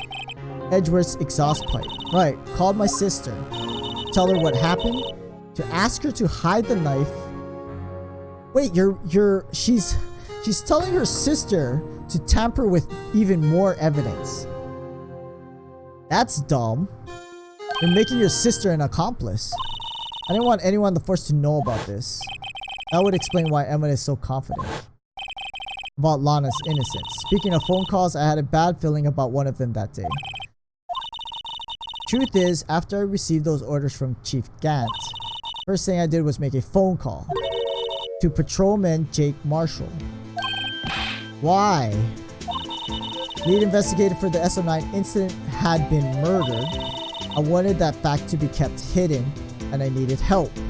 Speaker 1: Edgeworth's exhaust pipe. Right, called my sister. Tell her what happened. To ask her to hide the knife. Wait, she's telling her sister to tamper with even more evidence. That's dumb. You're making your sister an accomplice. I didn't want anyone on the force to know about this. That would explain why Emma is so confident about Lana's innocence. Speaking of phone calls, I had a bad feeling about one of them that day. Truth is, after I received those orders from Chief Gant, first thing I did was make a phone call to Patrolman Jake Marshall. Why? Lead investigator for the SO9 incident had been murdered. I wanted that fact to be kept hidden, and I needed help. He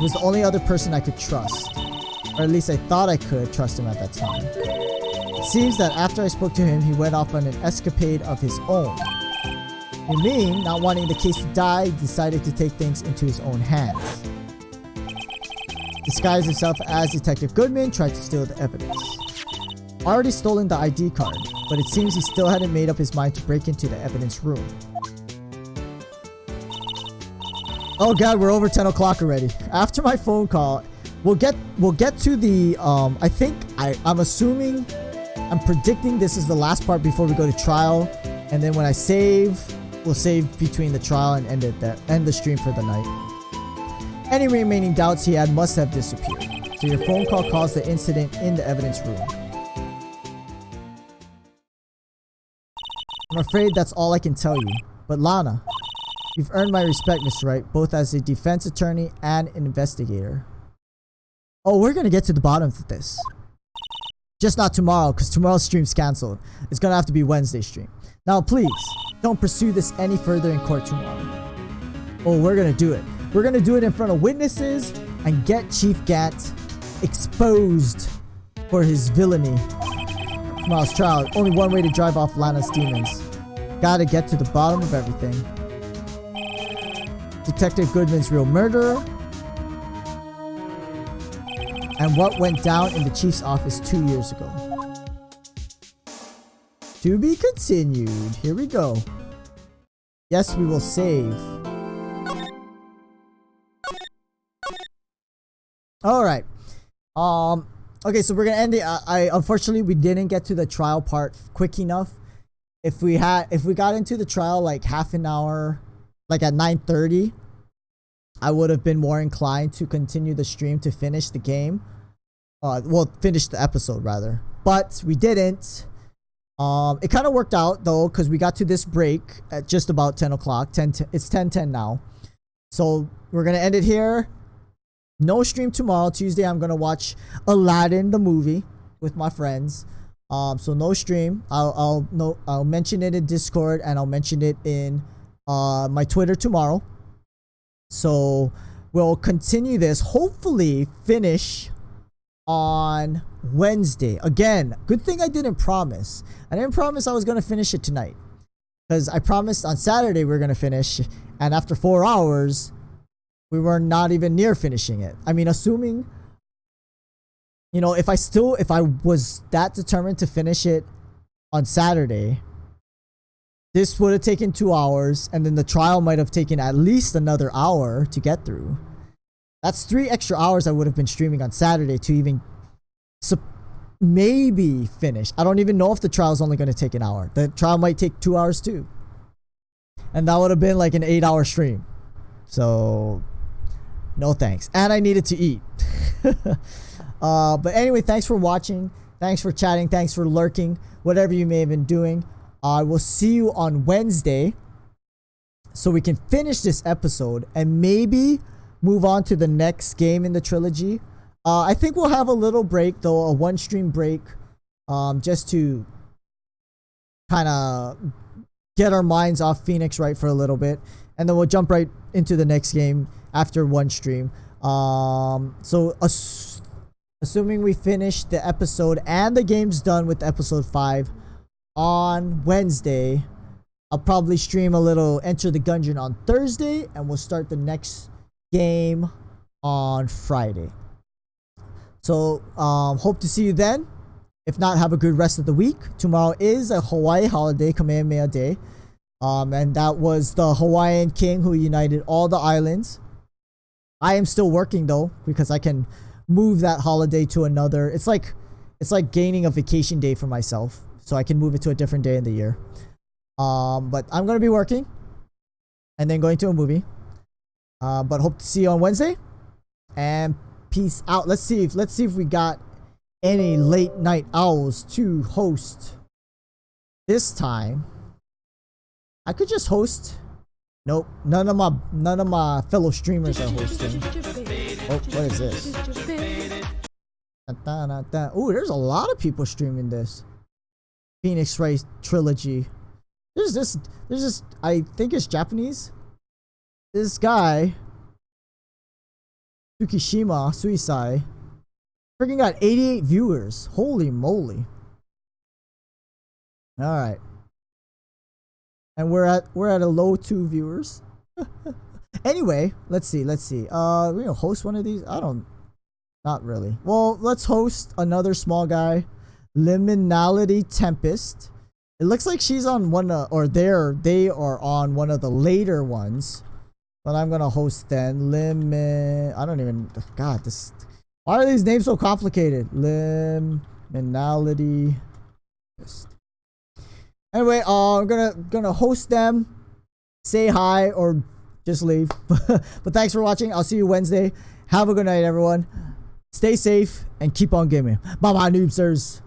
Speaker 1: was the only other person I could trust, or at least I thought I could trust him at that time. It seems that after I spoke to him, he went off on an escapade of his own. Ming, not wanting the case to die, decided to take things into his own hands. Disguised himself as Detective Goodman, tried to steal the evidence. Already stolen the ID card, but it seems he still hadn't made up his mind to break into the evidence room. Oh god, we're over 10 o'clock already. After my phone call, we'll get to the I'm predicting this is the last part before we go to trial, and then when I save, we'll save between the trial and end the stream for the night. Any remaining doubts he had must have disappeared. So your phone call caused the incident in the evidence room. I'm afraid that's all I can tell you. But Lana, you've earned my respect, Mr. Wright, both as a defense attorney and an investigator. Oh, we're gonna get to the bottom of this. Just not tomorrow, because tomorrow's stream's cancelled. It's gonna have to be Wednesday's stream. Now please, don't pursue this any further in court tomorrow. Oh, we're gonna do it. We're gonna do it in front of witnesses and get Chief Gant exposed for his villainy. Tomorrow's trial, only one way to drive off Lana's demons. Gotta get to the bottom of everything. Detective Goodman's real murderer. And what went down in the chief's office 2 years ago. To be continued. Here we go. Yes, we will save. Alright. Okay, so we're gonna end it. Unfortunately we didn't get to the trial part quick enough. If we got into the trial like half an hour, like at 9:30, I would have been more inclined to continue the stream to finish the game. Well, finish the episode rather. But we didn't. It kind of worked out though, because we got to this break at just about 10 o'clock. It's 10:10 now. So we're gonna end it here. No stream tomorrow. Tuesday I'm gonna watch Aladdin the movie with my friends. So no stream. I'll mention it in Discord, and I'll mention it in my Twitter tomorrow. So we'll continue this. Hopefully finish on Wednesday. Again, good thing I didn't promise. I didn't promise I was gonna finish it tonight, because I promised on Saturday we were gonna finish, and after 4 hours we were not even near finishing it. I mean, assuming, you know, if I was that determined to finish it on Saturday, this would have taken 2 hours, and then the trial might have taken at least another hour to get through. That's 3 extra hours I would have been streaming on Saturday to even maybe finish. I don't even know if the trial is only going to take an hour. The trial might take 2 hours too. And that would have been like an 8-hour stream. So no thanks. And I needed to eat. But anyway, thanks for watching. Thanks for chatting. Thanks for lurking. Whatever you may have been doing. I will see you on Wednesday, so we can finish this episode and maybe move on to the next game in the trilogy. I think we'll have a little break though, a 1 stream break, just to kind of get our minds off Phoenix Wright for a little bit, and then we'll jump right into the next game after 1 stream. So assuming we finish the episode and the game's done with episode 5 on Wednesday, I'll probably stream a little Enter the Gungeon on Thursday, and we'll start the next game on Friday. So hope to see you then. If not, have a good rest of the week. Tomorrow is a Hawaii holiday, Kamehameha Day, and that was the Hawaiian king who united all the islands. I am still working though, because I can move that holiday to another. It's like gaining a vacation day for myself, so I can move it to a different day in the year. But I'm gonna be working and then going to a movie. But hope to see you on Wednesday. And peace out. Let's see if we got any late night owls to host this time. I could just host. Nope, none of my fellow streamers are hosting. Oh, what is this? Oh, there's a lot of people streaming this Phoenix Wright trilogy. There's this. I think it's Japanese. This guy, Tsukishima Suisai, freaking got 88 viewers. Holy moly! All right. And we're at a low 2 viewers. Anyway, let's see. We gonna host one of these? Not really. Well, let's host another small guy, Liminality Tempest. It looks like she's on one or they are on one of the later ones. But I'm gonna host then. I don't even. God, this. Why are these names so complicated? Liminality. Anyway, I'm gonna host them, say hi, or just leave. But thanks for watching. I'll see you Wednesday. Have a good night, everyone. Stay safe and keep on gaming. Bye bye, noobsters.